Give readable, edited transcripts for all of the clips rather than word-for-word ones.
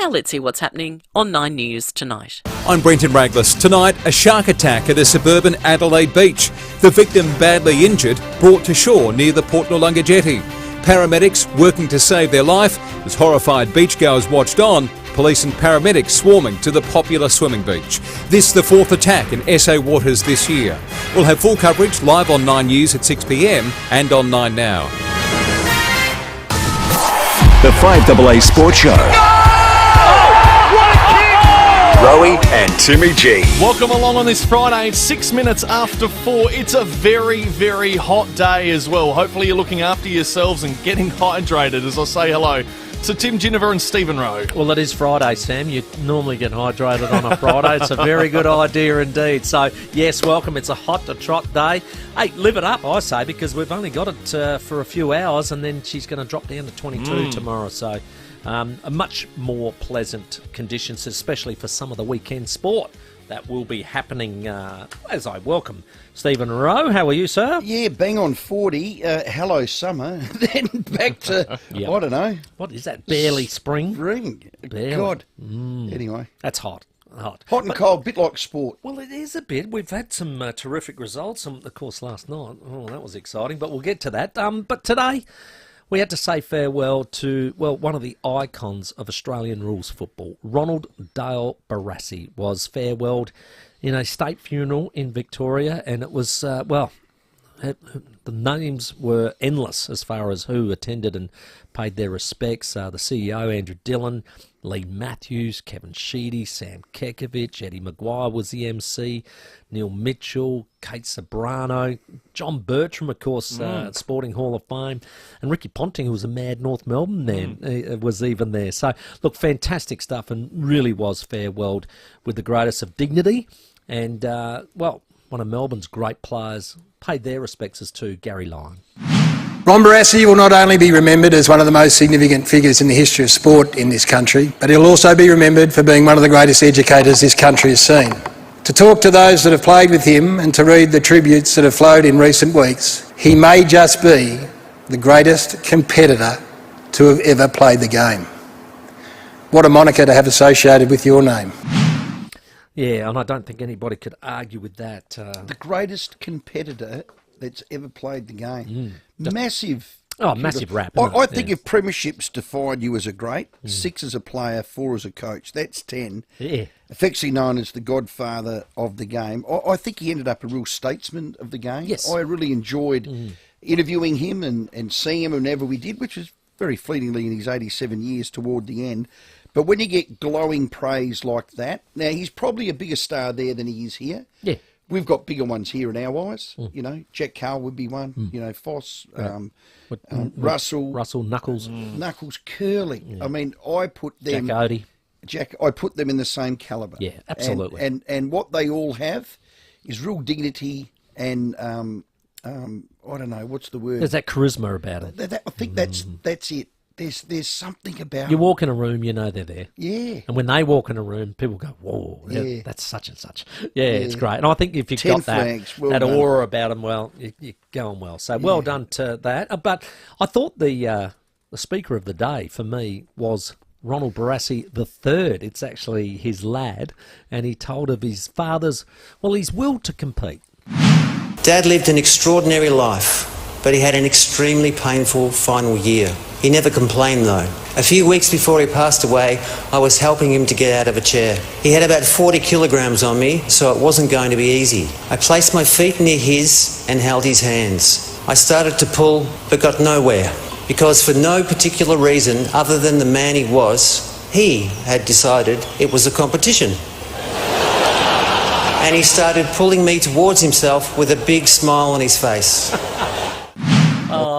Now let's see what's happening on 9 News tonight. I'm Brenton Raglas. Tonight, a shark attack at a suburban Adelaide beach. The victim, badly injured, brought to shore near the Port Noarlunga jetty. Paramedics working to save their life as horrified beachgoers watched on. Police and paramedics swarming to the popular swimming beach. This the fourth attack in SA waters this year. We'll have full coverage live on 9 News at 6 p.m. and on 9 Now. The FIVEAA Sports Show. Rowie and Timmy G. Welcome along on this Friday. It's 6 minutes after 4. It's a very, very hot day as well. Hopefully you're looking after yourselves and getting hydrated as I say hello to Tim Ginniver and Stephen Rowe. Well, it is Friday, Sam. You normally get hydrated on a Friday. It's a very good idea indeed. So, yes, welcome. It's a hot to trot day. Hey, live it up, I say, because we've only got it for a few hours and then she's going to drop down to 22 tomorrow. So, a much more pleasant conditions, especially for some of the weekend sport that will be happening as I welcome Stephen Rowe. How are you, sir? Yeah, bang on 40. Hello, summer. Then back to, Yep. I don't know. What is that? Barely spring? Spring. Barely. God. Anyway. That's hot. Hot And cold, bit like sport. Well, it is a bit. We've had some terrific results, of course, last night. Oh, that was exciting, but we'll get to that. But today, we had to say farewell to, well, one of the icons of Australian rules football. Ronald Dale Barassi was farewelled in a state funeral in Victoria, and it was, the names were endless as far as who attended and paid their respects. The CEO, Andrew Dillon, Lee Matthews, Kevin Sheedy, Sam Kekovich, Eddie Maguire was the MC, Neil Mitchell, Kate Sobrano, John Bertram, of course, at Sporting Hall of Fame, and Ricky Ponting, who was a mad North Melbourne man, was even there. So, look, fantastic stuff, and really was farewelled with the greatest of dignity. And, one of Melbourne's great players paid their respects as to Gary Lyon. Ron Barassi will not only be remembered as one of the most significant figures in the history of sport in this country, but he'll also be remembered for being one of the greatest educators this country has seen. To talk to those that have played with him and to read the tributes that have flowed in recent weeks, he may just be the greatest competitor to have ever played the game. What a moniker to have associated with your name. Yeah, and I don't think anybody could argue with that. The greatest competitor that's ever played the game. Massive. Massive rap. I think if premierships define you as a great, 6 as a player, 4 as a coach, that's 10. Yeah. Affectionately known as the godfather of the game. I think he ended up a real statesman of the game. Yes. I really enjoyed interviewing him and seeing him whenever we did, which was very fleetingly in his 87 years toward the end. But when you get glowing praise like that, now he's probably a bigger star there than he is here. Yeah. We've got bigger ones here in our eyes. You know, Jack Carl would be one. You know, Foss, Russell, Knuckles, Knuckles, Curly. Yeah. I mean, I put them. I put them in the same calibre. Yeah, absolutely. And what they all have is real dignity and I don't know what's the word. There's that charisma about it. I think that's it. There's something about you walk in a room, you know they're there. Yeah. And when they walk in a room, people go, whoa, that's such and such. Yeah, it's great. And I think if you've got that aura about them, well, you're going well. So well done to that. But I thought the speaker of the day for me was Ronald Barassi III. It's actually his lad. And he told of his father's, his will to compete. Dad lived an extraordinary life, but he had an extremely painful final year. He never complained though. A few weeks before he passed away, I was helping him to get out of a chair. He had about 40 kilograms on me, so it wasn't going to be easy. I placed my feet near his and held his hands. I started to pull, but got nowhere, because for no particular reason other than the man he had decided it was a competition. And he started pulling me towards himself with a big smile on his face.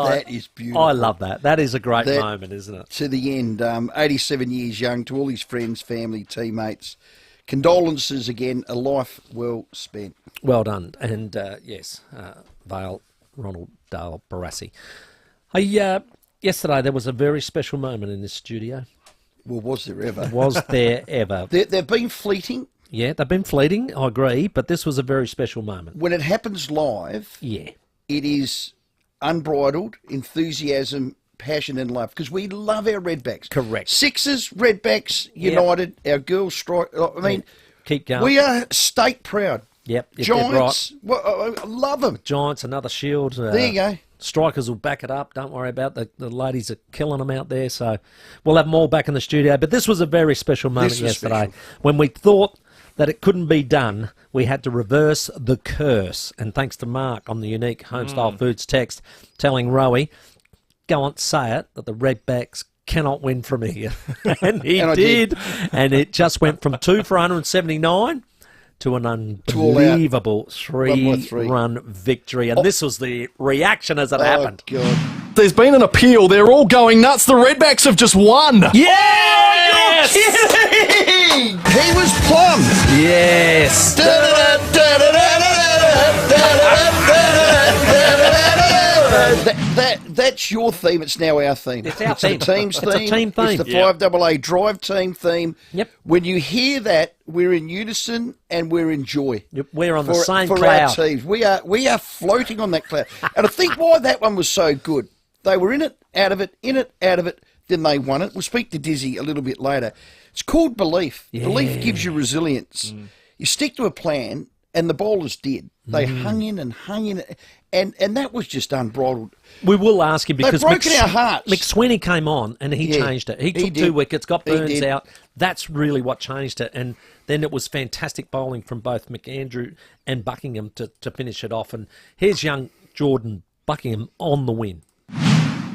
That is beautiful. I love that. That is a great moment, isn't it? To the end. 87 years young, to all his friends, family, teammates. Condolences again, a life well spent. Well done. And yes, Ronald Dale Barassi. Yesterday there was a very special moment in this studio. Well, was there ever? Was there ever? They've been fleeting. Yeah, they've been fleeting, I agree, but this was a very special moment. When it happens live, it is unbridled enthusiasm passion and love because we love our Redbacks. Correct. Sixers, Redbacks, United, our girls strike. I mean, keep going. we are state proud. Yep. You're dead Giants, right. well, I love them. Giants, another shield. There you go. Strikers will back it up. Don't worry about the ladies are killing them out there. So we'll have them all back in the studio. But this was a very special moment yesterday when we thought that it couldn't be done. We had to reverse the curse. And thanks to Mark on the unique Homestyle Foods text telling Rowie, go on, say it, that the Redbacks cannot win from here. And he did. And it just went from 2 for 179 to an unbelievable 3-run victory. And this was the reaction as it happened. God. There's been an appeal. They're all going nuts. The Redbacks have just won. Yes! He was plum. Yes! That's your theme. It's now our theme. It's our theme. The team's theme. It's a team theme. It's the 5AA Drive team theme. Yep. When you hear that, we're in unison and we're in joy. Yep, we're on the same for cloud. our teams. We are floating on that cloud. And I think why that one was so good, they were in it, out of it, in it, out of it, then they won it. We'll speak to Dizzy a little bit later. It's called belief. Yeah. Belief gives you resilience. You stick to a plan, and the bowlers did. They hung in, and that was just unbridled. We will ask him because They've broken our hearts. McSweeney came on and he changed it. He took did. 2 wickets, got He Burns did. out. That's really what changed it. And then it was fantastic bowling from both McAndrew and Buckingham to finish it off. And here's young Jordan Buckingham on the win.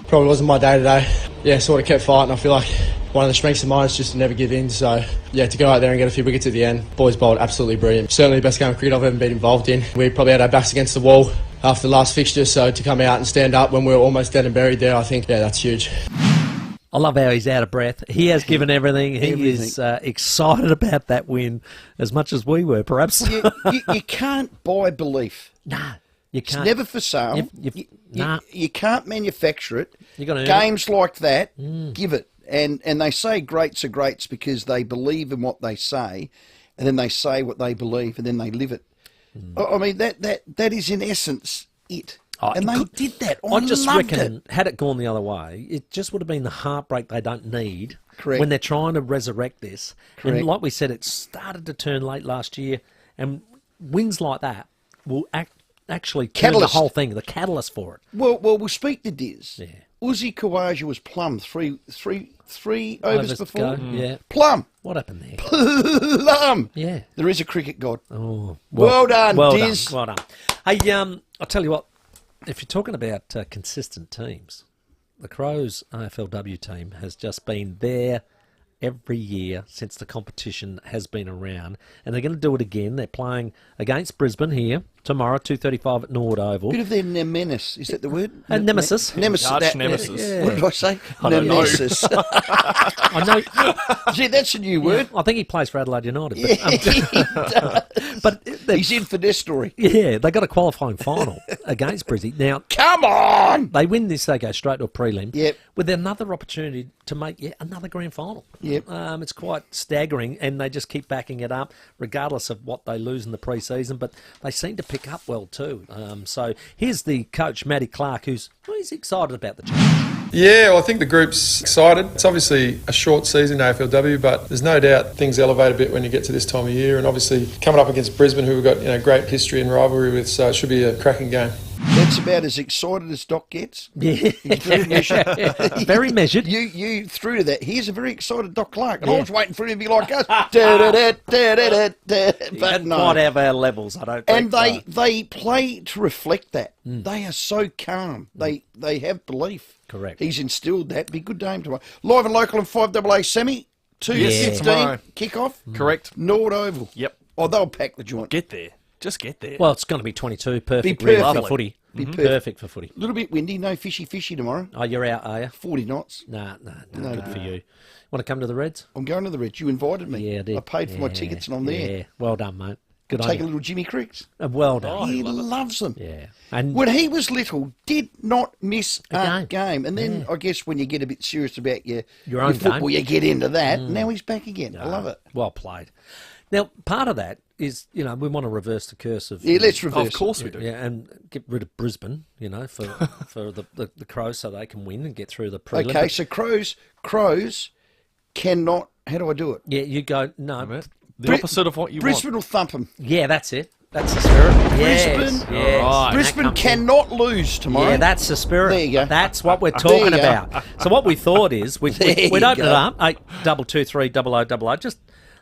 Probably wasn't my day today. Yeah, sort of kept fighting. I feel like one of the strengths of mine is just to never give in. So, yeah, to go out there and get a few wickets at the end. Boys bowled absolutely brilliant. Certainly the best game of cricket I've ever been involved in. We probably had our backs against the wall after the last fixture, so to come out and stand up when we were almost dead and buried there, I think, yeah, that's huge. I love how he's out of breath. He has given everything. He is excited about that win as much as we were, perhaps. You can't buy belief. Nah, you can't. It's never for sale. You can't manufacture it. You're gonna Games like that, give it. And they say greats are greats because they believe in what they say, and then they say what they believe, and then they live it. I mean, that is in essence it. And they did that. I just loved reckon, it. had it gone the other way, it just would have been the heartbreak they don't need Correct. when they're trying to resurrect this. Correct. And like we said, it started to turn late last year, and wins like that will actually turn Catalyst. the whole thing, the catalyst for it. Well, we'll speak to Diz. Yeah. Uzi Khawaja was plum three overs before. Yeah. Plum. What happened there? Plum. Yeah. There is a cricket god. Oh, Well done, Diz. Done. Well done. Hey, I'll tell you what, if you're talking about consistent teams, the Crows AFLW team has just been there every year since the competition has been around, and they're going to do it again. They're playing against Brisbane here tomorrow, 2:35 at Nord Oval. Bit of their nemesis. Is that the word? Nemesis. Nemesis. Arch nemesis. Yeah. What did I say? I don't know. Nemesis. I know. Gee, that's a new word. I think he plays for Adelaide United. But, but he's in for this story. yeah, they got a qualifying final against Brisbane. Now, Come on! they win this, they go straight to a prelim. Yep. With another opportunity to make yet another grand final. Yep. It's quite staggering, and they just keep backing it up, regardless of what they lose in the pre-season. But they seem to pick up well too. So here's the coach, Matty Clark, he's excited about the challenge. Yeah, well, I think the group's excited. It's obviously a short season, AFLW, but there's no doubt things elevate a bit when you get to this time of year. And obviously coming up against Brisbane, who we've got great history and rivalry with, so it should be a cracking game. That's about as excited as Doc gets. Yeah. He's very measured. Very measured. You threw to that. He's a very excited Doc Clark. And I Yeah. was waiting for him to be like us. But Didn't no. quite have our levels, I don't think. And they play to reflect that. They are so calm. They have belief. Correct. He's instilled that. Be a good game tomorrow. Live and local and 5AA semi. 2:15 tomorrow. kick-off. Correct. Nord Oval. Yep. Oh, they'll pack the joint. Get there. Just get there. Well, it's going to be 22, perfect, Be really, perfect. for footy. Be Perfect for footy. A little bit windy. No fishy tomorrow. Oh, you're out, are you? 40 knots. Nah, good for you. Want to come to the Reds? I'm going to the Reds. You invited me. Yeah, I did. I paid for my tickets and I'm there. Yeah, well done, mate. Good Take idea. a little Jimmy Cricks. Well done. He loves them. Yeah. And When he was little, did not miss a game. game. And then I guess when you get a bit serious about your own football, game. you get into that. Now he's back again. I love it. well played. Now, part of that is, we want to reverse the curse of... Yeah, let's reverse Of course we do. Yeah, and get rid of Brisbane, for the Crows so they can win and get through the prelim. Okay, so Crows cannot. How do I do it? Yeah, you go, no. The opposite of what you Brisbane will thump them. Yeah, that's it. That's the spirit. Brisbane, Yes. Alright. Brisbane cannot lose tomorrow. Yeah, that's the spirit. There you go. That's what we're There talking you go. about. So what we thought is we'd There you open it go. up, 82230000. Just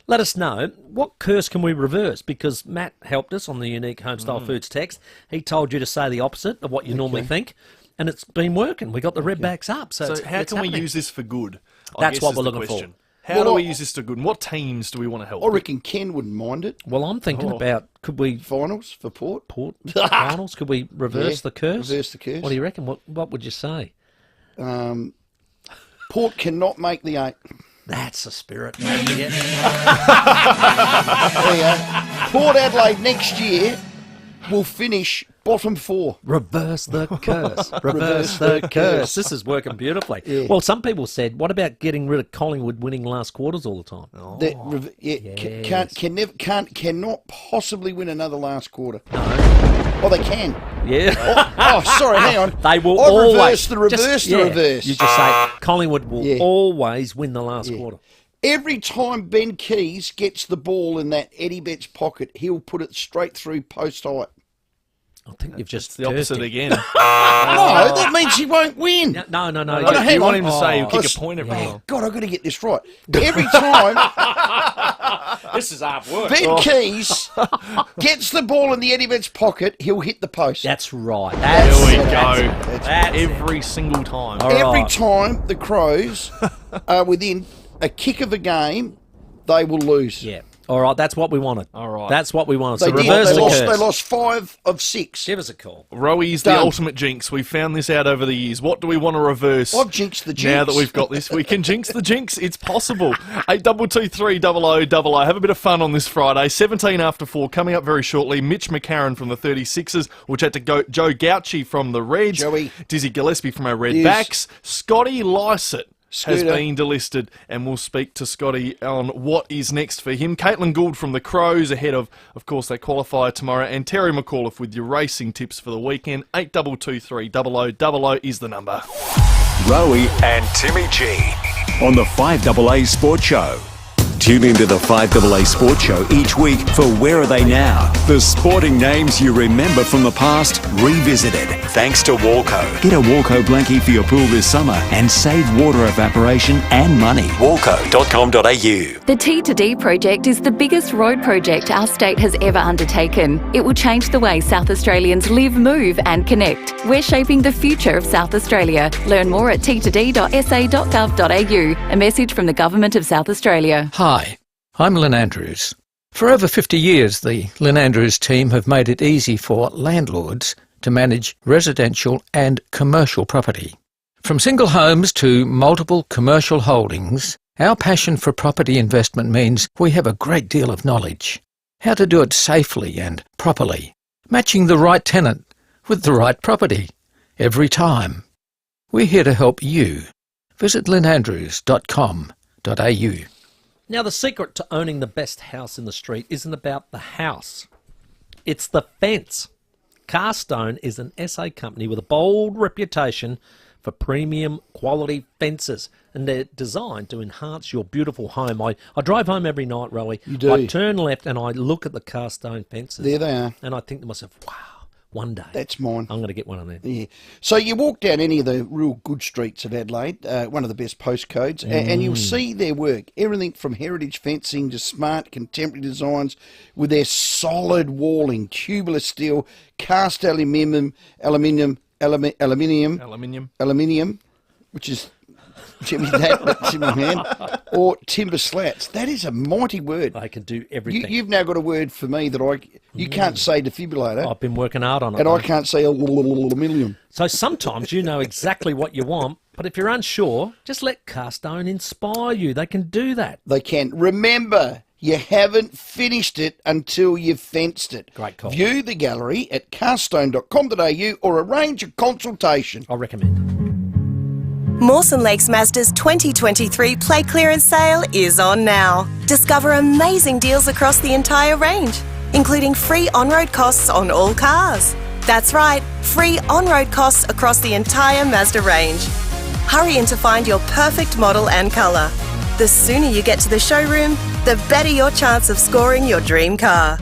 let us know, what curse can we reverse? Because Matt helped us on the unique homestyle foods text. He told you to say the opposite of what you normally think, and it's been working. We got the redbacks up. So, So how it's can we happening. use this for good? I That's guess what is we're the looking for. question. How Well, do we I- use this to good? And what teams do we want to help? I reckon Ken wouldn't mind it. Well, I'm thinking Oh. about, could we... Finals for Port. Finals? Could we reverse Yeah, the curse? reverse the curse. What do you reckon? What would you say? Port cannot make the 8. That's the spirit. There you go. Port Adelaide next year will finish bottom 4. Reverse the curse. Reverse the curse. This is working beautifully. Yeah. Well, some people said, what about getting rid of Collingwood winning last quarters all the time? Cannot possibly win another last quarter. No. Oh, they can. Yeah. Oh, sorry, hang on. They will I always... reverse the reverse. You just say Collingwood will Yeah. always win the last quarter. Every time Ben Keys gets the ball in that Eddie Betts pocket, he'll put it straight through post height. I think you've just the opposite again. No, that means he won't win. No. hang you want on. him to say he'll Oh, kick a point every time. God, I've got to get this right. Every time This is hard work. Ben Keys gets the ball in the Eddie Betts pocket, he'll hit the post. That's right. There we go. That's it. Every single time. All Every right. time the Crows are within a kick of a game, they will lose. Yeah. All right, that's what we wanted. All right. That's what we wanted. They So did. reverse They the lost, curse. they lost 5 of 6. Give us a call. Roey's the Done. ultimate jinx. We've found this out over the years. What do we want to reverse? I've jinxed the jinx. Now that we've got this, we can jinx the jinx. It's possible. 82230000. Have a bit of fun on this Friday. 17 after 4 coming up very shortly. Mitch McCarron from the 36ers. We'll chat to Joe Gauchi from the Reds. Joey. Dizzy Gillespie from our Yes. Redbacks. Scotty Lysett has Scooter. been delisted, and we'll speak to Scotty on what is next for him. Caitlin Gould from the Crows ahead of course, that qualifier tomorrow, and Terry McAuliffe with your racing tips for the weekend. 82230000 is the number. Roey and Timmy G on the 5AA Sports Show. Tune into the 5AA Sports Show each week for Where Are They Now? The sporting names you remember from the past, revisited. Thanks to Walco. Get a Walco blankie for your pool this summer and save water evaporation and money. Walco.com.au. The T2D project is the biggest road project our state has ever undertaken. It will change the way South Australians live, move and connect. We're shaping the future of South Australia. Learn more at t2d.sa.gov.au. A message from the Government of South Australia. Hi, I'm Lynn Andrews. For over 50 years, the Lynn Andrews team have made it easy for landlords to manage residential and commercial property. From single homes to multiple commercial holdings, our passion for property investment means we have a great deal of knowledge. How to do it safely and properly, matching the right tenant with the right property every time. We're here to help you. Visit lynandrews.com.au. Now, the secret to owning the best house in the street isn't about the house. It's the fence. Carstone is an SA company with a bold reputation for premium quality fences, and they're designed to enhance your beautiful home. I drive home every night, Rowie. You do. I turn left and I look at the Carstone fences. There they are. And I think to myself, wow, one day That's mine. I'm going to get one of them. Yeah. So you walk down any of the real good streets of Adelaide, one of the best postcodes, and you'll see their work. Everything from heritage fencing to smart contemporary designs with their solid walling, tubular steel, cast aluminium, which is Jimmy man, or timber slats. That is a mighty word. They can do everything. You've now got a word for me that you can't say defibrillator, I've been working hard on it. and I mate. can't say aluminium. So sometimes you know exactly what you want, but if you're unsure, just let Carstone inspire you. They can do that. They can. Remember, You haven't finished it until you've fenced it. Great call. View the gallery at carstone.com.au or arrange a consultation. I recommend. Mawson Lakes Mazda's 2023 plate clearance sale is on now. Discover amazing deals across the entire range, including free on-road costs on all cars. That's right, free on-road costs across the entire Mazda range. Hurry in to find your perfect model and colour. The sooner you get to the showroom, the better your chance of scoring your dream car.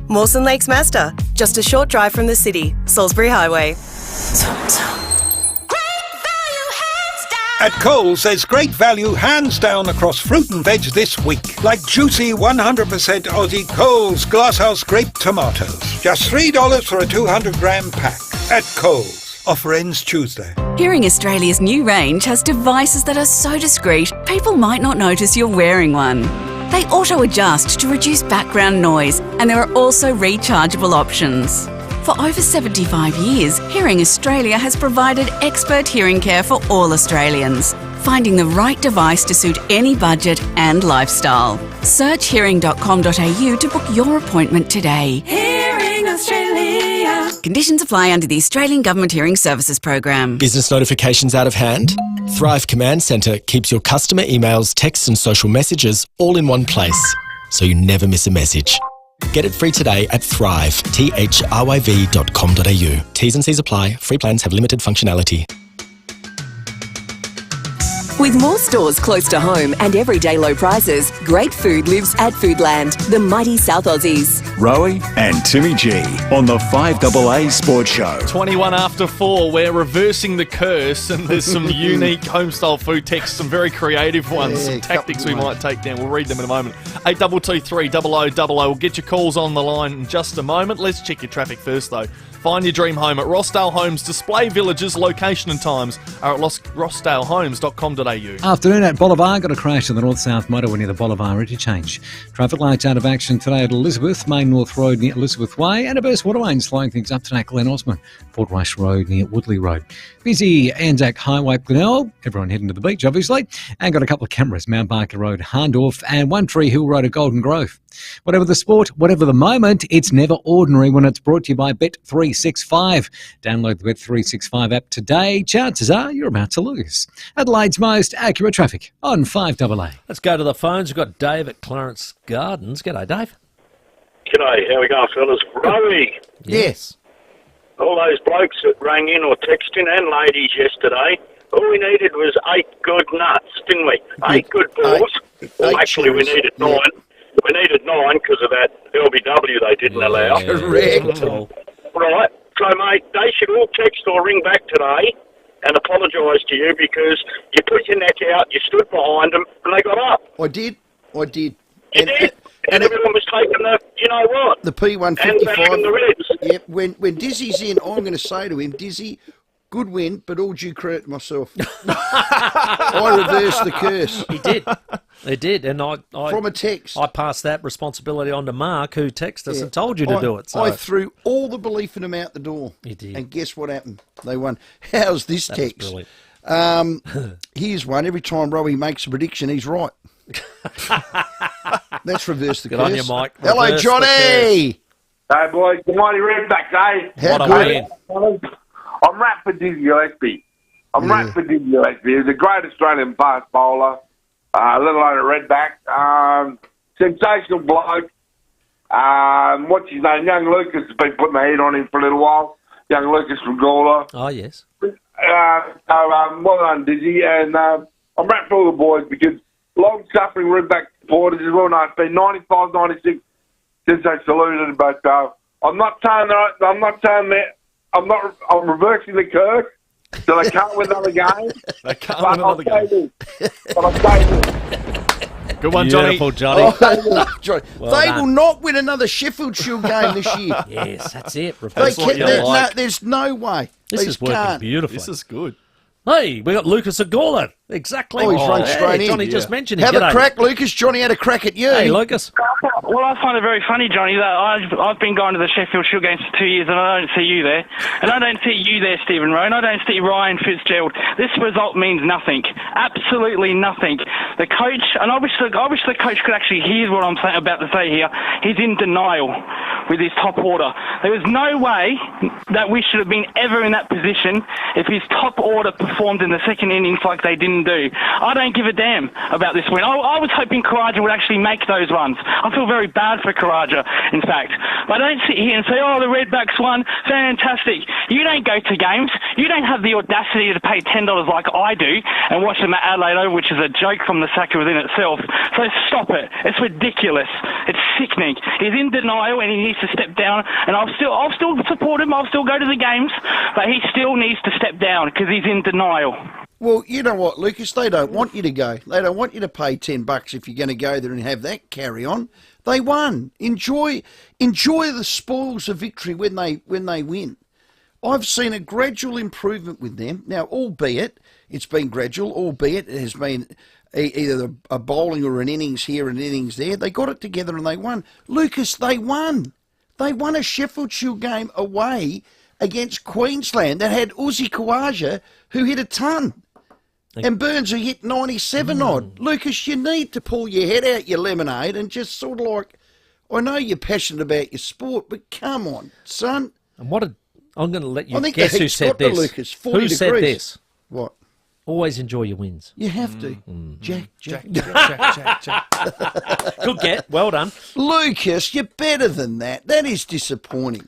Mawson Lakes Mazda, just a short drive from the city, Salisbury Highway. At Coles, there's great value hands down across fruit and veg this week. Like juicy 100% Aussie Coles Glasshouse Grape Tomatoes. Just $3 for a 200-gram pack. At Coles. Offer ends Tuesday. Hearing Australia's new range has devices that are so discreet, people might not notice you're wearing one. They auto-adjust to reduce background noise, and there are also rechargeable options. For over 75 years, Hearing Australia has provided expert hearing care for all Australians, finding the right device to suit any budget and lifestyle. Search hearing.com.au to book your appointment today. Hearing Australia. Conditions apply under the Australian Government Hearing Services Program. Business notifications out of hand? Thrive Command Centre keeps your customer emails, texts and social messages all in one place, so you never miss a message. Get it free today at thrive.com.au. T's and C's apply. Free plans have limited functionality. With more stores close to home and everyday low prices, great food lives at Foodland, the mighty South Aussies. Rowie and Timmy G on the 5AA Sports Show. 21 after 4, we're reversing the curse, and there's some unique homestyle food texts, some very creative ones, some tactics we might take down. We'll read them in a moment. 8223 0000. We'll get your calls on the line in just a moment. Let's check your traffic first, though. Find your dream home at Rossdale Homes. Display villages, location and times are at rossdalehomes.com.au. Afternoon at Bolivar. Got a crash on the north-south motorway near the Bolivar interchange. Traffic lights out of action today at Elizabeth, Main North Road near Elizabeth Way, and a burst waterway slowing things up today at Glen Osmond, Fort Rush Road near Woodley Road. Busy Anzac Highway at Glenelg, everyone heading to the beach obviously, and got a couple of cameras, Mount Barker Road, Harndorf, and One Tree Hill Road at Golden Grove. Whatever the sport, whatever the moment, it's never ordinary when it's brought to you by Bet365. Download the Bet365 app today. Chances are you're about to lose. Adelaide's most accurate traffic on 5AA. Let's go to the phones. We've got Dave at Clarence Gardens. G'day, Dave. G'day, how we going, fellas? Rowie. Yes. All those blokes that rang in or texted in, and ladies yesterday, all we needed was 8 good nuts, didn't we? 8 good balls. Well, actually, we needed 9. Yeah. We needed 9 because of that LBW they didn't allow. Correct. Right. So, mate, they should all text or ring back today and apologise to you because you put your neck out, you stood behind them, and they got up. I did. You did. And everyone was taking the, you know what? The P155. And backing the Reds. Yep. When Dizzy's in, I'm going to say to him, Dizzy, good win, but all due credit to myself. I reversed the curse. He did. He did. And I from a text. I passed that responsibility on to Mark, who texted us and told you to do it. So. I threw all the belief in them out the door. You did. And guess what happened? They won. How's this That text? was brilliant. Here's one. Every time Rowie makes a prediction, he's right. Let's reverse the Good curse. on you, Mike. Hello, Reverse Johnny. Hey, boys. The mighty Redbacks, eh? How good? I'm wrapped for Dizzy Gillespie. Wrapped for Dizzy Gillespie. He was a great Australian fast bowler, let alone a Redback. Sensational bloke. What's his name? Young Lucas has been putting the heat on him for a little while. Young Lucas from Gawler. Oh, yes. Well done, Dizzy. And I'm wrapped for all the boys because long-suffering Redback supporters as well know it's been 95, 96 since they saluted. But I'm reversing the curse, so they can't win another game. They can't win another game. But I'm saying this. Good one, Johnny. Beautiful, Johnny. Johnny. Well they done. will not win another Sheffield Shield game this year. Yes, that's it. There's no way. This is working beautifully. This is good. Hey, we got Lucas at Gawler. Exactly. Oh, he's run straight in. Johnny just mentioned him. Have a G'day. crack, Lucas. Johnny had a crack at you. Hey, Lucas. Well, I find it very funny, Johnny, that I've been going to the Sheffield Shield games for 2 years and I don't see you there. And I don't see you there, Stephen Rowe, and I don't see Ryan Fitzgerald. This result means nothing. Absolutely nothing. The coach, and I wish the coach could actually hear what I'm about to say here, he's in denial with his top order. There was no way that we should have been ever in that position if his top order performed in the second innings like they didn't do. I don't give a damn about this win. I was hoping Karaja would actually make those runs. I feel very bad for Karaja, in fact. But I don't sit here and say, oh, the Redbacks won, fantastic. You don't go to games. You don't have the audacity to pay $10 like I do and watch them at Adelaide Oval, which is a joke from the Saka within itself. So stop it. It's ridiculous. It's sickening. He's in denial and he needs to step down. And I'll still support him. I'll still go to the games. But he still needs to step down because he's in denial. Well, you know what, Lucas? They don't want you to go. They don't want you to pay $10 if you're going to go there and have that carry on. They won. Enjoy the spoils of victory when they win. I've seen a gradual improvement with them. Now, albeit it's been gradual, albeit it has been either a bowling or an innings here and an innings there. They got it together and they won. Lucas, they won. They won a Sheffield Shield game away against Queensland that had Uzi Khawaja, who hit a ton. And Burns, who hit 97 odd. Lucas, you need to pull your head out your lemonade and just sort of like, I know you're passionate about your sport, but come on, son. And I'm going to let you I think guess who said this. Lucas, 40 who degrees. said this? What? Always enjoy your wins. You have to. Jack. Good get. Well done. Lucas, you're better than that. That is disappointing.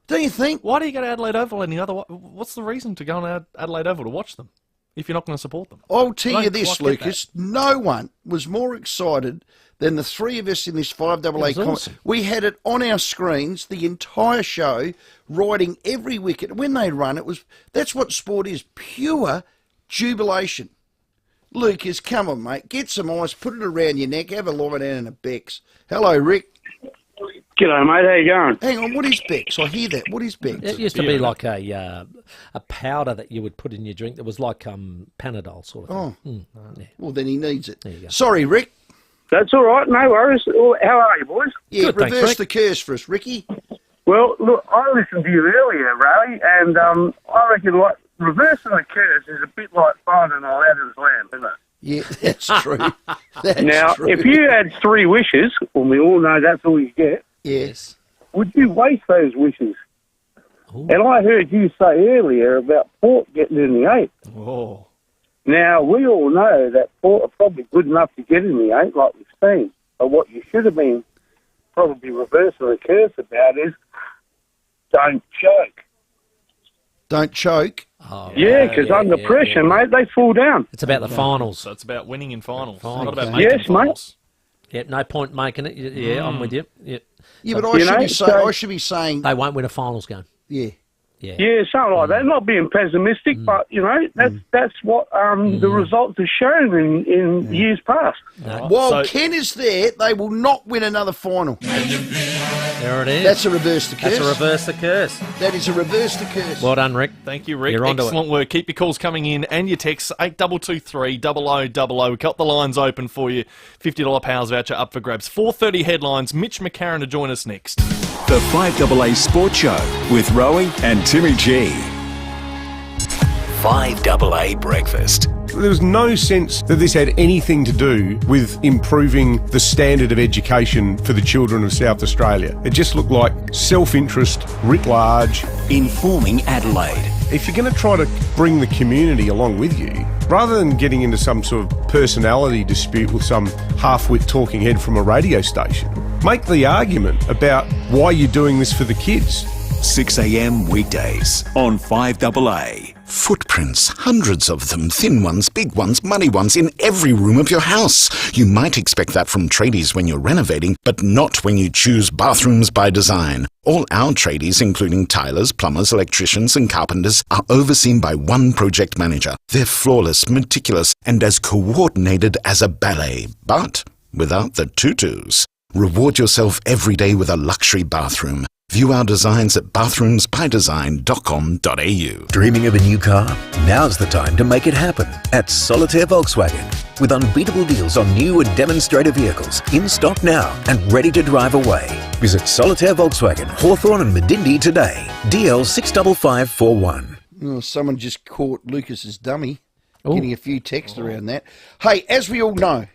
Don't you think? Why do you go to Adelaide Oval any other? What's the reason to go on Adelaide Oval to watch them if you're not going to support them? I'll tell you this, Lucas. No one was more excited than the three of us in this 5AA. Awesome. We had it on our screens the entire show, riding every wicket. When they run, that's what sport is, pure jubilation. Lucas, come on, mate. Get some ice, put it around your neck, have a lie down in a Bex. Hello, Rick. G'day, mate. How you going? Hang on, what is Bex? I hear that. What is Bex? It used to be like a powder that you would put in your drink that was like Panadol sort of thing. Yeah. Well, then he needs it. There you go. Sorry, Rick. That's all right. No worries. How are you, boys? Yeah, Good, thanks, reverse Rick. the curse for us, Ricky. Well, look, I listened to you earlier, Ray, and I reckon like reversing the curse is a bit like finding Aladdin's lamp, isn't it? Yeah, that's true. That's now, true. if you had 3 wishes, well, we all know that's all you get, Yes. would you waste those wishes? Ooh. And I heard you say earlier about Port getting in the 8. Oh. Now, we all know that Port are probably good enough to get in the 8, like we've seen. But what you should have been probably reversing the curse about is don't choke. Don't choke. Oh, Yeah, because under pressure, mate, they fall down. It's about the finals. So it's about winning in finals. Finals. Not about Okay. making Yes, finals. Yep, no point making it. Yeah, I'm with you. Yep. Yeah, but I should be saying They won't win a finals game. yeah. Yeah. Yeah, something like that. Not being pessimistic, but, you know, that's what the results have shown in years past. While Ken is there, they will not win another final. There it is. That's a reverse the curse. That's a reverse the curse. That is a reverse the curse. Well done, Rick. Thank you, Rick. You're onto Excellent work. Keep your calls coming in and your texts 8223 0000. We got the lines open for you. $50 Powers voucher up for grabs. 4:30 headlines. Mitch McCarron to join us next. The 5AA Sport Show with Rowie and Timmy G. 5AA Breakfast. There was no sense that this had anything to do with improving the standard of education for the children of South Australia. It just looked like self-interest writ large. Informing Adelaide. If you're going to try to bring the community along with you, rather than getting into some sort of personality dispute with some half-wit talking head from a radio station, make the argument about why you're doing this for the kids. 6 a.m. weekdays on 5AA. Footprints, hundreds of them, thin ones, big ones, muddy ones, in every room of your house. You might expect that from tradies when you're renovating, but not when you choose Bathrooms by Design. All our tradies, including tilers, plumbers, electricians and carpenters, are overseen by one project manager. They're flawless, meticulous, and as coordinated as a ballet, but without the tutus. Reward yourself every day with a luxury bathroom. View our designs at bathroomsbydesign.com.au. Dreaming of a new car? Now's the time to make it happen at Solitaire Volkswagen. With unbeatable deals on new and demonstrator vehicles in stock now and ready to drive away. Visit Solitaire Volkswagen, Hawthorne and Medindi today. DL 65541. Oh, someone just caught Lucas's dummy. Getting a few texts around that. Hey, as we all know,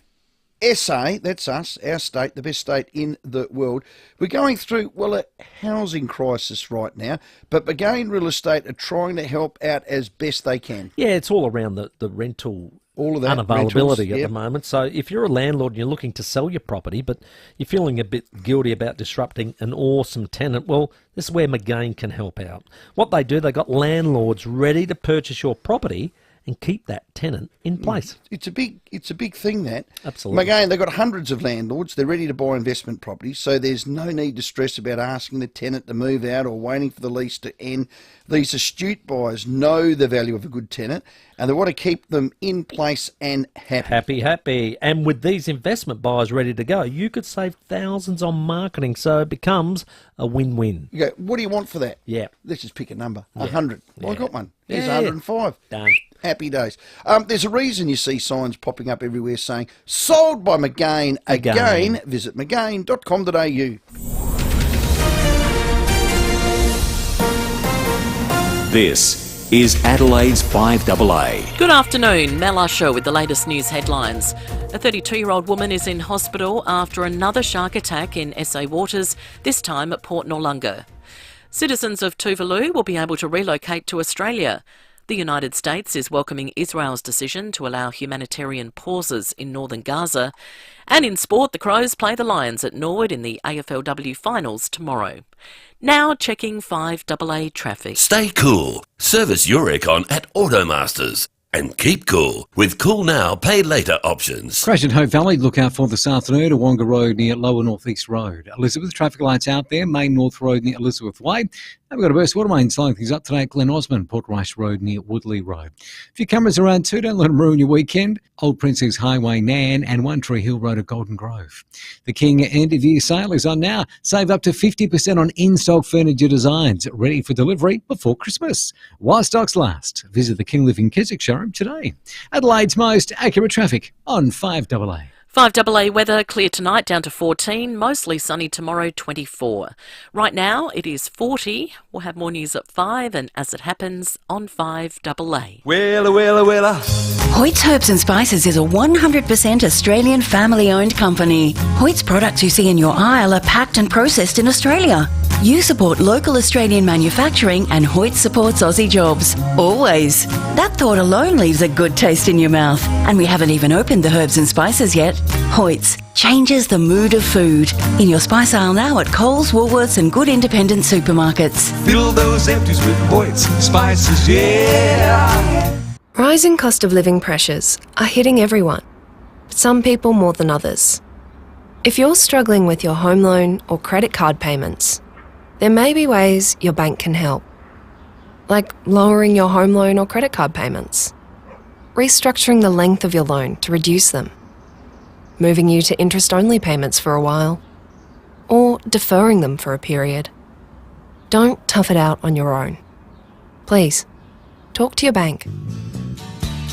SA, that's us, our state, the best state in the world. We're going through, well, a housing crisis right now, but Magain Real Estate are trying to help out as best they can. Yeah, it's all around the rental all of that unavailability rentals, at the moment. So if you're a landlord and you're looking to sell your property, but you're feeling a bit guilty about disrupting an awesome tenant, well, this is where Magain can help out. What they do, they got landlords ready to purchase your property and keep that tenant in place. It's a big thing, that. Absolutely. Again, they've got hundreds of landlords. They're ready to buy investment properties, so there's no need to stress about asking the tenant to move out or waiting for the lease to end. These astute buyers know the value of a good tenant, and they want to keep them in place and happy. Happy. And with these investment buyers ready to go, you could save thousands on marketing, so it becomes a win-win. You go, what do you want for that? Yeah. Let's just pick a number. 100. Well, I got one. Here's Yeah. 105. Done. Happy days. There's a reason you see signs popping up everywhere saying, sold by Magain again. Visit magain.com.au. This is Adelaide's 5AA. Good afternoon, Mel Usher with the latest news headlines. A 32-year-old woman is in hospital after another shark attack in SA waters, this time at Port Noarlunga. Citizens of Tuvalu will be able to relocate to Australia. The United States is welcoming Israel's decision to allow humanitarian pauses in northern Gaza. And in sport, the Crows play the Lions at Norwood in the AFLW finals tomorrow. Now checking 5AA traffic. Stay cool. Service your aircon at Automasters. And keep cool with Cool Now, Pay Later options. Crash at Hope Valley, look out for this afternoon at Wonga Road near Lower North East Road. Elizabeth, traffic lights out there, Main North Road near Elizabeth Way. And we've got a burst water main slowing things up today at Glen Osmond, Port Rice Road near Woodley Road. A few cameras around too, don't let them ruin your weekend. Old Princess Highway, Nan, and One Tree Hill Road at Golden Grove. The King end of year sale is on now. Save up to 50% on in-stock furniture designs, ready for delivery before Christmas. While stocks last, visit the King Living Keswick showroom today. Adelaide's most accurate traffic on 5AA. 5AA weather, clear tonight down to 14, mostly sunny tomorrow 24. Right now it is 40. We'll have more news at 5 and as it happens on 5AA. Wella. Hoyt's Herbs and Spices is a 100% Australian family-owned company. Hoyt's products you see in your aisle are packed and processed in Australia. You support local Australian manufacturing and Hoyt supports Aussie jobs. Always. That thought alone leaves a good taste in your mouth. And we haven't even opened the herbs and spices yet. Hoyt's changes the mood of food. In your spice aisle now at Coles, Woolworths and good independent supermarkets. Fill those empties with Hoyt's spices, yeah. Rising cost of living pressures are hitting everyone, some people more than others. If you're struggling with your home loan or credit card payments, there may be ways your bank can help, like lowering your home loan or credit card payments, restructuring the length of your loan to reduce them, moving you to interest-only payments for a while, or deferring them for a period. Don't tough it out on your own. Please, talk to your bank.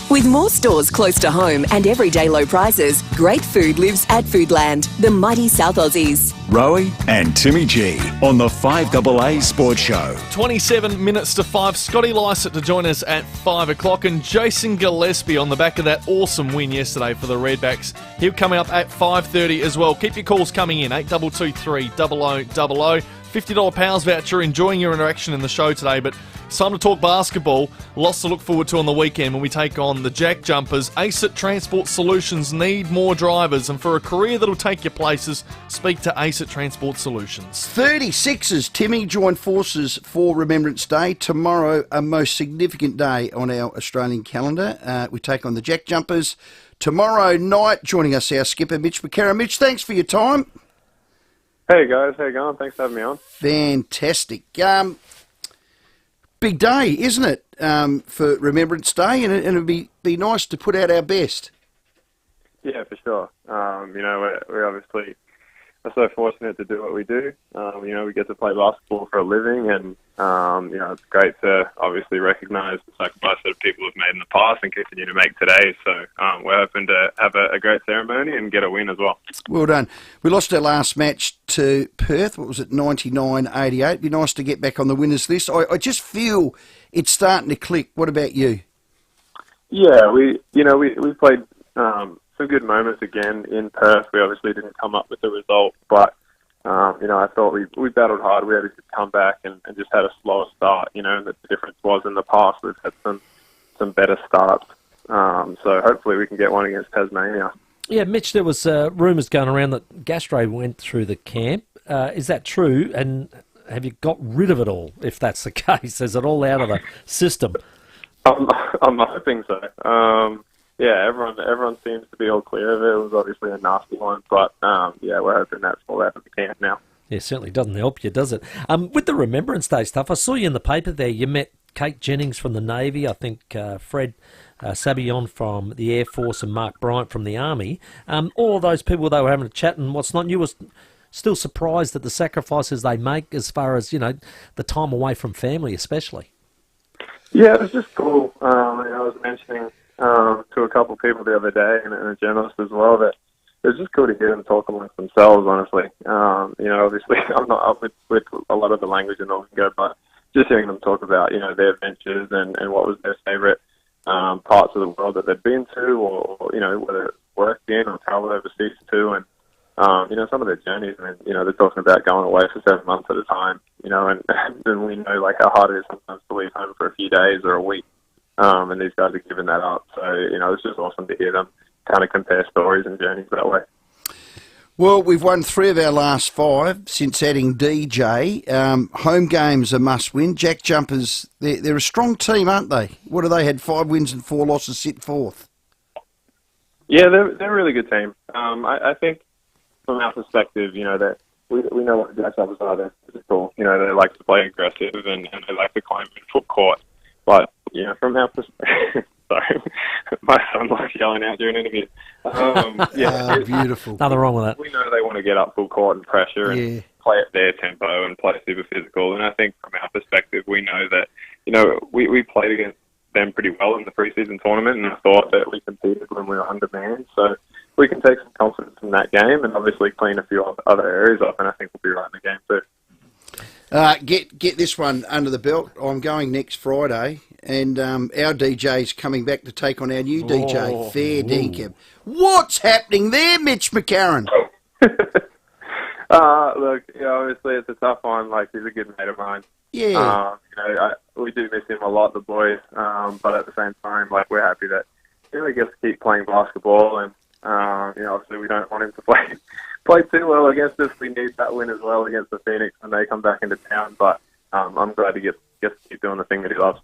With more stores close to home and everyday low prices, great food lives at Foodland, the mighty South Aussies. Rowie and Timmy G on the 5AA Sports Show. 27 minutes to 5. Scotty Lycett to join us at 5 o'clock and Jason Gillespie on the back of that awesome win yesterday for the Redbacks. He'll come up at 5:30 as well. Keep your calls coming in, 8223 0000. $50 Pals voucher, enjoying your interaction in the show today, but it's time to talk basketball. Lots to look forward to on the weekend when we take on the Jack Jumpers. ACET Transport Solutions need more drivers, and for a career that'll take you places, speak to ACET Transport Solutions. 36ers, Timmy, join forces for Remembrance Day. Tomorrow, a most significant day on our Australian calendar. We take on the Jack Jumpers. Tomorrow night, joining us, our skipper, Mitch McCarron. Mitch, thanks for your time. Hey guys, how you going? Thanks for having me on. Fantastic. Big day, isn't it, for Remembrance Day, and it'd be nice to put out our best. Yeah, for sure. You know, we're obviously so fortunate to do what we do. We get to play basketball for a living, and it's great to obviously recognise the sacrifice that people have made in the past and continue to make today. So we're hoping to have a great ceremony and get a win as well. Well done. We lost our last match to Perth. What was it, 99-88? It'd be nice to get back on the winners list. I just feel it's starting to click. What about you? Yeah, we played some good moments again in Perth. We obviously didn't come up with the result, but I thought we battled hard. We had a good comeback and just had a slower start. And the difference was in the past we've had some better starts. So hopefully we can get one against Tasmania. Yeah, Mitch, there was rumours going around that Gastro went through the camp. Is that true? And have you got rid of it all, if that's the case? Is it all out of the system? I'm hoping so. Yeah, everyone seems to be all clear of it. It was obviously a nasty one, but we're hoping that's all out of the camp now. Yeah, certainly doesn't help you, does it? With the Remembrance Day stuff, I saw you in the paper there. You met Kate Jennings from the Navy, I think Fred Sabillon from the Air Force, and Mark Bryant from the Army. All of those people, they were having a chat, and what's not, you were still surprised at the sacrifices they make as far as, the time away from family especially. Yeah, it was just cool. I was mentioning to a couple of people the other day, and a journalist as well, that it was just cool to hear them talk amongst themselves, honestly. Obviously I'm not up with a lot of the language in Northern, but just hearing them talk about, their adventures and what was their favourite parts of the world that they'd been to, or whether it worked in or travelled overseas to, and some of their journeys. I mean, they're talking about going away for 7 months at a time, and we know how hard it is sometimes to leave home for a few days or a week. And these guys are giving that up. So, it's just awesome to hear them kind of compare stories and journeys that way. Well, we've won 3 of our last 5 since adding DJ. Home games are must-win. Jack Jumpers, they're a strong team, aren't they? What do they had, 5 wins and 4 losses, sit 4th? Yeah, they're a really good team. I think from our perspective, that we know what the Jack Jumpers are. They're physical. They like to play aggressive and they like to climb midfoot court. But, from our perspective... Sorry, my son likes yelling out during interviews. Beautiful. Nothing wrong with that. We know they want to get up full court and pressure and play at their tempo and play super physical. And I think from our perspective, we know that, we played against them pretty well in the pre-season tournament, and I thought that we competed when we were undermanned. So we can take some confidence from that game and obviously clean a few other areas up, and I think we'll be right in the game too. Get this one under the belt. I'm going next Friday, and our DJ's coming back to take on our new DJ, Fair Dinkum. What's happening there, Mitch McCarron? Look, obviously it's a tough one. He's a good mate of mine. Yeah. We do miss him a lot, the boys. But at the same time, we're happy that he gets to keep playing basketball, and obviously we don't want him to play too well against us. We need that win as well against the Phoenix when they come back into town. But I'm glad he gets to keep doing the thing that he loves.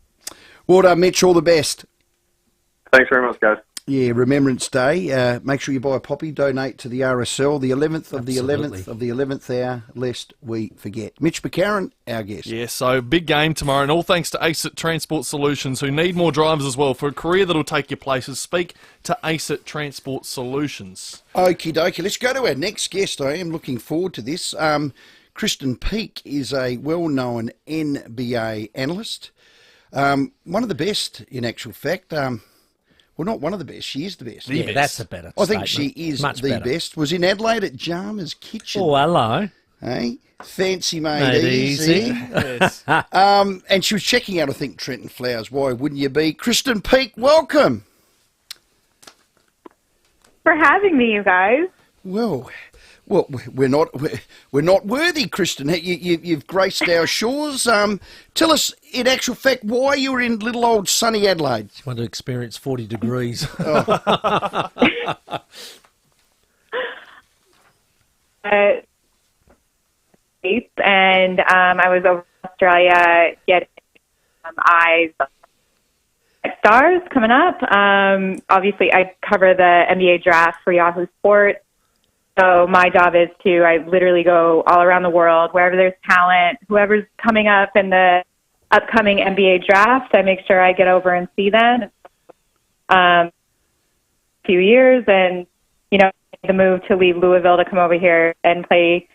Well done, Mitch. All the best. Thanks very much, guys. Yeah, Remembrance Day. Make sure you buy a poppy. Donate to the RSL. The 11th of the 11th of the 11th hour, lest we forget. Mitch McCarron, our guest. Yeah, so big game tomorrow, and all thanks to ACET Transport Solutions, who need more drivers as well for a career that'll take you places. Speak to ACET Transport Solutions. Okie dokie. Let's go to our next guest. I am looking forward to this. Kristen Peake is a well-known NBA analyst. One of the best, in actual fact. Well, not one of the best. She is the best. The best. That's a better statement. I think she is much the best. Was in Adelaide at Jarmer's Kitchen. Oh, hello. Hey, fancy made easy. Yes. And she was checking out, I think, Trenton Flowers. Why wouldn't you be? Kristen Peake, welcome. For having me, you guys. Well, we're not worthy, Kristen. You've graced our shores. Tell us, in actual fact, why you were in little old sunny Adelaide. You want to experience 40 degrees. And I was over in Australia getting eyes at Stars coming up. Obviously, I cover the NBA draft for Yahoo Sports. So my job is I literally go all around the world, wherever there's talent, whoever's coming up in the upcoming NBA draft, I make sure I get over and see them. A few years, and, the move to leave Louisville to come over here and play.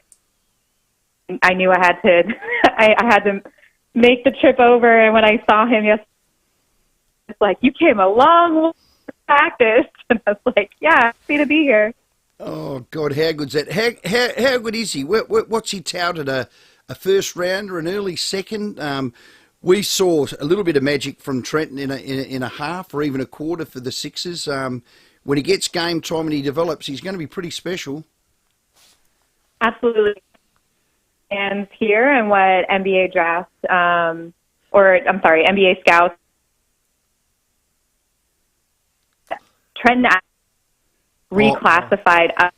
I knew I had to, I had to make the trip over. And when I saw him yesterday, it's like, you came a long way to practice. And I was like, yeah, happy to be here. Oh, God, how good's that? How good is he? What's he touted, a first rounder, an early second? We saw a little bit of magic from Trenton in a half or even a quarter for the Sixers. When he gets game time and he develops, he's going to be pretty special. Absolutely. And here and what NBA draft, NBA scouts, Trenton reclassified up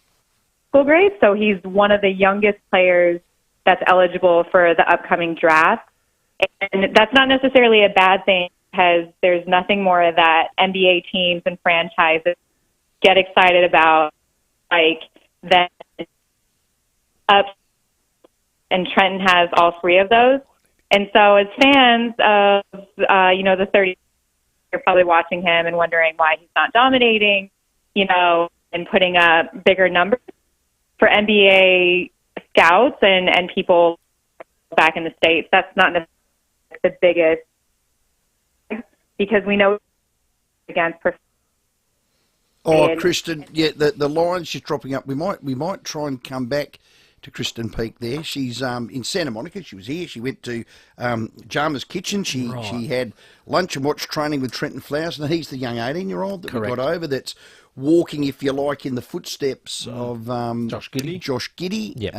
school grade, so he's one of the youngest players that's eligible for the upcoming draft. And that's not necessarily a bad thing, because there's nothing more that NBA teams and franchises get excited about, like, than up. And Trenton has all three of those. And so as fans of, the 30, you're probably watching him and wondering why he's not dominating, and putting up bigger numbers. For NBA scouts and people back in the States, that's not necessarily the biggest, because we know against. Kristen, yeah, the line's just dropping up. We might try and come back to Kristen Peake there. She's in Santa Monica. She was here. She went to Jarmer's Kitchen. She had lunch and watched training with Trenton Flowers. And he's the young 18-year-old that we got over that's walking, if you like, in the footsteps of Josh Giddey. Yep.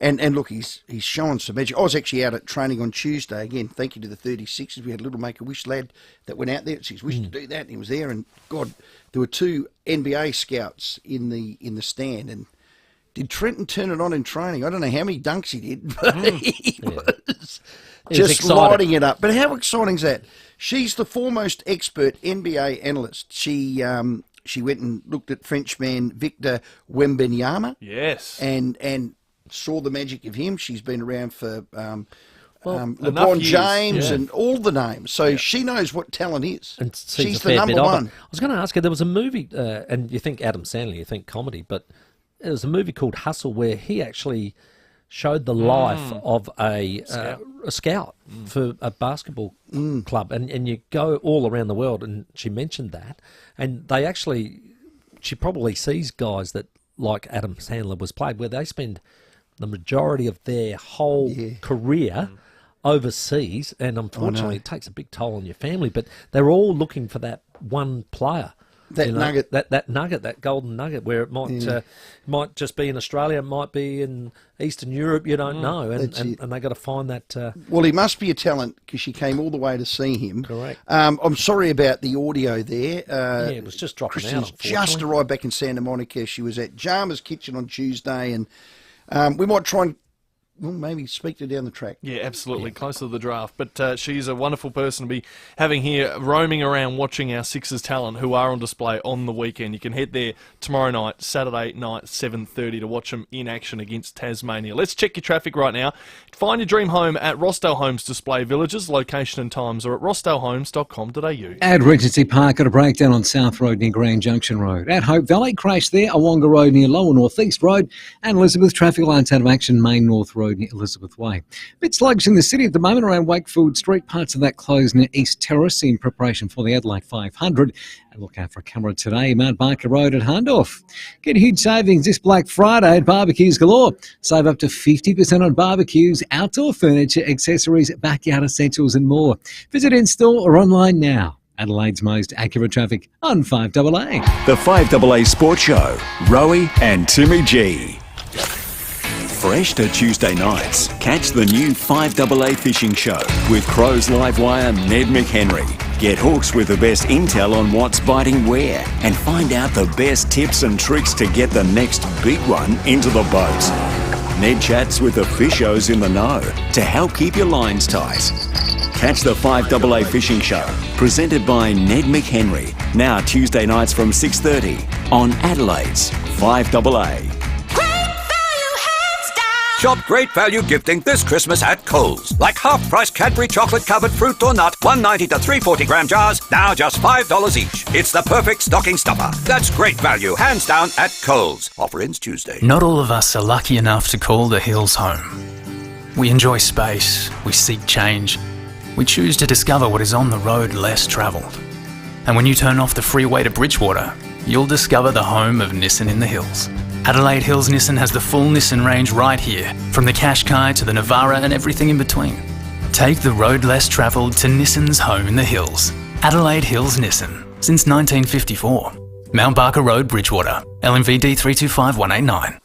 And look, he's showing some magic. I was actually out at training on Tuesday. Again, thank you to the 36ers. We had a little Make-A-Wish lad that went out there. It's his wish to do that, and he was there. And, God, there were two NBA scouts in the stand. And did Trenton turn it on in training? I don't know how many dunks he did, but he was just lighting it up. But how exciting is that? She's the foremost expert NBA analyst. She went and looked at Frenchman Victor Wembanyama. Yes. And saw the magic of him. She's been around for LeBron James and all the names. So she knows what talent is. And she's the number one. I was going to ask her, there was a movie, and you think Adam Sandler, you think comedy, but there was a movie called Hustle where he actually showed the life of a scout for a basketball club. And you go all around the world, and she mentioned that. And they actually, she probably sees guys that, like Adam Sandler was played, where they spend the majority of their whole career overseas, and unfortunately it takes a big toll on your family, but they're all looking for that one player. Nugget. That nugget, that golden nugget, where it might just be in Australia, it might be in Eastern Europe, you don't know, and they got to find that. Well, he must be a talent, because she came all the way to see him. Correct. I'm sorry about the audio there. It was just dropping Kristen's out. Just arrived back in Santa Monica. She was at Jarmer's Kitchen on Tuesday, and we might try and maybe speak to her down the track. Yeah, absolutely, close to the draft. But she's a wonderful person to be having here, roaming around, watching our Sixers talent who are on display on the weekend. You can head there tomorrow night, Saturday night, 7:30, to watch them in action against Tasmania. Let's check your traffic right now. Find your dream home at Rossdale Homes Display Villages. Location and times are at rossdalehomes.com.au. At Regency Park, got a breakdown on South Road near Grand Junction Road. At Hope Valley, crash there, Awonga Road near Lower North East Road. And Elizabeth, traffic lights out of action, Main North Road near Elizabeth Way. Bit sluggish in the city at the moment around Wakefield Street. Parts of that closed near East Terrace in preparation for the Adelaide 500. And look out for a camera today, Mount Barker Road at Hahndorf. Get huge savings this Black Friday at Barbecues Galore. Save up to 50% on barbecues, outdoor furniture, accessories, backyard essentials and more. Visit in-store or online now. Adelaide's most accurate traffic on 5AA. The 5AA Sports Show, Rowie and Timmy G. Fresh to Tuesday nights, catch the new 5AA Fishing Show with Crows Live Wire Ned McHenry. Get hooks with the best intel on what's biting where, and find out the best tips and tricks to get the next big one into the boat. Ned chats with the fishos in the know to help keep your lines tight. Catch the 5AA Fishing Show, presented by Ned McHenry, now Tuesday nights from 6:30 on Adelaide's 5AA. Shop great value gifting this Christmas at Coles. Like half-price Cadbury chocolate-covered fruit or nut, $1.90 to 340-gram jars, now just $5 each. It's the perfect stocking stuffer. That's great value, hands down, at Coles. Offer ends Tuesday. Not all of us are lucky enough to call the hills home. We enjoy space, we seek change. We choose to discover what is on the road less travelled. And when you turn off the freeway to Bridgewater, you'll discover the home of Nissan in the Hills. Adelaide Hills Nissan has the full Nissan range right here, from the Qashqai to the Navara and everything in between. Take the road less travelled to Nissan's home in the hills. Adelaide Hills Nissan, since 1954. Mount Barker Road, Bridgewater, LMVD 325189.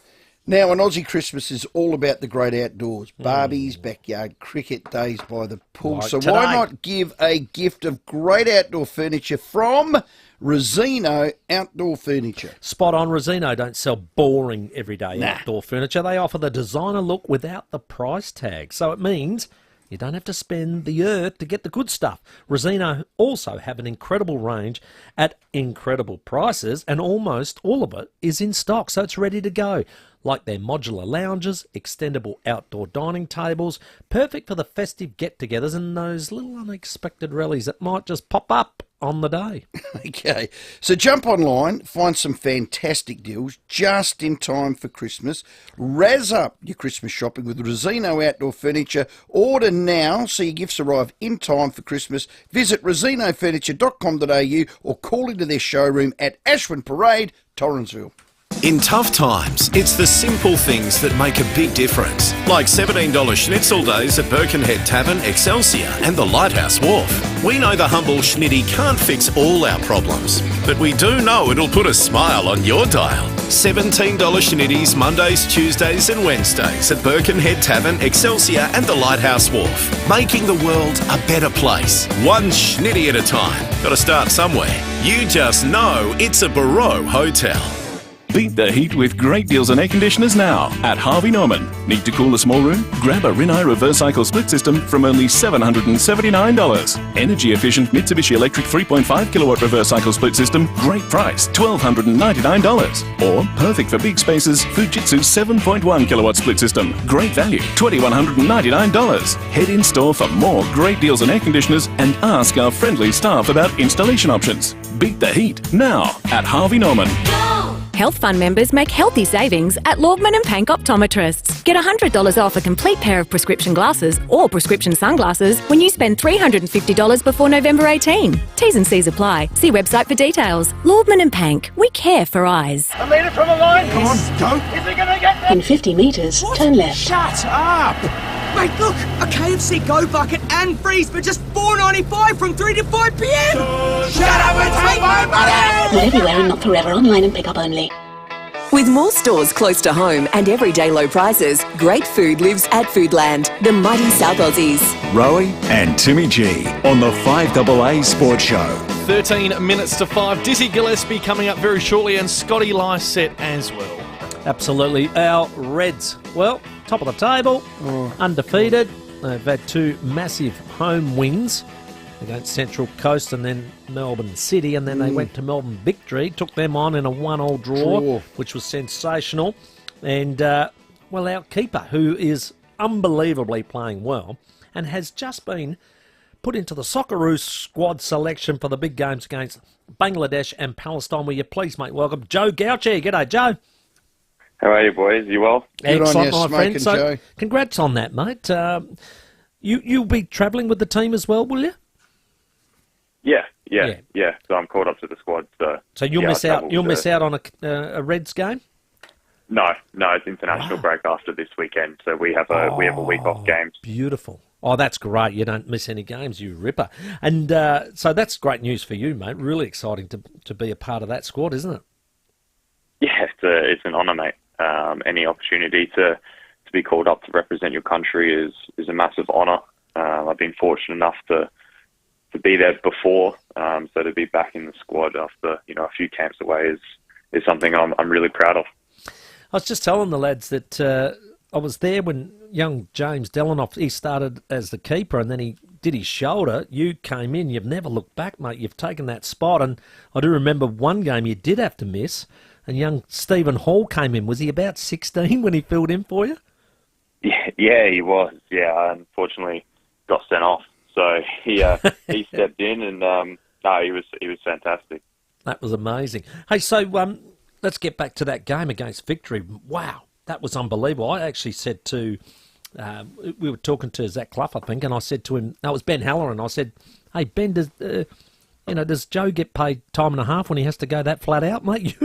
Now, an Aussie Christmas is all about the great outdoors. Barbies, backyard cricket, days by the pool. Like so today. why not give a gift of great outdoor furniture from Rosino Outdoor Furniture? Spot on. Rosino don't sell boring everyday outdoor furniture. They offer the designer look without the price tag. So it means you don't have to spend the earth to get the good stuff. Rosino also have an incredible range at incredible prices, and almost all of it is in stock, so it's ready to go. Like their modular lounges, extendable outdoor dining tables, perfect for the festive get-togethers and those little unexpected rallies that might just pop up on the day. Okay, so jump online, find some fantastic deals just in time for Christmas. Razz up your Christmas shopping with Rosino Outdoor Furniture. Order now so your gifts arrive in time for Christmas. Visit rosinofurniture.com.au or call into their showroom at Ashwin Parade, Torrensville. In tough times, it's the simple things that make a big difference. Like $17 schnitzel days at Birkenhead Tavern, Excelsior and the Lighthouse Wharf. We know the humble schnitty can't fix all our problems, but we do know it'll put a smile on your dial. $17 schnitties Mondays, Tuesdays and Wednesdays at Birkenhead Tavern, Excelsior and the Lighthouse Wharf. Making the world a better place. One schnitty at a time. Got to start somewhere. You just know it's a Barreau Hotel. Beat the heat with great deals on air conditioners now at Harvey Norman. Need to cool a small room? Grab a Rinnai reverse cycle split system from only $779. Energy efficient Mitsubishi Electric 3.5 kilowatt reverse cycle split system, great price, $1,299. Or perfect for big spaces, Fujitsu 7.1 kilowatt split system, great value, $2,199. Head in store for more great deals on air conditioners and ask our friendly staff about installation options. Beat the heat now at Harvey Norman. Health Fund members make healthy savings at Lordman and Pank Optometrists. Get $100 off a complete pair of prescription glasses or prescription sunglasses when you spend $350 before November 18. T's and C's apply. See website for details. Lordman and Pank. We care for eyes. A metre from the line. Come on, go. Is he going to get there? In 50 metres, turn left. Shut up! Mate, look, a KFC Go Bucket and freeze for just $4.95 from 3 to 5 p.m. Shut up and take my money! Not everywhere and not forever. Online and pick up only. With more stores close to home and everyday low prices, great food lives at Foodland, the mighty South Aussies. Rowie and Timmy G on the 5AA Sports Show. 13 minutes to 5. Dizzy Gillespie coming up very shortly, and Scotty Lycett as well. Absolutely. Our Reds, well, top of the table, undefeated. They've had two massive home wins against Central Coast and then Melbourne City, and then they went to Melbourne Victory, took them on in a 1-1 draw, which was sensational. And, well, our keeper, who is unbelievably playing well and has just been put into the Socceroos squad selection for the big games against Bangladesh and Palestine. Will you please, mate, welcome Joe Gauchi. G'day, Joe. How are you, boys? You well? Excellent, my friend. So, congrats on that, mate. You'll be travelling with the team as well, will you? Yeah. So I'm caught up to the squad. So you'll miss out. You'll miss out on a Reds game. No, it's international break after this weekend, so we have a week off games. Beautiful. Oh, that's great. You don't miss any games, you ripper. And so that's great news for you, mate. Really exciting to be a part of that squad, isn't it? Yeah, it's an honour, mate. Any opportunity to be called up to represent your country is a massive honour. I've been fortunate enough to be there before, so to be back in the squad after a few camps away is something I'm really proud of. I was just telling the lads that I was there when young James Delanoff, he started as the keeper and then he did his shoulder. You came in, you've never looked back, mate. You've taken that spot, and I do remember one game you did have to miss, and young Stephen Hall came in. Was he about 16 when he filled in for you? Yeah, he was. Yeah, I unfortunately got sent off. So he stepped in, and no, he was fantastic. That was amazing. Hey, so let's get back to that game against Victory. Wow, that was unbelievable. I actually said to, we were talking to Zach Clough, I think, and I said to him, no, it was Ben Halloran. I said, hey, Ben, does Joe get paid time and a half when he has to go that flat out, mate?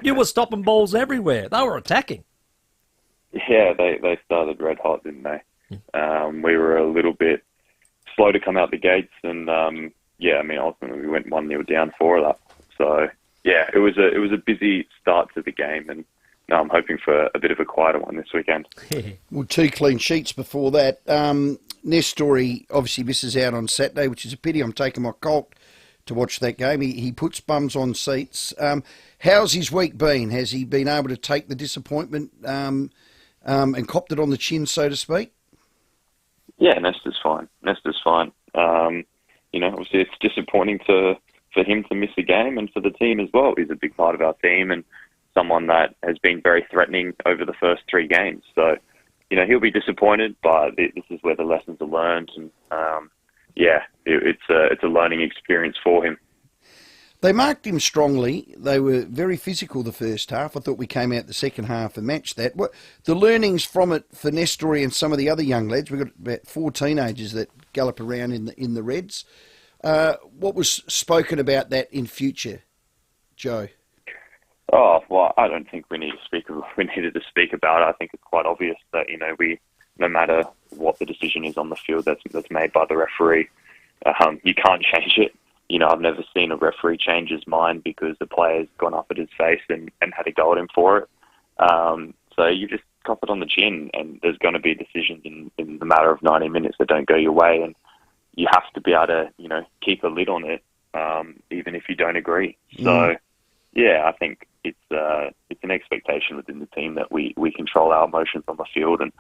You were stopping balls everywhere. They were attacking. Yeah, they started red hot, didn't they? We were a little bit slow to come out the gates, and ultimately we went 1-0 down for that. So yeah, it was a busy start to the game, and now I'm hoping for a bit of a quieter one this weekend. Well, 2 clean sheets before that. Nestori obviously misses out on Saturday, which is a pity. I'm taking my Colt to watch that game. He puts bums on seats. How's his week been? Has he been able to take the disappointment and copped it on the chin, so to speak? Yeah, Nestor's fine. Obviously it's disappointing for him to miss a game, and for the team as well. He's a big part of our team and someone that has been very threatening over the first 3 games. So, he'll be disappointed, but this is where the lessons are learned, and it's a learning experience for him. They marked him strongly. They were very physical the first half. I thought we came out the second half and matched that. What the learnings from it for Nestori and some of the other young lads? We've got about 4 teenagers that gallop around in the Reds. What was spoken about that in future, Joe? Oh, well, I don't think we needed to speak about it. I think it's quite obvious that, we, no matter what the decision is on the field that's made by the referee, you can't change it. I've never seen a referee change his mind because the player's gone up at his face and had a go at him for it. So you just cop it on the chin, and there's going to be decisions in the matter of 90 minutes that don't go your way, and you have to be able to, keep a lid on it, even if you don't agree. So, yeah, I think it's an expectation within the team that we control our emotions on the field, and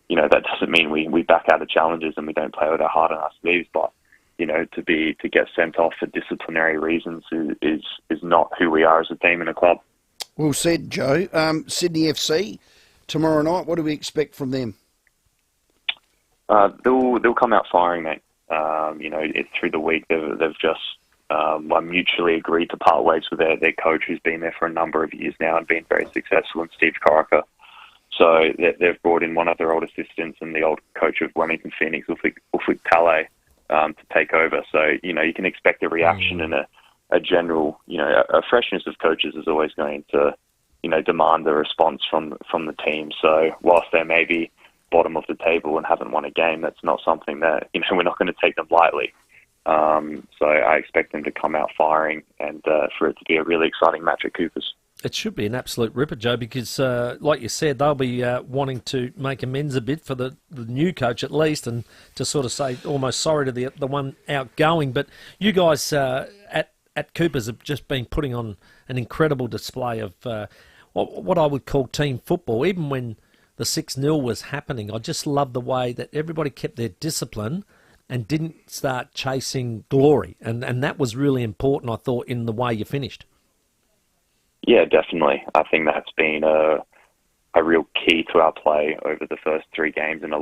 that doesn't mean we back out of challenges and we don't play with our heart on our sleeves, but to get sent off for disciplinary reasons is not who we are as a team and a club. Well said, Joe. Sydney FC tomorrow night. What do we expect from them? They'll come out firing, mate. Through the week they've just mutually agreed to part ways with their coach, who's been there for a number of years now and been very successful, in Steve Corica. So they've brought in one of their old assistants and the old coach of Wellington Phoenix, Ufik Talay, to take over. So, you can expect a reaction and a general, a freshness of coaches is always going to, demand a response from the team. So whilst they may be bottom of the table and haven't won a game, that's not something that, we're not going to take them lightly. So I expect them to come out firing and for it to be a really exciting match at Coopers. It should be an absolute ripper, Joe, because like you said, they'll be wanting to make amends a bit for the new coach at least, and to sort of say almost sorry to the one outgoing. But you guys at Coopers have just been putting on an incredible display of what I would call team football. Even when the 6-0 was happening, I just love the way that everybody kept their discipline and didn't start chasing glory. And that was really important, I thought, in the way you finished. Yeah, definitely. I think that's been a real key to our play over the first 3 games, and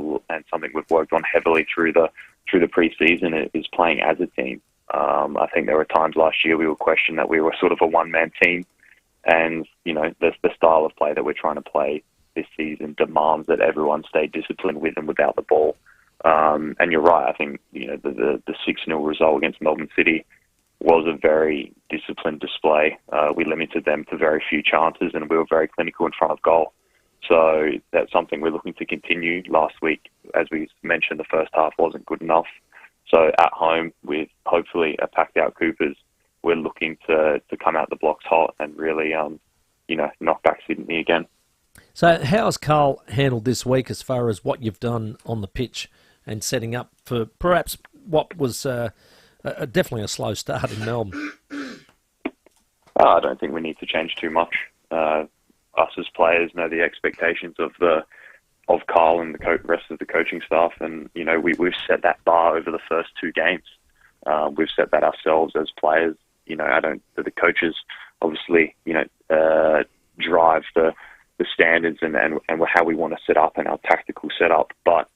something we've worked on heavily through the pre-season is playing as a team. I think there were times last year we were questioned that we were sort of a one-man team, and the style of play that we're trying to play this season demands that everyone stay disciplined with and without the ball. And you're right. I think the 6-0 result against Melbourne City was a very disciplined display. We limited them to very few chances, and we were very clinical in front of goal. So that's something we're looking to continue. Last week, as we mentioned, the first half wasn't good enough. So at home, with hopefully a packed-out Coopers, we're looking to come out the blocks hot and really, knock back Sydney again. So how's Carl handled this week as far as what you've done on the pitch and setting up for perhaps what was definitely a slow start in Melbourne? I don't think we need to change too much. Us as players know the expectations of Carl and the rest of the coaching staff, and we've set that bar over the first 2 games. We've set that ourselves as players. The coaches obviously drive the the standards and how we want to set up and our tactical setup. But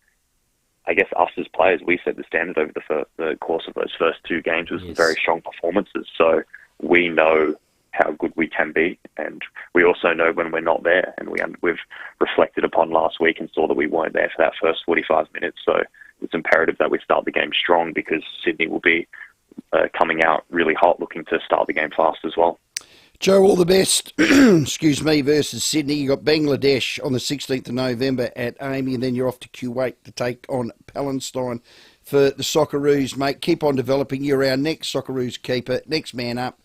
I guess us as players, we set the standard over the course of those first 2 games with some very strong performances. So we know how good we can be, and we also know when we're not there. And we've reflected upon last week and saw that we weren't there for that first 45 minutes. So it's imperative that we start the game strong, because Sydney will be coming out really hot, looking to start the game fast as well. Joe, all the best, excuse me, versus Sydney. You got Bangladesh on the 16th of November at Amy, and then you're off to Kuwait to take on Palestine for the Socceroos, mate. Keep on developing. You're our next Socceroos keeper, next man up.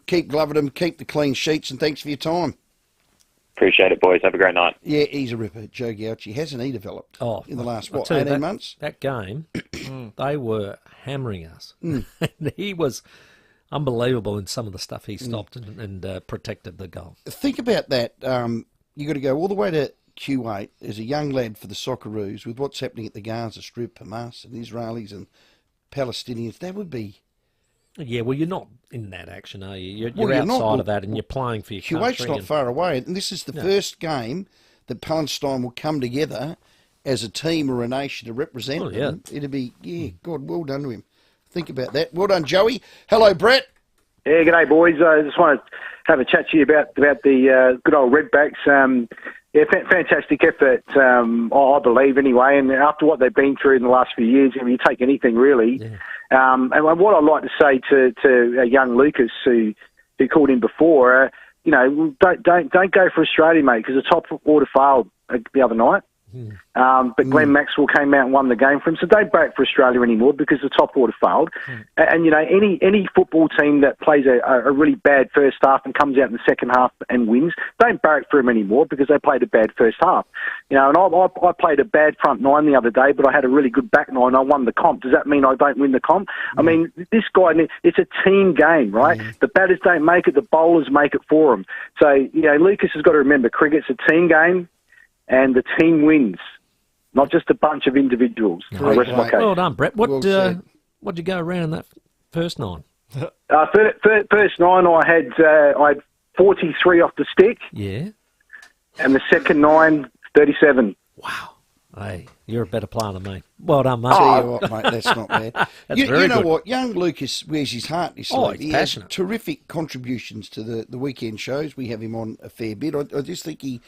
Keep gloving them, keep the clean sheets, and thanks for your time. Appreciate it, boys. Have a great night. Yeah, he's a ripper, Joe Gauchi. Hasn't he developed in the last, 18 months? That game, they were hammering us. And he was unbelievable in some of the stuff he stopped and protected the goal. Think about that. You got to go all the way to Kuwait as a young lad for the Socceroos with what's happening at the Gaza Strip, Hamas and Israelis and Palestinians. That would be... Yeah, well, you're not in that action, are you? You're outside of that, and you're playing for your country. Kuwait's not far away, and this is the first game that Palestine will come together as a team or a nation to represent them. It'll be, God, well done to him. Think about that. Well done, Joey. Hello, Brett. Yeah, g'day, boys. I just want to have a chat to you about the good old Redbacks. Fantastic effort, I believe, anyway. And after what they've been through in the last few years, you take anything, really. Yeah. And what I'd like to say to young Lucas, who called in before, don't go for Australia, mate, because the top order failed the other night. But Glenn Maxwell came out and won the game for him, so don't back for Australia anymore because the top order failed. And any football team that plays a really bad first half and comes out in the second half and wins, don't barrack for them anymore because they played a bad first half. And I played a bad front 9 the other day, but I had a really good back 9. I won the comp. Does that mean I don't win the comp? I mean, this guy, it's a team game, right? The batters don't make it, the bowlers make it for them. So, Lucas has got to remember, cricket's a team game. And the team wins, not just a bunch of individuals. Well done, Brett. What'd you go around in that first 9? First 9, I had 43 off the stick. Yeah. And the second 9, 37. Wow. Hey, you're a better player than me. Well done, mate. Tell you what, mate, that's not bad. That's you very know good. what? Young Lucas wears his heart in his sleeve. He's He passionate. has terrific contributions to the weekend shows. We have him on a fair bit. I just think he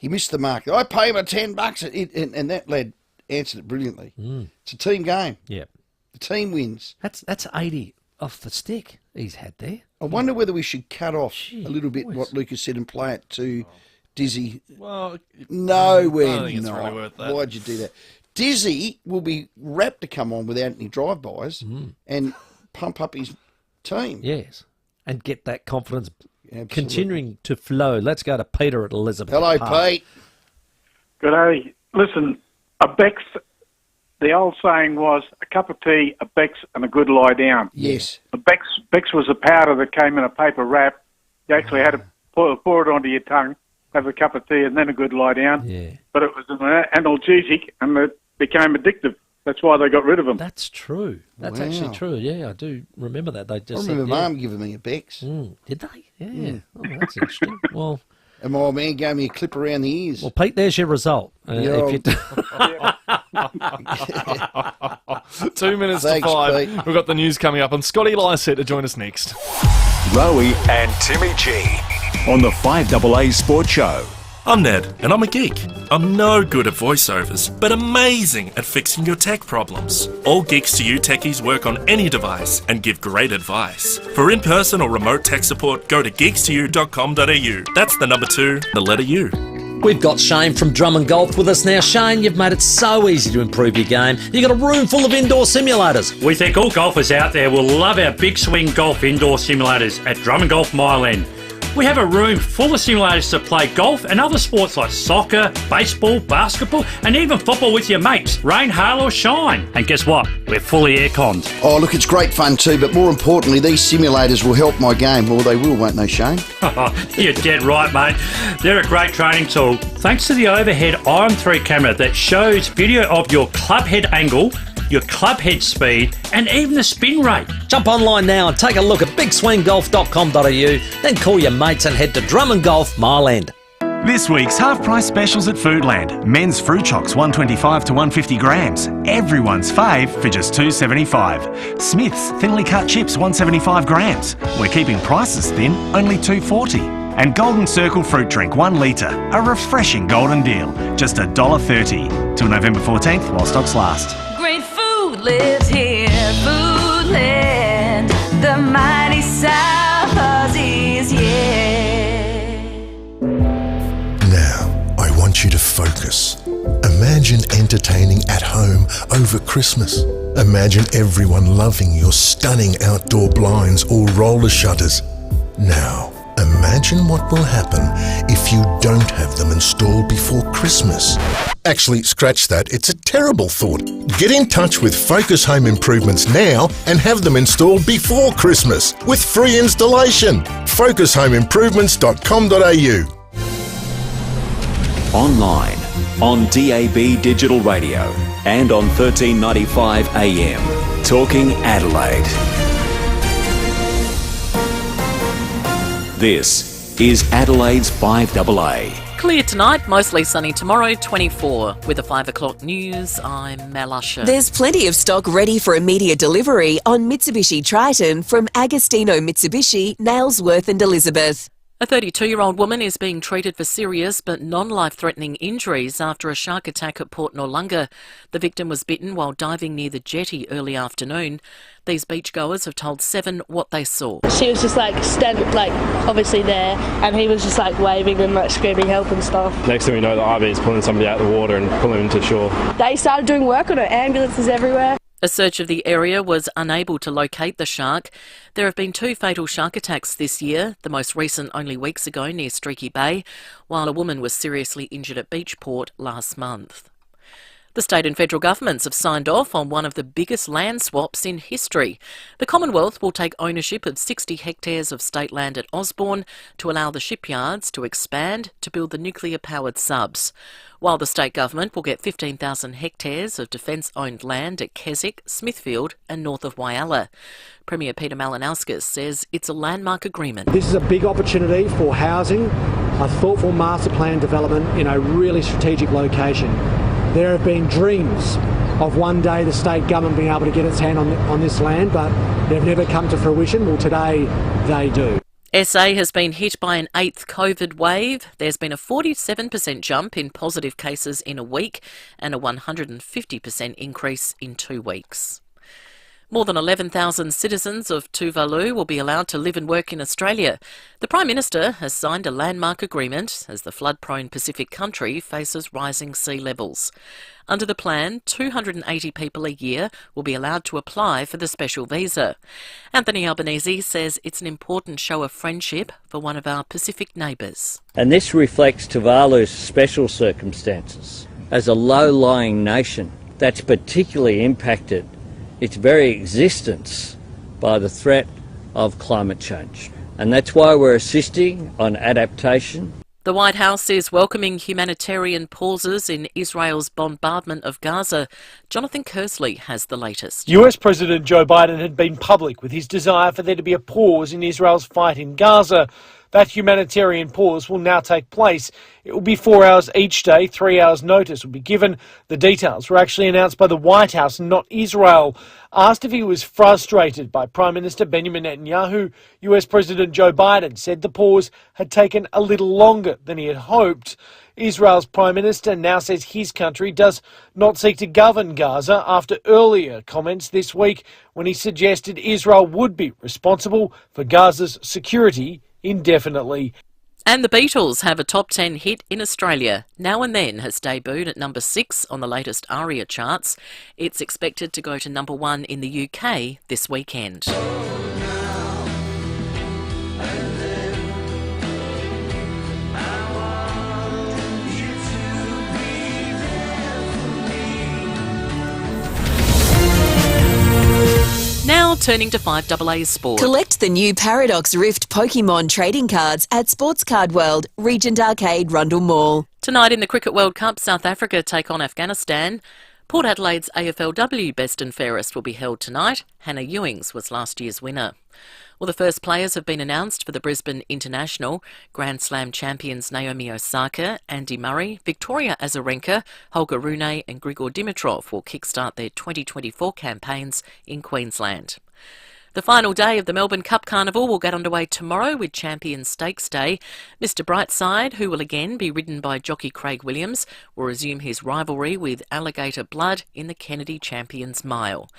missed the mark. I pay him $10, and that lad answered it brilliantly. It's a team game. Yeah. The team wins. That's 80 off the stick he's had there. I wonder whether we should cut off a little bit what Lucas said and play it to Dizzy. Well, no, we're I don't think it's not. really worth that. Why'd you do that? Dizzy will be rapt to come on without any drive-bys and pump up his team. Yes, and get that confidence continuing to flow. Let's go to Peter at Elizabeth. Hello, Park. Pete. Good day. Listen, a Bex, the old saying was a cup of tea, a Bex, and a good lie down. Yes. The Bex was a powder that came in a paper wrap. You actually had to pour it onto your tongue, have a cup of tea, and then a good lie down. Yeah. But it was an analgesic, and it became addictive. That's why they got rid of them. That's true. That's actually true. Yeah, I do remember that. They just I remember Mum giving me a Bex. Did they? Yeah. Oh, that's interesting. Well, and my old man gave me a clip around the ears. Well, Pete, there's your result. 2 minutes Thanks, to 5. Pete. We've got the news coming up, and Scotty Ly's set to join us next. Rowie and Timmy G on the 5AA Sports Show. I'm Ned, and I'm a geek. I'm no good at voiceovers, but amazing at fixing your tech problems. All Geeks to You techies work on any device and give great advice. For in-person or remote tech support, go to geeks2u.com.au. That's the number 2, the letter U. We've got Shane from Drummond Golf with us now. Shane, you've made it so easy to improve your game. You've got a room full of indoor simulators. We think all golfers out there will love our Big Swing Golf indoor simulators at Drummond Golf Mile End. We have a room full of simulators to play golf and other sports like soccer, baseball, basketball, and even football with your mates, rain, hail or shine. And guess what? We're fully air-conned. Oh, look, it's great fun too, but more importantly, these simulators will help my game. Well, they will, won't they, Shane? You're dead right, mate. They're a great training tool. Thanks to the overhead Iron 3 camera that shows video of your club head angle, your club head speed, and even the spin rate. Jump online now and take a look at bigswinggolf.com.au, then call your mates and head to Drummond Golf Mile End. This week's half-price specials at Foodland. Men's fruit chocks 125 to 150 grams. Everyone's fave for just $2.75. Smith's thinly cut chips 175 grams. We're keeping prices thin, only $2.40. And Golden Circle fruit drink 1 litre. A refreshing golden deal, just $1.30. Till November 14th while stocks last. Great food lives here, Foodland, the mighty South Aussies, yeah. Now, I want you to focus. Imagine entertaining at home over Christmas. Imagine everyone loving your stunning outdoor blinds or roller shutters. Now, imagine what will happen if you don't have them installed before Christmas. Actually, scratch that. It's a terrible thought. Get in touch with Focus Home Improvements now and have them installed before Christmas with free installation. FocusHomeImprovements.com.au. Online, on DAB Digital Radio and on 1395 AM. Talking Adelaide. This is Adelaide's 5AA. Clear tonight, mostly sunny tomorrow, 24. With the 5 o'clock news, I'm Mel Usher. There's plenty of stock ready for immediate delivery on Mitsubishi Triton from Agostino Mitsubishi, Nailsworth and Elizabeth. A 32-year-old woman is being treated for serious but non-life-threatening injuries after a shark attack at Port Noarlunga. The victim was bitten while diving near the jetty early afternoon. These beachgoers have told Seven what they saw. She was just standing, obviously there, and he was just waving and screaming help and stuff. Next thing we know, the RV is pulling somebody out of the water and pulling them to shore. They started doing work on it, ambulances everywhere. A search of the area was unable to locate the shark. There have been 2 fatal shark attacks this year, the most recent only weeks ago near Streaky Bay, while a woman was seriously injured at Beachport last month. The state and federal governments have signed off on one of the biggest land swaps in history. The Commonwealth will take ownership of 60 hectares of state land at Osborne to allow the shipyards to expand to build the nuclear-powered subs, while the state government will get 15,000 hectares of defence-owned land at Keswick, Smithfield and north of Whyalla. Premier Peter Malinauskas says it's a landmark agreement. This is a big opportunity for housing, a thoughtful master plan development in a really strategic location. There have been dreams of one day the state government being able to get its hand on this land, but they've never come to fruition. Well, today they do. SA has been hit by an 8th COVID wave. There's been a 47% jump in positive cases in a week and a 150% increase in 2 weeks. More than 11,000 citizens of Tuvalu will be allowed to live and work in Australia. The Prime Minister has signed a landmark agreement as the flood-prone Pacific country faces rising sea levels. Under the plan, 280 people a year will be allowed to apply for the special visa. Anthony Albanese says it's an important show of friendship for one of our Pacific neighbours. And this reflects Tuvalu's special circumstances. As a low-lying nation that's particularly impacted its very existence by the threat of climate change. And that's why we're assisting on adaptation. The White House is welcoming humanitarian pauses in Israel's bombardment of Gaza. Jonathan Kersley has the latest. US President Joe Biden had been public with his desire for there to be a pause in Israel's fight in Gaza. That humanitarian pause will now take place. It will be 4 hours each day, 3 hours notice will be given. The details were actually announced by the White House, not Israel. Asked if he was frustrated by Prime Minister Benjamin Netanyahu, US President Joe Biden said the pause had taken a little longer than he had hoped. Israel's Prime Minister now says his country does not seek to govern Gaza after earlier comments this week when he suggested Israel would be responsible for Gaza's security indefinitely. And the Beatles have a top 10 hit in Australia. Now and Then has debuted at number 6 on the latest ARIA charts. It's expected to go to number 1 in the UK this weekend. Now turning to 5AA Sport. Collect the new Paradox Rift Pokemon trading cards at Sports Card World, Regent Arcade, Rundle Mall. Tonight in the Cricket World Cup, South Africa take on Afghanistan. Port Adelaide's AFLW Best and Fairest will be held tonight. Hannah Ewings was last year's winner. Well, the first players have been announced for the Brisbane International. Grand Slam champions Naomi Osaka, Andy Murray, Victoria Azarenka, Holger Rune and Grigor Dimitrov will kickstart their 2024 campaigns in Queensland. The final day of the Melbourne Cup Carnival will get underway tomorrow with Champions Stakes Day. Mr Brightside, who will again be ridden by jockey Craig Williams, will resume his rivalry with Alligator Blood in the Kennedy Champions Mile.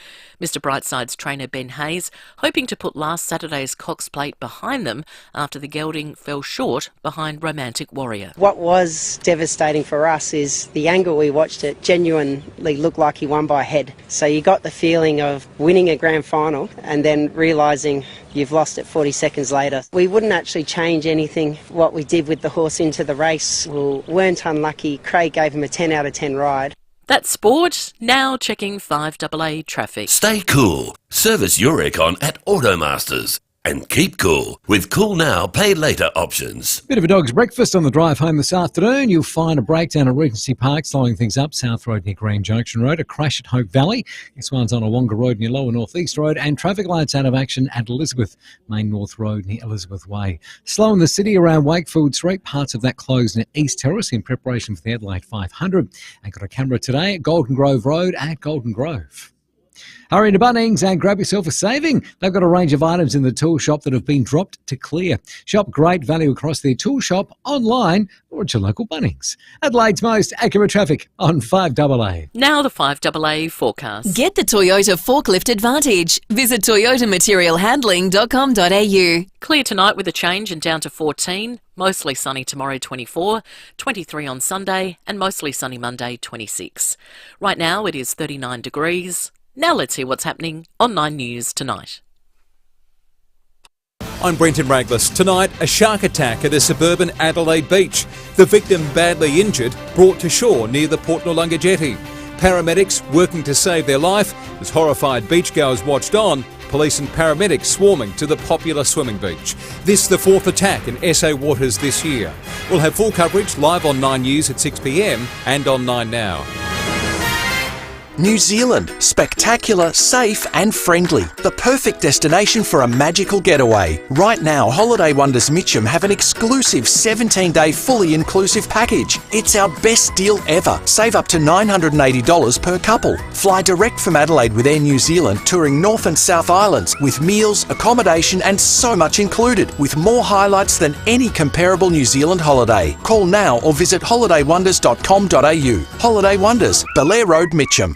Mr Brightside's trainer Ben Hayes hoping to put last Saturday's Cox Plate behind them after the gelding fell short behind Romantic Warrior. What was devastating for us is the angle we watched it genuinely looked like he won by a head. So you got the feeling of winning a grand final and then realising you've lost it 40 seconds later. We wouldn't actually change anything what we did with the horse into the race. We weren't unlucky. Craig gave him a 10 out of 10 ride. That's sport. Now checking 5AA traffic. Stay cool. Service your aircon at Automasters. And keep cool with Cool Now, Pay Later options. Bit of a dog's breakfast on the drive home this afternoon. You'll find a breakdown at Regency Park, slowing things up. South Road near Green Junction Road, a crash at Hope Valley. This one's on Awonga Road near Lower North East Road, and traffic lights out of action at Elizabeth, Main North Road near Elizabeth Way. Slow in the city around Wakefield Street, parts of that closed near East Terrace in preparation for the Adelaide 500. And got a camera today at Golden Grove Road at Golden Grove. Hurry into Bunnings and grab yourself a saving. They've got a range of items in the tool shop that have been dropped to clear. Shop great value across their tool shop, online or at your local Bunnings. Adelaide's most accurate traffic on 5AA. Now the 5AA forecast. Get the Toyota Forklift Advantage. Visit toyotamaterialhandling.com.au. Clear tonight with a change and down to 14. Mostly sunny tomorrow, 24, 23 on Sunday, and mostly sunny Monday, 26. Right now it is 39 degrees. Now let's hear what's happening on 9 News tonight. I'm Brenton Raglis. Tonight, a shark attack at a suburban Adelaide beach. The victim, badly injured, brought to shore near the Port Noarlunga jetty. Paramedics working to save their life as horrified beachgoers watched on. Police and paramedics swarming to the popular swimming beach. This the fourth attack in SA waters this year. We'll have full coverage live on 9 News at 6 p.m. and on 9 Now. New Zealand, spectacular, safe and friendly. The perfect destination for a magical getaway. Right now, Holiday Wonders Mitcham have an exclusive 17-day fully inclusive package. It's our best deal ever. Save up to $980 per couple. Fly direct from Adelaide with Air New Zealand, touring North and South Islands with meals, accommodation and so much included, with more highlights than any comparable New Zealand holiday. Call now or visit holidaywonders.com.au. Holiday Wonders, Belair Road, Mitcham.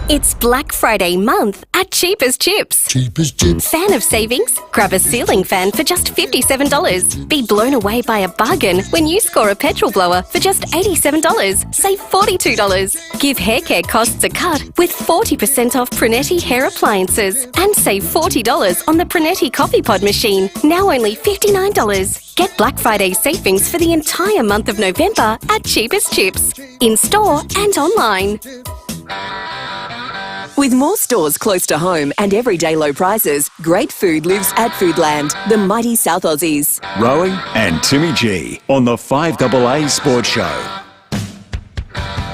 It's Black Friday month at Cheap as Chips. Cheap as Chips. Fan of savings? Grab a ceiling fan for just $57. Be blown away by a bargain when you score a petrol blower for just $87. Save $42. Give hair care costs a cut with 40% off Prinetti hair appliances. And save $40 on the Prinetti coffee pod machine, now only $59. Get Black Friday savings for the entire month of November at Cheap as Chips. In store and online. With more stores close to home and everyday low prices, great food lives at Foodland, the mighty South Aussies. Rowie and Timmy G on the 5AA Sports Show.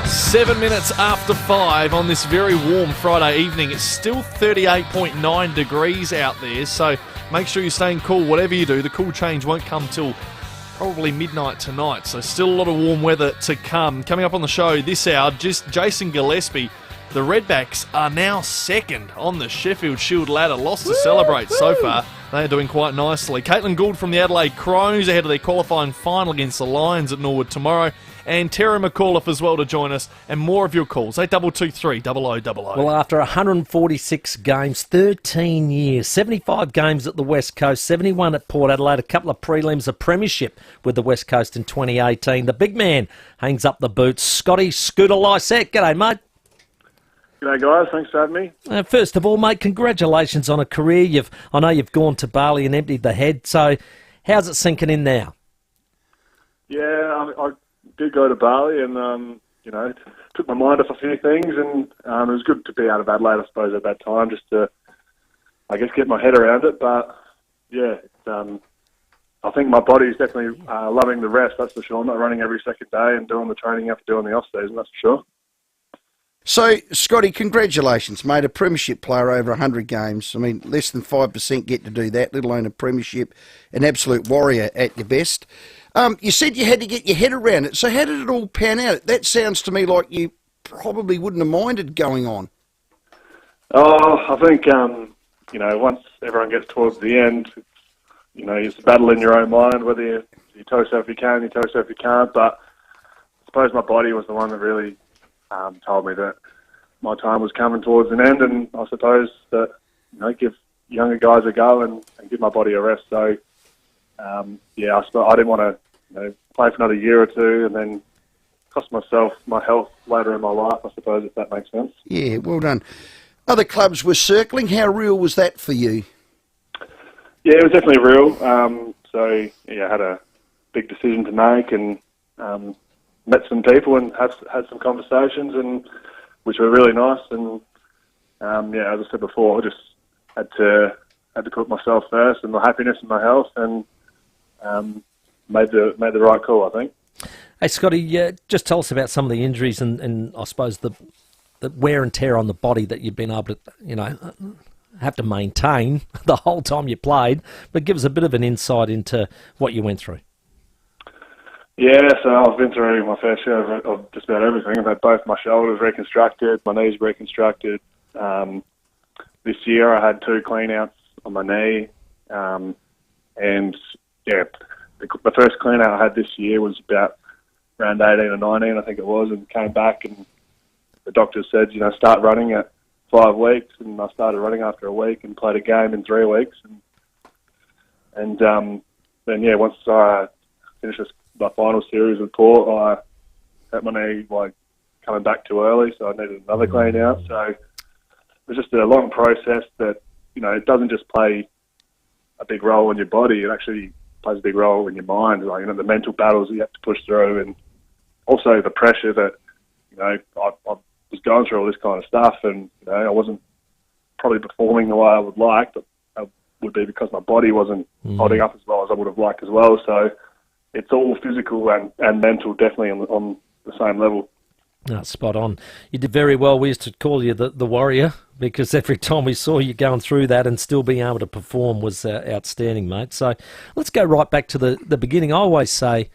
7 minutes after 5 on this very warm Friday evening. It's still 38.9 degrees out there, so make sure you're staying cool whatever you do. The cool change won't come till probably midnight tonight, so still a lot of warm weather to come. Coming up on the show this hour, just Jason Gillespie. The Redbacks are now second on the Sheffield Shield ladder. Lots to celebrate so far. They are doing quite nicely. Caitlin Gould from the Adelaide Crows ahead of their qualifying final against the Lions at Norwood tomorrow. And Terry McAuliffe as well to join us. And more of your calls, 8223 0000. Well, after 146 games, 13 years, 75 games at the West Coast, 71 at Port Adelaide, a couple of prelims, a premiership with the West Coast in 2018. The big man hangs up the boots. Scotty Scooter Lysette. G'day, mate. G'day, guys. Thanks for having me. First of all, mate, congratulations on a career. I know you've gone to Bali and emptied the head, so how's it sinking in now? Yeah, I did go to Bali and, took my mind off a few things, and it was good to be out of Adelaide, I suppose, at that time, just to, I guess, get my head around it. But, yeah, I think my body's definitely loving the rest, that's for sure. I'm not running every second day and doing the training after doing the off-season, that's for sure. So, Scotty, congratulations, mate. A premiership player over 100 games. I mean, less than 5% get to do that, let alone a premiership. An absolute warrior at your best. You said you had to get your head around it. So how did it all pan out? That sounds to me like you probably wouldn't have minded going on. Oh, I think, once everyone gets towards the end, it's a battle in your own mind, whether you tell yourself you can, you tell yourself you can't. But I suppose my body was the one that really told me that my time was coming towards an end, and I suppose that, give younger guys a go and give my body a rest. So, I didn't want to play for another year or two and then cost myself my health later in my life, I suppose, if that makes sense. Yeah, well done. Other clubs were circling. How real was that for you? Yeah, it was definitely real. I had a big decision to make and met some people and had some conversations, and which were really nice. And as I said before, I just had to put myself first and my happiness and my health, and made the right call, I think. Hey, Scotty, just tell us about some of the injuries and I suppose the wear and tear on the body that you've been able to, have to maintain the whole time you played, but give us a bit of an insight into what you went through. Yeah, so I've been through my fair share of just about everything. I've had both my shoulders reconstructed, my knees reconstructed. This year I had 2 clean-outs on my knee. The first clean-out I had this year was about around 18 or 19, I think it was, and came back and the doctor said, start running at 5 weeks, and I started running after a week and played a game in 3 weeks. And then once I finished my final series with Port, I hurt my knee coming back too early, so I needed another clean out. So it was just a long process that, it doesn't just play a big role in your body, it actually plays a big role in your mind, the mental battles that you have to push through, and also the pressure that, I was going through all this kind of stuff, and, I wasn't probably performing the way I would like, but that would be because my body wasn't holding up as well as I would have liked as well. So it's all physical and mental, definitely on the same level. No, spot on. You did very well. We used to call you the warrior, because every time we saw you going through that and still being able to perform was outstanding, mate. So let's go right back to the beginning. I always say,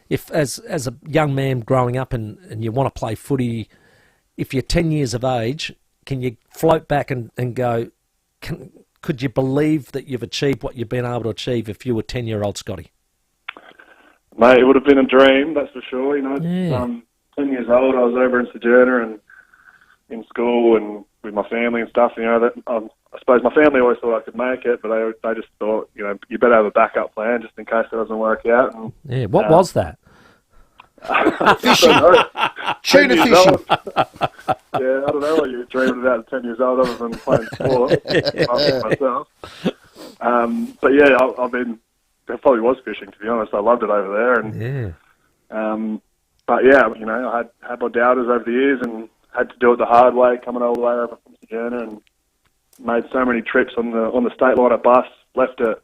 if as a young man growing up and you want to play footy, if you're 10 years of age, can you float back and go, could you believe that you've achieved what you've been able to achieve if you were 10-year-old Scotty? Mate, it would have been a dream, that's for sure. 10 years old, I was over in Sojourner and in school and with my family and stuff. I suppose my family always thought I could make it, but they just thought, you better have a backup plan just in case it doesn't work out. And, what was that? Fishing. Tuna fishing. I don't know what you're dreaming about at 10 years old other than playing sport. Myself. I probably was fishing, to be honest. I loved it over there. And, I had my doubters over the years and had to do it the hard way, coming all the way over from Sojourner, and made so many trips on the state line bus, left at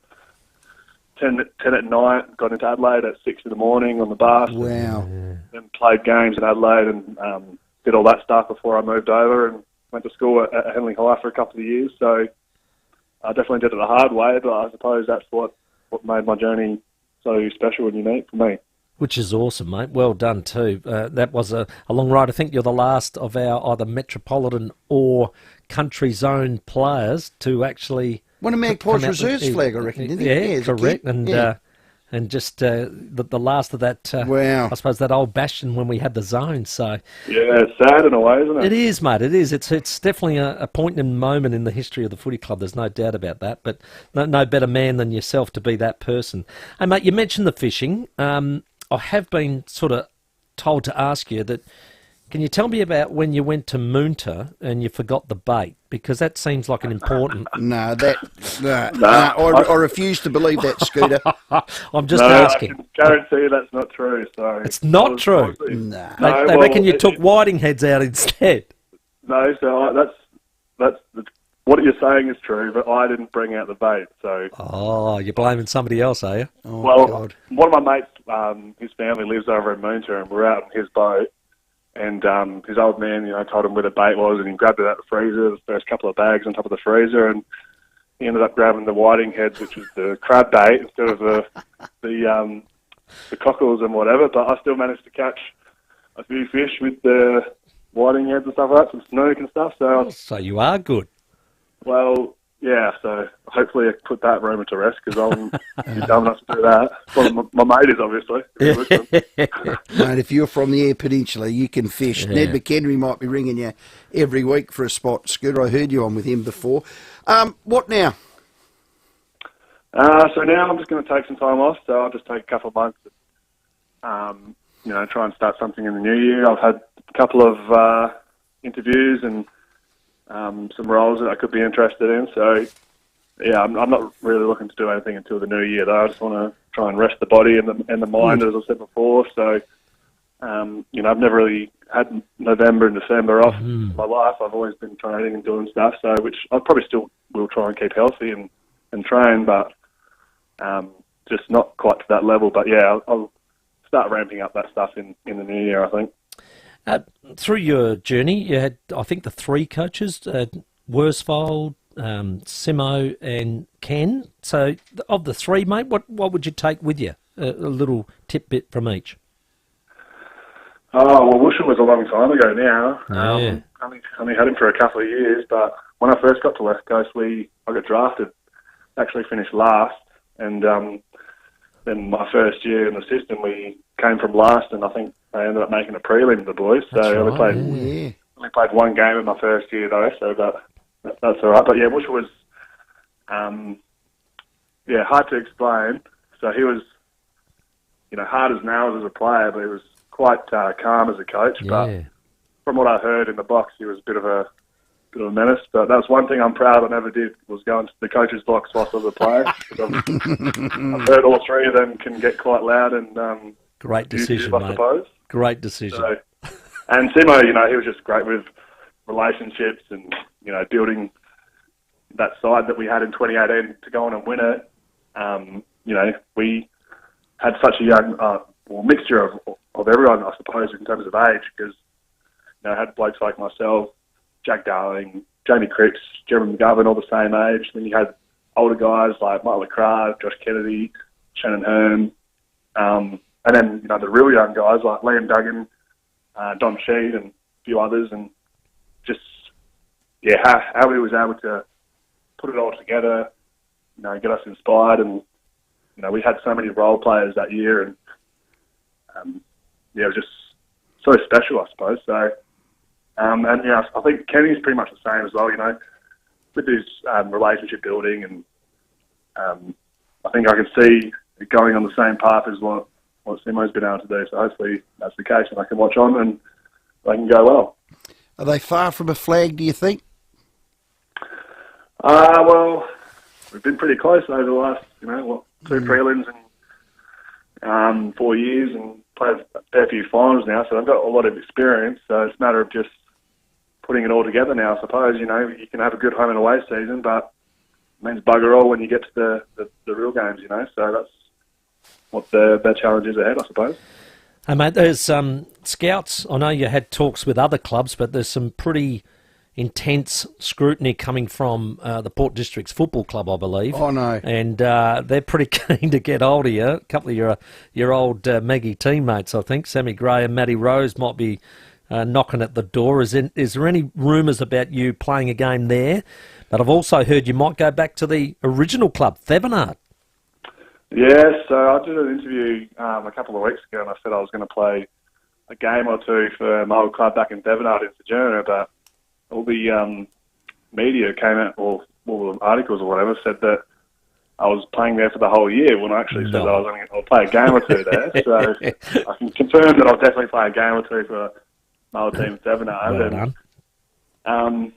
10 at night, got into Adelaide at 6 in the morning on the bus. Wow. And played games in Adelaide and did all that stuff before I moved over and went to school at Henley High for a couple of years. So I definitely did it the hard way, but I suppose that's what made my journey so special and unique for me. Which is awesome, mate. Well done too. That was a long ride. I think you're the last of our either metropolitan or country zone players to actually won a Magpies reserves flag, I reckon, didn't he? Yeah, correct. And just the last of that. Wow. I suppose that old bastion when we had the zone. So yeah, it's sad in a way, isn't it? It is, mate. It is. It's definitely a point in moment in the history of the footy club. There's no doubt about that. But no better man than yourself to be that person. Hey, mate, you mentioned the fishing. I have been sort of told to ask you that, can you tell me about when you went to Moonta and you forgot the bait? Because that seems like an important... I refuse to believe that, Scooter. I'm just asking. I can guarantee you that's not true. So it's not true? They reckon you took whiting heads out instead. No, so what you're saying is true, but I didn't bring out the bait. So. Oh, you're blaming somebody else, are you? God. One of my mates, his family lives over in Moonta, and we're out in his boat, and his old man, told him where the bait was, and he grabbed it out of the freezer, the first couple of bags on top of the freezer, and he ended up grabbing the whiting heads, which was the crab bait, instead of the cockles and whatever. But I still managed to catch a few fish with the whiting heads and stuff like that, some snook and stuff. So you are good. Well, yeah, so hopefully I put that rumour to rest, because I'm dumb enough to do that. Well, my mate is, obviously. Mate, if you're from the Eyre Peninsula, you can fish. Yeah. Ned McHenry might be ringing you every week for a spot. Scooter, I heard you on with him before. What now? So now I'm just going to take some time off, so I'll just take a couple of months, try and start something in the new year. I've had a couple of interviews and some roles that I could be interested in. So, yeah, I'm not really looking to do anything until the new year, though. I just want to try and rest the body and the mind, as I said before. So, I've never really had November and December off in my life. I've always been training and doing stuff, so which I probably still will try and keep healthy and train, but just not quite to that level. But, yeah, I'll start ramping up that stuff in the new year, I think. Through your journey, you had, I think, the three coaches, Worsfold, Simo and Ken. So of the three, mate, what would you take with you? A little tidbit from each. Oh, well, Woosham was a long time ago now. Yeah. Only had him for a couple of years, but when I first got to West Coast, I got drafted, actually finished last, and then my first year in the system, we came from last, and I think they ended up making a prelim, the boys. So I only played one game in my first year, though, so that's all right. But, yeah, Bush was, hard to explain. So he was, hard as nails as a player, but he was quite calm as a coach. Yeah. But from what I heard in the box, he was a bit of a menace. But that's one thing I'm proud I never did, was going to the coach's box whilst I was a player. I've heard all three of them can get quite loud and great decision, I suppose. Great decision. So, and Simo, he was just great with relationships and, building that side that we had in 2018 to go on and win it. We had such a young mixture of everyone, I suppose, in terms of age, because I had blokes like myself, Jack Darling, Jamie Cripps, Jeremy McGovern, all the same age. Then you had older guys like Mike LeCras, Josh Kennedy, Shannon Hearn, and then, the real young guys like Liam Duggan, Don Sheed and a few others, and just, how he was able to put it all together, get us inspired. And, we had so many role players that year, and, it was just so special, I suppose. So, I think Kenny's pretty much the same as well, with his relationship building, and I think I can see it going on the same path as what Simo's been able to do. So hopefully that's the case, and I can watch on and they can go well. Are they far from a flag, do you think? Well, we've been pretty close over the last, two prelims and 4 years, and played a fair few finals now, so I've got a lot of experience. So it's a matter of just putting it all together now, I suppose. You can have a good home and away season, but it means bugger all when you get to the real games, So that's what the challenge is ahead, I suppose. Hey, mate, there's scouts. I know you had talks with other clubs, but there's some pretty intense scrutiny coming from the Port Districts Football Club, I believe. Oh, no. And they're pretty keen to get hold of you. A couple of your old Maggie teammates, I think. Sammy Gray and Matty Rose might be knocking at the door. Is there any rumours about you playing a game there? But I've also heard you might go back to the original club, FIVEAA. Yeah, so I did an interview a couple of weeks ago, and I said I was going to play a game or two for my old club back in FIVEAA in Sojourner, but all the media came out, or all the articles or whatever, said that I was playing there for the whole year, when I actually said that I'll play a game or two there. So I can confirm that I'll definitely play a game or two for my old team FIVEAA. Well done.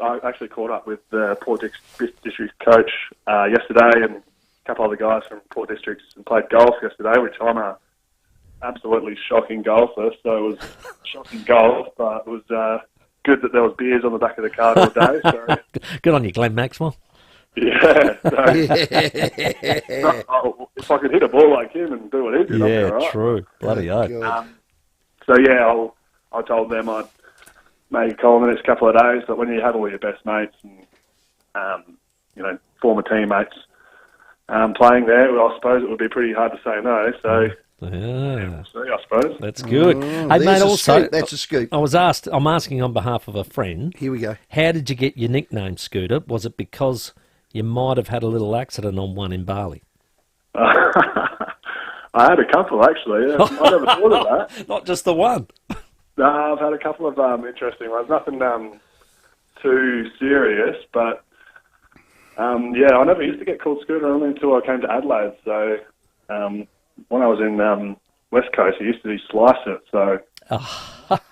I actually caught up with the Port District coach yesterday, and a couple other guys from Port Districts, and played golf yesterday, which I'm a absolutely shocking golfer. So it was shocking golf, but it was good that there was beers on the back of the cart all day. So. Good on you, Glenn Maxwell. Yeah. So, if I could hit a ball like him and do what he did, I'd be all right. True. Bloody oath. So yeah, I told them I'd make a call in the next couple of days. But when you have all your best mates and former teammates playing there, well, I suppose it would be pretty hard to say no. So yeah, I suppose that's good. Hey, mate, also that's a scoop. I'm asking on behalf of a friend. Here we go. How did you get your nickname, Scooter? Was it because you might have had a little accident on one in Bali? I had a couple, actually. Yeah. I never thought of that. Not just the one. No, I've had a couple of interesting ones. Nothing too serious, but I never used to get called Scooter only until I came to Adelaide. So when I was in West Coast, I used to do Slice It. So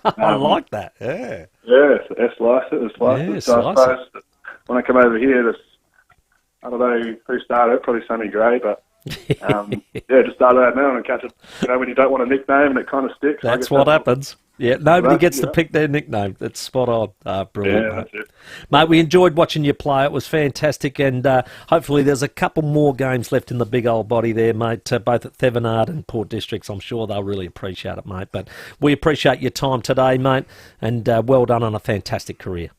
I like that. Yeah. Yeah, Slice It, Slice It. So I suppose when I come over here, I don't know who started it. Probably Sammy Gray, but. Just started out now and catch it. When you don't want a nickname and it kind of sticks. That's what happens. Yeah, nobody gets to pick their nickname. That's spot on. Brilliant, yeah, mate. That's it. Mate, we enjoyed watching you play. It was fantastic, and hopefully there's a couple more games left in the big old body there, mate, both at Thevenard and Port Districts. I'm sure they'll really appreciate it, mate. But we appreciate your time today, mate, and well done on a fantastic career.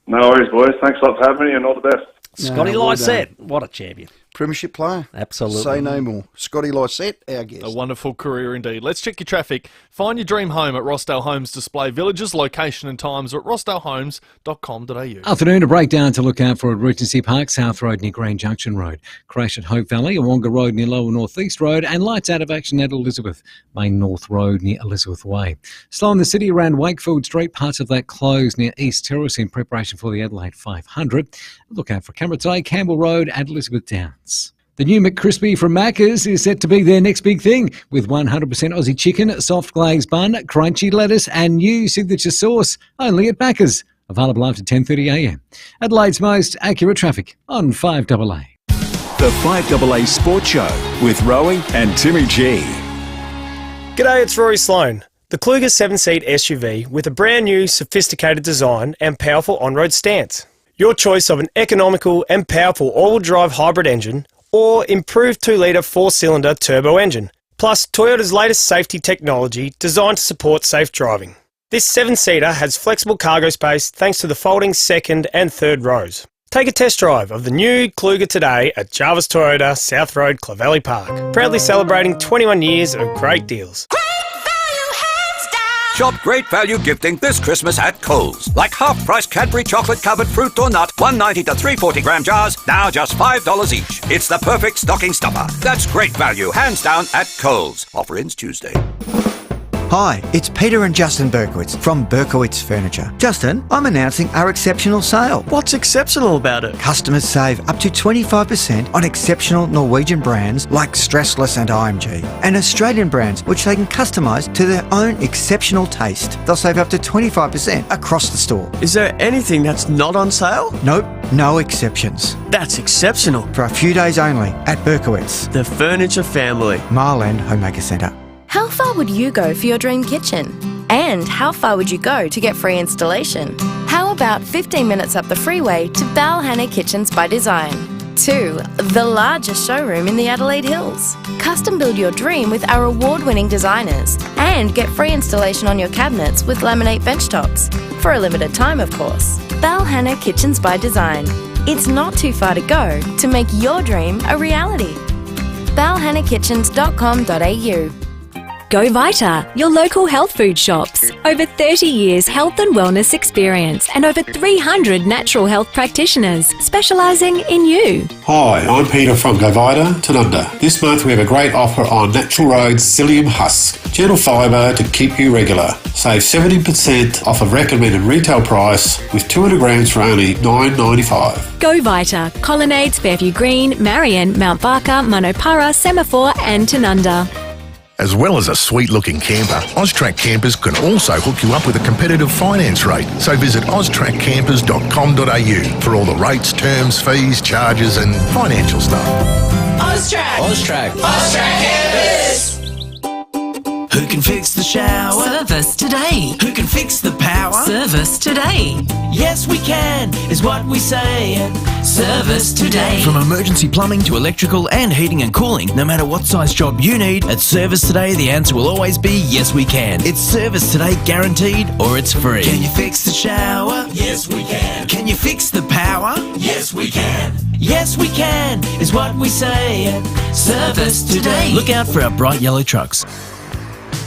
No worries, boys. Thanks a lot for having me, and all the best. Scotty Lysette, what a champion. Premiership player. Absolutely. Say no more. Scotty Lysette, our guest. A wonderful career indeed. Let's check your traffic. Find your dream home at Rossdale Homes Display. Villages, location and times are at rossdalehomes.com.au. Afternoon, a breakdown to look out for at Regency Park, South Road near Green Junction Road. Crash at Hope Valley, Awonga Road near Lower North East Road, and lights out of action at Elizabeth, Main North Road near Elizabeth Way. Slow in the city around Wakefield Street, parts of that closed near East Terrace in preparation for the Adelaide 500. Look out for camera today, Campbell Road at Elizabeth Downs. The new McCrispy from Macca's is set to be their next big thing, with 100% Aussie chicken, soft glazed bun, crunchy lettuce and new signature sauce, only at Macca's. Available after 10:30am. Adelaide's most accurate traffic on 5AA. The 5AA Sports Show with Rowie and Timmy G. G'day, it's Rory Sloane. The Kluger 7-seat SUV with a brand new sophisticated design and powerful on-road stance. Your choice of an economical and powerful all-wheel drive hybrid engine or improved 2-litre 4-cylinder turbo engine, plus Toyota's latest safety technology designed to support safe driving. This 7-seater has flexible cargo space thanks to the folding second and third rows. Take a test drive of the new Kluger today at Jarvis Toyota, South Road, Clovelly Park. Proudly celebrating 21 years of great deals. Shop great value gifting this Christmas at Coles. Like half-price Cadbury chocolate-covered fruit or nut, $1.90 to 340-gram jars, now just $5 each. It's the perfect stocking stuffer. That's great value, hands down, at Coles. Offer ends Tuesday. Hi, it's Peter and Justin Berkowitz from Berkowitz Furniture. Justin, I'm announcing our exceptional sale. What's exceptional about it? Customers save up to 25% on exceptional Norwegian brands like Stressless and IMG, and Australian brands which they can customise to their own exceptional taste. They'll save up to 25% across the store. Is there anything that's not on sale? Nope, no exceptions. That's exceptional. For a few days only at Berkowitz. The Furniture Family. Marland Homemaker Centre. How far would you go for your dream kitchen? And how far would you go to get free installation? How about 15 minutes up the freeway to Balhanna Kitchens by Design? 2. The largest showroom in the Adelaide Hills. Custom build your dream with our award-winning designers and get free installation on your cabinets with laminate benchtops. For a limited time, of course. Balhanna Kitchens by Design. It's not too far to go to make your dream a reality. balhannakitchens.com.au. Go Vita, your local health food shops. Over 30 years health and wellness experience and over 300 natural health practitioners specialising in you. Hi, I'm Peter from Go Vita, Tanunda. This month we have a great offer on Natural Road's psyllium husk. Gentle fibre to keep you regular. Save 70% off a recommended retail price with 200 grams for only $9.95. Go Vita, Colonnades, Fairview Green, Marion, Mount Barker, Manopara, Semaphore and Tanunda. As well as a sweet-looking camper, Austrac Campers can also hook you up with a competitive finance rate. So visit austraccampers.com.au for all the rates, terms, fees, charges and financial stuff. Austrac. Austrac. Austrac Campers. Who can fix the shower? Service today. Who can fix the power? Service today. Yes, we can, is what we say. Service today. From emergency plumbing to electrical and heating and cooling, no matter what size job you need, at Service Today, the answer will always be yes, we can. It's Service Today guaranteed, or it's free. Can you fix the shower? Yes, we can. Can you fix the power? Yes, we can. Yes, we can, is what we say. Service today. Look out for our bright yellow trucks.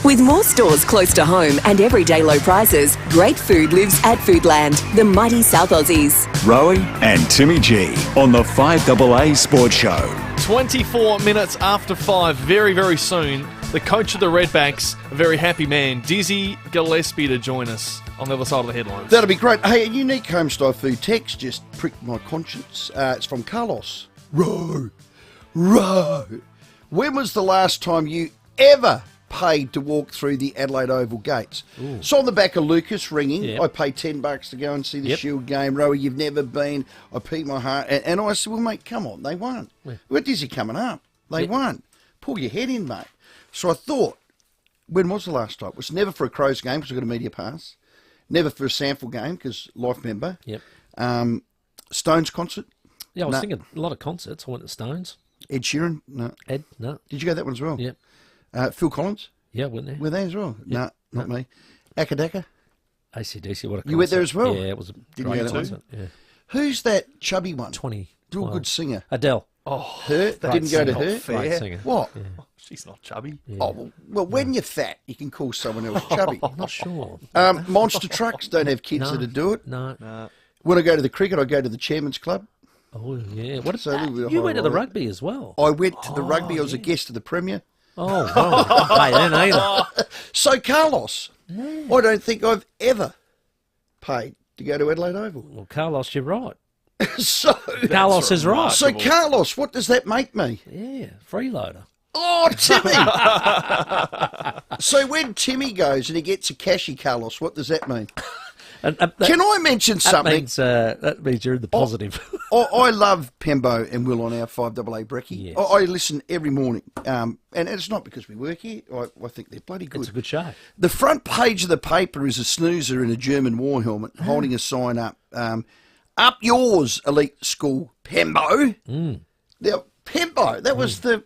With more stores close to home and everyday low prices, great food lives at Foodland, the mighty South Aussies. Rowie and Timmy G on the 5AA Sports Show. 24 minutes after 5, very, very soon, the coach of the Redbacks, a very happy man, Dizzy Gillespie, to join us on the other side of the headlines. That'll be great. Hey, a unique homestyle food text just pricked my conscience. It's from Carlos. Row. When was the last time you ever paid to walk through the Adelaide Oval gates? Ooh. So on the back of Lucas ringing, Yep. I paid $10 to go and see the Yep. Shield game. Rowie, you've never been. I peaked my heart. And I said, well, mate, come on. They won't. Yeah. What is he coming up? They won't. Pull your head in, mate. So I thought, when was the last time? It was never for a Crows game because I got a media pass. Never for a Sample game because life member. Yep. Stones concert. Yeah, I was No. thinking a lot of concerts. I went to Stones. Ed Sheeran. No. Ed, no. Did you go to that one as well? Yep. Phil Collins. Yeah, went there. Were they as well? No, not me. Akadaka. AC/DC, what a concert. You went there as well? Yeah, it was a Didn't great you go to that concert. Yeah. Who's that chubby one? 20. Real good singer. Adele. Oh, Her? great Didn't go to singer. her? Great singer. What? Yeah. She's not chubby. Yeah. Oh, well, when you're fat, you can call someone else chubby. I'm not sure. Monster trucks don't have kids No. that do it. No. When I go to the cricket, I go to the Chairman's Club. Oh, yeah. What So a little bit of you went to the high roller. rugby as well. I went to the rugby. I was a guest of the Premier. Oh, well, I didn't pay then either. So, Carlos, I don't think I've ever paid to go to Adelaide Oval. Well, Carlos, you're right. So, Carlos is right. So, Carlos, what does that make me? Yeah, freeloader. Oh, Timmy! So when Timmy goes and he gets a cashy, Carlos, what does that mean? Can I mention something? That means you're in the positive. I love Pembo and Will on our 5AA Brekkie. Yes. I listen every morning, and it's not because we work here. I think they're bloody good. It's a good show. The front page of the paper is a snoozer in a German war helmet holding a sign up. Up yours, elite school, Pembo. Now, Pembo, that was the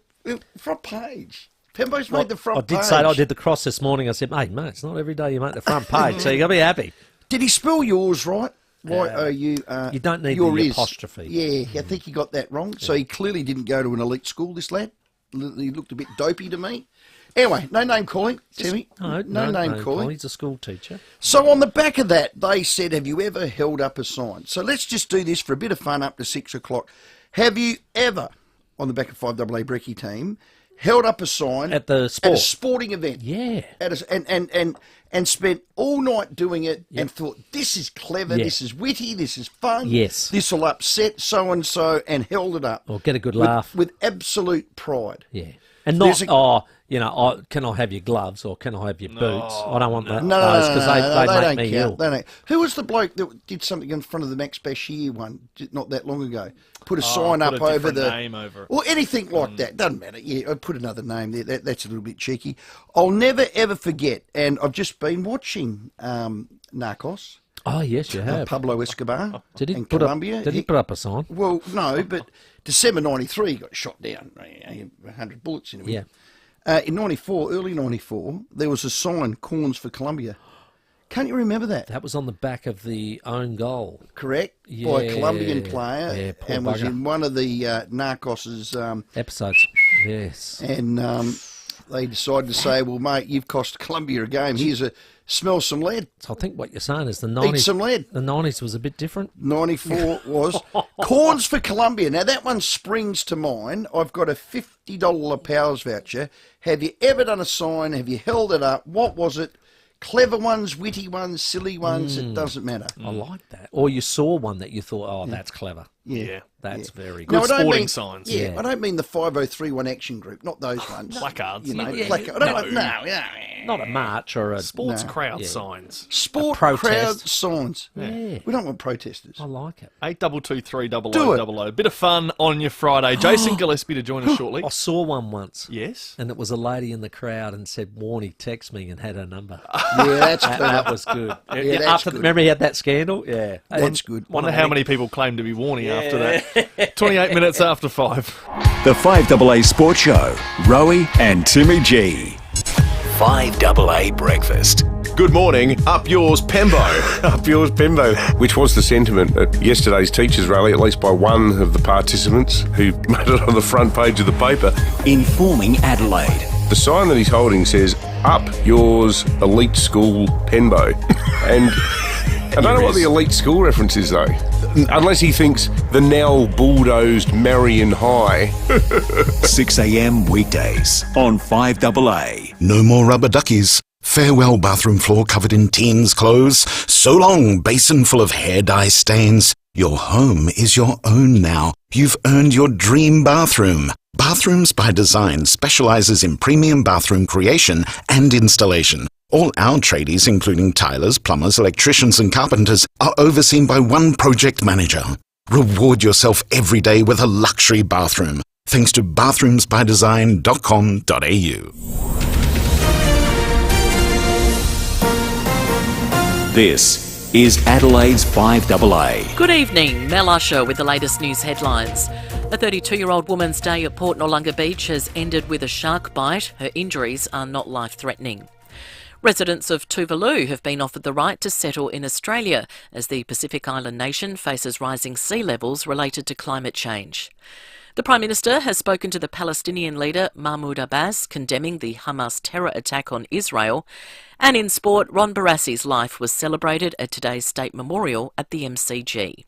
front page. Pembo's made the front I did page. say I did the cross this morning. I said, mate, it's not every day you make the front page, so you got to be happy. Did he spell yours right? You don't need your the is. apostrophe. Yeah, I think he got that wrong. So he clearly didn't go to an elite school, this lad. He looked a bit dopey to me. Anyway, no name calling, Timmy. No name calling. He's a school teacher. So on the back of that, they said, have you ever held up a sign? So let's just do this for a bit of fun up to 6 o'clock. Have you ever, on the back of 5AA Brekkie team, held up a sign at a sporting event? Yeah. And spent all night doing it and thought, this is clever, Yeah. this is witty, this is fun. Yes. This will upset so-and-so, and held it up. Or get a good laugh. With absolute pride. Yeah. And There's not, can I have your gloves or can I have your boots? I don't want that. No, because they don't make me count. ill. They don't. Who was the bloke that did something in front of the Max Bashir one not that long ago? Put a sign up put a over different the name over it. or anything like that. Doesn't matter. Yeah, I put another name there. That's a little bit cheeky. I'll never ever forget. And I've just been watching Narcos. Oh yes, you have. Pablo Escobar. Did he in put Colombia. up? Did he put up a sign? Well, no, but December '93 he got shot down. 100 bullets in him. Yeah. In '94, early '94, there was a sign, "Corns for Colombia." Can't you remember that? That was on the back of the own goal. Correct. By a Colombian player. Yeah, poor and was bugger. in one of the Narcos's Episodes. Yes. And they decided to say, well, mate, you've cost Colombia a game. Here's a smell some lead. So I think what you're saying is the Eat 90s. some lead. The 90s was a bit different. 94 was. Corns for Colombia. Now, that one springs to mind. I've got a $50 Powers voucher. Have you ever done a sign? Have you held it up? What was it? Clever ones, witty ones, silly ones, it doesn't matter. I like that. Or you saw one that you thought, oh, that's clever. Yeah. That's very No, good. I don't sporting mean, signs. I don't mean the 5031 Action Group, not those ones. Placards. You know, Yeah, placard. no. No. Not a march or a Sports No. crowd Yeah. signs. Sport protest. crowd signs. Yeah. We don't want protesters. I like it. 822 Do it. 300 Bit of fun on your Friday. Jason Gillespie to join us shortly. I saw one once. Yes. And it was a lady in the crowd and said, Warnie, text me, and had her number. Yeah, that's that was good. Yeah, that's After good. Remember he had that scandal? Yeah. That's good. Wonder how many people claim to be Warnie after that. 28 minutes after 5. The 5AA Sports Show. Rowie and Timmy G. 5AA Breakfast. Good morning. Up yours, Pembo. Up yours, Pembo. Which was the sentiment at yesterday's teachers' rally, at least by one of the participants who made it on the front page of the paper. Informing Adelaide. The sign that he's holding says, Up yours, elite school, Pembo. And I don't know what the elite school reference is, though. Unless he thinks the now bulldozed Marion High. 6 a.m. weekdays on 5AA. No more rubber duckies. Farewell bathroom floor covered in teens' clothes. So long, basin full of hair dye stains. Your home is your own now. You've earned your dream bathroom. Bathrooms by Design specializes in premium bathroom creation and installation. All our tradies, including tilers, plumbers, electricians and carpenters, are overseen by one project manager. Reward yourself every day with a luxury bathroom. Thanks to bathroomsbydesign.com.au. This is Adelaide's 5AA. Good evening, Mel Usher with the latest news headlines. A 32-year-old woman's day at Port Noarlunga Beach has ended with a shark bite. Her injuries are not life-threatening. Residents of Tuvalu have been offered the right to settle in Australia as the Pacific Island nation faces rising sea levels related to climate change. The Prime Minister has spoken to the Palestinian leader Mahmoud Abbas, condemning the Hamas terror attack on Israel. And in sport, Ron Barassi's life was celebrated at today's State Memorial at the MCG.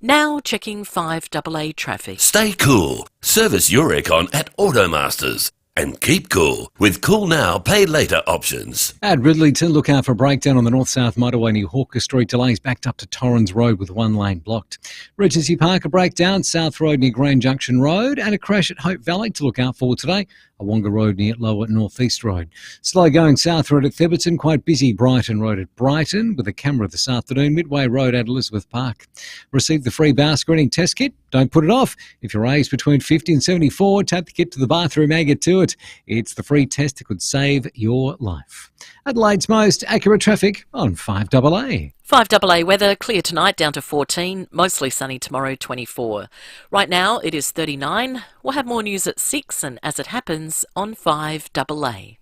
Now checking 5AA traffic. Stay cool. Service your aircon at Automasters. And keep cool with Cool Now, Pay Later options. At Ridleyton, look out for a breakdown on the north-south motorway near Hawker Street. Delays backed up to Torrens Road with one lane blocked. Regency Park, a breakdown, South Road near Grand Junction Road, and a crash at Hope Valley to look out for today. Awonga Road near Lower North East Road. Slow going South Road at Theberton, quite busy Brighton Road at Brighton with a camera this afternoon. Midway Road at Elizabeth Park. Receive the free bowel screening test kit. Don't put it off. If you're aged between 50 and 74, tap the kit to the bathroom and get to it. It's the free test that could save your life. Adelaide's most accurate traffic on 5AA. 5AA weather, clear tonight down to 14, mostly sunny tomorrow 24. Right now it is 39. We'll have more news at 6 and as it happens on 5AA.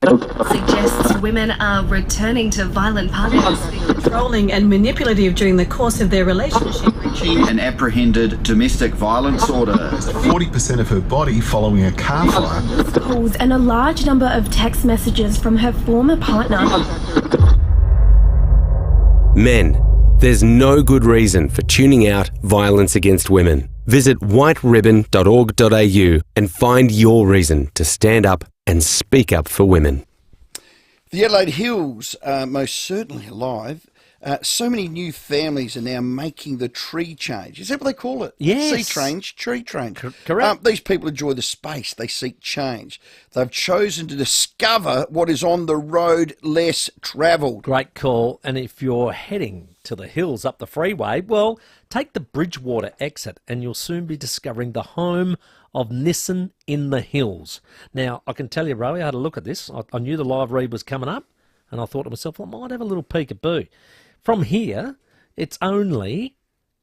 Suggests women are returning to violent partners. Controlling and manipulative during the course of their relationship. An apprehended domestic violence order. 40% of her body following a car fire. Calls and a large number of text messages from her former partner. Men, there's no good reason for tuning out violence against women. Visit whiteribbon.org.au and find your reason to stand up and speak up for women. The Adelaide Hills are most certainly alive. So many new families are now making the tree change. Is that what they call it? Yes. Sea change, tree change. Correct. These people enjoy the space. They seek change. They've chosen to discover what is on the road less travelled. Great call. And if you're heading to the hills up the freeway, well, take the Bridgewater exit and you'll soon be discovering the home of Nissan in the Hills. Now, I can tell you, Rowie, I had a look at this. I knew the live read was coming up and I thought to myself, well, I might have a little peekaboo. From here, it's only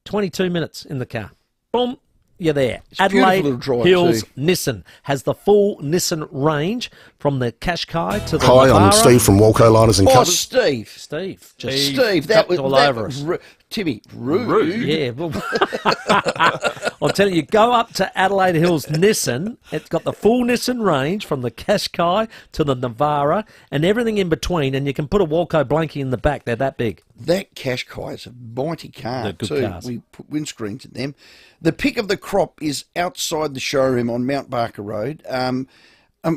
22 minutes in the car. Boom, you're there. It's a beautiful little drive Hills too. Nissan has the full Nissan range from the Qashqai to the Hi, I'm Navara. Steve from Walco Liners and Covers. Steve. Steve, that was all over us. Timmy, rude. Yeah, well, I'm telling you, go up to Adelaide Hills Nissan. It's got the full Nissan range from the Qashqai to the Navara and everything in between, and you can put a Walco blankie in the back. They're that big. That Qashqai is a mighty car They're good too. cars. We put windscreens in them. The pick of the crop is outside the showroom on Mount Barker Road. I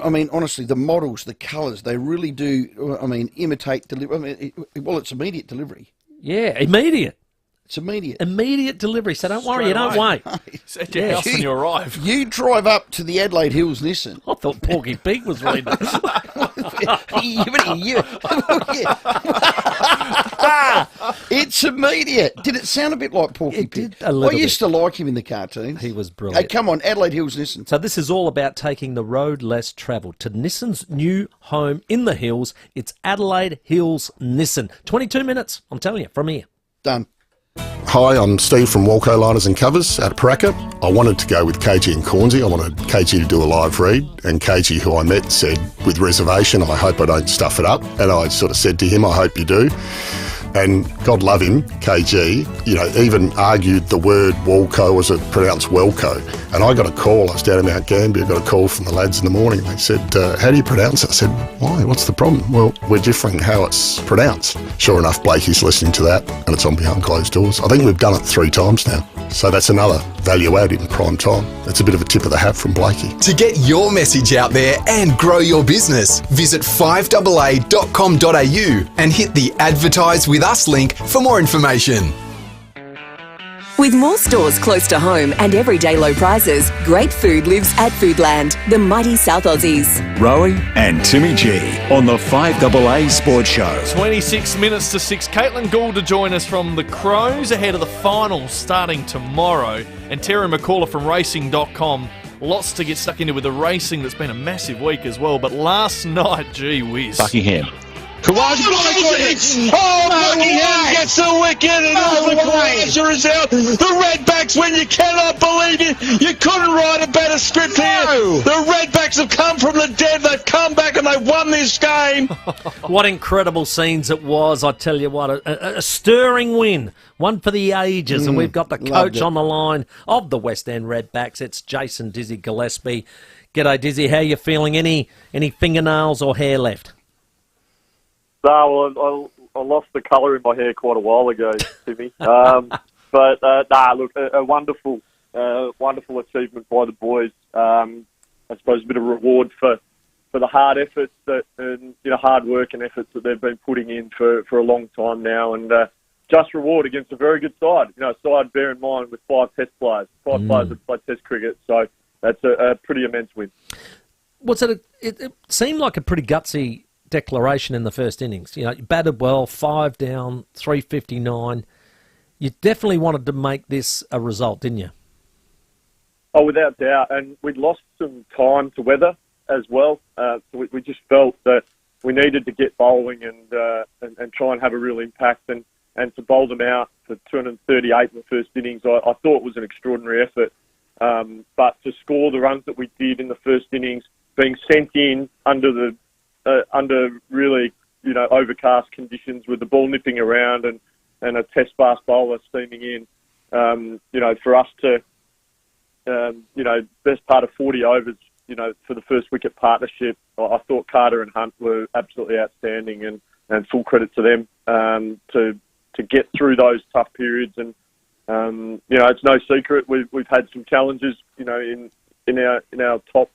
mean, honestly, the models, the colours, they really do, imitate delivery. Well, it's immediate delivery. Yeah, immediate. It's immediate. Immediate delivery. So don't worry, you Straight don't away. wait. It's at your house when you arrive. You drive up to the Adelaide Hills Nissan. I thought Porky Pig was reading. It's immediate. Did it sound a bit like Porky Pig? Did a little I used bit. to like him in the cartoons. He was brilliant. Hey, come on, Adelaide Hills Nissan. So this is all about taking the road less travelled to Nissan's new home in the hills. It's Adelaide Hills Nissan. 22 minutes, I'm telling you, from here. Done. Hi, I'm Steve from Walco Liners and Covers at Paraka. I wanted to go with KG and Cornsey. I wanted KG to do a live read, and KG, who I met, said, with reservation, I hope I don't stuff it up. And I sort of said to him, I hope you do. And God love him, KG, even argued the word Walco was pronounced Welco. And I got a call, I was down in Mount Gambier, got a call from the lads in the morning. They said, how do you pronounce it? I said, why, what's the problem? Well, we're differing how it's pronounced. Sure enough, Blakey's listening to that, and it's on behind closed doors. I think we've done it 3 times now. So that's another value add in prime time. It's a bit of a tip of the hat from Blakey. To get your message out there and grow your business, visit 5AA.com.au and hit the Advertise with Us link for more information. With more stores close to home and everyday low prices, great food lives at Foodland, the mighty South Aussies. Rowie and Timmy G on the 5AA Sports Show. 26 minutes to 6. Caitlin Gould to join us from the Crows ahead of the finals starting tomorrow. And Terry McCullough from racing.com. Lots to get stuck into with the racing that's been a massive week as well. But last night, gee whiz. Buckingham. Buckingham gets the wicket and Khawaja is out. The Redbacks, when you cannot believe it, you couldn't write a better script here. The Redbacks have come from the dead, they've come back and they've won this game. What incredible scenes it was, I tell you what. A stirring win, one for the ages, and we've got the coach on the line of the West End Redbacks. It's Jason Dizzy Gillespie. G'day, Dizzy, how you feeling? Any fingernails or hair left? No, I lost the colour in my hair quite a while ago, Timmy. Look, a wonderful achievement by the boys. I suppose a bit of reward for the hard efforts hard work and efforts that they've been putting in for a long time now, and just reward against a very good side. Side, bear in mind, with 5 test players, 5 players that play test cricket, so that's a pretty immense win. It seemed like a pretty gutsy declaration in the first innings. You batted well, 5 down, 359. You definitely wanted to make this a result, didn't you? Oh, without doubt. And we'd lost some time to weather as well. So we just felt that we needed to get bowling and try and have a real impact. And to bowl them out for 238 in the first innings, I thought was an extraordinary effort. But to score the runs that we did in the first innings, being sent in under really, overcast conditions with the ball nipping around and a test fast bowler steaming in, for us to, best part of 40 overs, for the first wicket partnership, I thought Carter and Hunt were absolutely outstanding and full credit to them to get through those tough periods. And, it's no secret we've had some challenges, in our top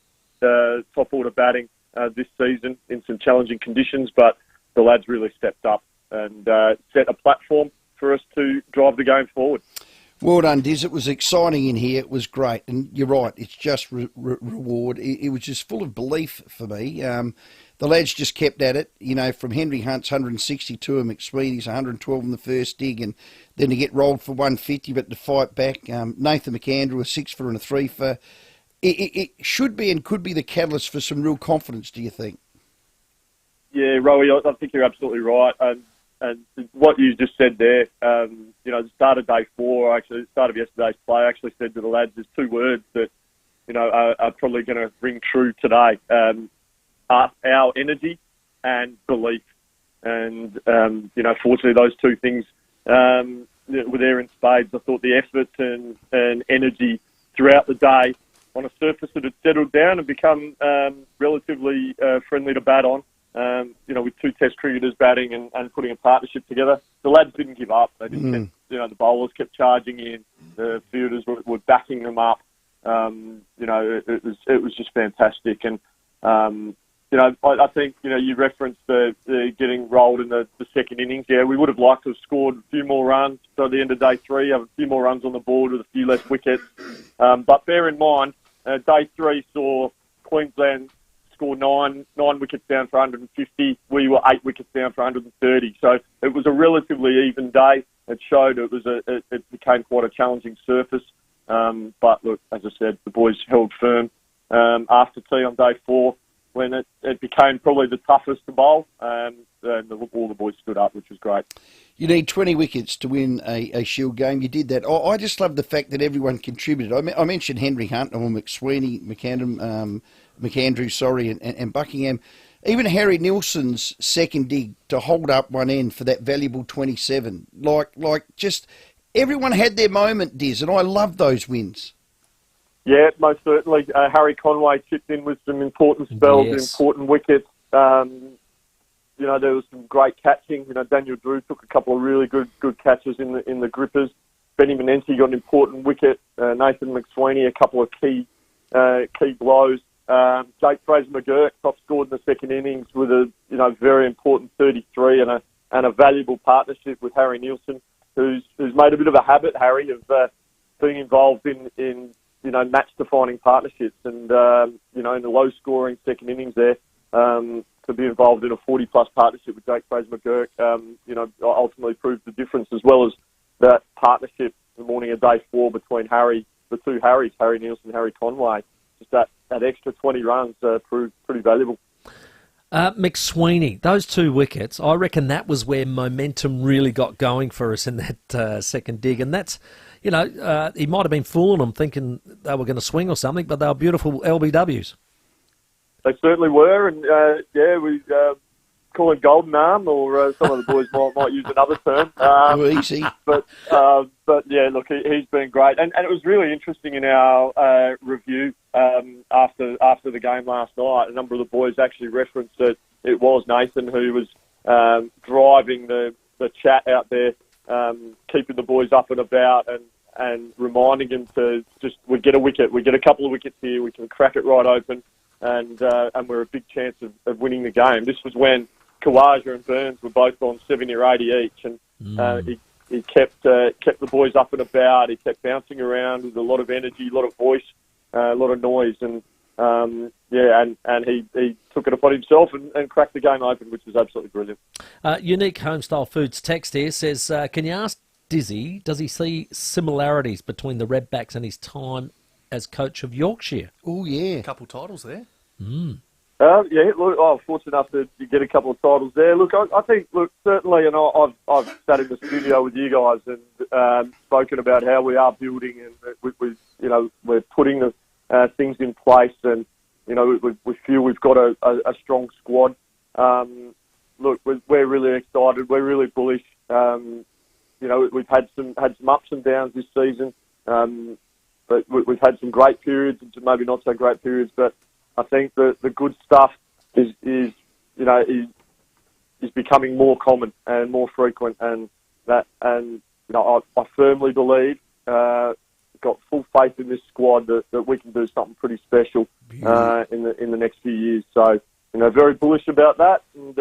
order batting this season in some challenging conditions, but the lads really stepped up and set a platform for us to drive the game forward. Well done, Diz. It was exciting in here. It was great. And you're right, it's just reward. It was just full of belief for me. The lads just kept at it, from Henry Hunt's 162 to McSweeney's 112 in the first dig, and then to get rolled for 150, but to fight back. Nathan McAndrew, a 6-for and a 3-for. It should be and could be the catalyst for some real confidence, do you think? Yeah, Rowie, I think you're absolutely right. And what you just said there, the start of day 4, actually, the start of yesterday's play, I actually said to the lads, there's 2 words that, are probably going to ring true today. Our energy and belief. And, fortunately, those 2 things were there in spades. I thought the effort and energy throughout the day on a surface that had settled down and become relatively friendly to bat on, with 2 test cricketers batting and putting a partnership together. The lads didn't give up. They didn't the bowlers kept charging in. The fielders were backing them up. It was just fantastic. And, I think, you referenced the getting rolled in the second innings. Yeah, we would have liked to have scored a few more runs. So at the end of day 3, have a few more runs on the board with a few less wickets. But bear in mind, day 3 saw Queensland score nine wickets down for 150. We were 8 wickets down for 130. So it was a relatively even day. It showed it became quite a challenging surface. But look, as I said, the boys held firm after tea on day 4. When it became probably the toughest to bowl, and all the boys stood up, which was great. You need 20 wickets to win a Shield game. You did that. I just love the fact that everyone contributed. I mentioned Henry Hunt, or McSweeney, McAndrew, and Buckingham. Even Harry Nilsson's second dig to hold up one end for that valuable 27. Just everyone had their moment, Diz, and I love those wins. Yeah, most certainly. Harry Conway chipped in with some important spells, important wickets. There was some great catching. Daniel Drew took a couple of really good catches in the grippers. Benny Manenti got an important wicket. Nathan McSweeney a couple of key blows. Jake Fraser-McGurk top scored in the second innings with a very important 33 and a valuable partnership with Harry Nilsson, who's made a bit of a habit, Harry, of being involved in match-defining partnerships. And, in the low-scoring second innings there, to be involved in a 40-plus partnership with Jake Fraser-McGurk, ultimately proved the difference, as well as that partnership the morning of day 4 between the two Harrys, Harry Nilsson and Harry Conway. Just that extra 20 runs proved pretty valuable. McSweeney, those 2 wickets, I reckon that was where momentum really got going for us in that second dig. And that's, he might have been fooling them thinking they were going to swing or something, but they were beautiful LBWs. They certainly were. And, we call it golden arm, or some of the boys might use another term. Easy. But yeah, look, he's been great. And it was really interesting in our review after the game last night. A number of the boys actually referenced that it was Nathan who was driving the chat out there, keeping the boys up and about and reminding them to we get a wicket, we get a couple of wickets here, we can crack it right open, and we're a big chance of winning the game. This was when Khawaja and Burns were both on 70 or 80 each, and he kept the boys up and about. He kept bouncing around with a lot of energy, a lot of voice, a lot of noise, and he took it upon himself and cracked the game open, which was absolutely brilliant. Unique Homestyle Foods text here says, can you ask Dizzy, does he see similarities between the Redbacks and his time as coach of Yorkshire? Oh, yeah. A couple titles there. Fortunate enough to get a couple of titles there. Look, I think, certainly, and I've sat in the studio with you guys and spoken about how we are building, and we're putting the things in place, and we feel we've got a strong squad. We're really excited. We're really bullish. We've had some ups and downs this season, but we've had some great periods and some maybe not so great periods. But I think the good stuff is becoming more common and more frequent, and I firmly believe, got full faith in this squad that we can do something pretty special in the next few years. So very bullish about that, and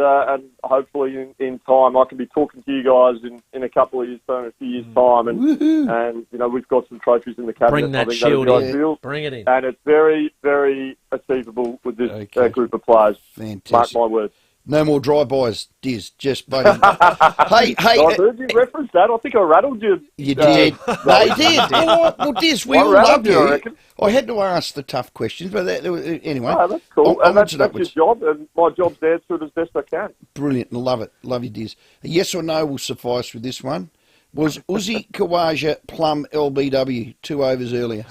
hopefully in time I can be talking to you guys in a couple of years' time, a few years' time, and we've got some trophies in the cabinet. Bring that Shield in. Bring it in. And it's very, very achievable with this group of players. Fantastic. Mark my words. No more drive-bys, Diz. Just buddy. hey, I heard you reference that. I think I rattled you. You did. They did. Well, Diz, we all love you. I had to ask the tough questions, but anyway. Oh, that's cool. And that's your job, and my job's to answer it as best I can. Brilliant. Love it. Love you, Diz. A yes or no will suffice with this one. Was Uzi Khawaja plum LBW 2 overs earlier?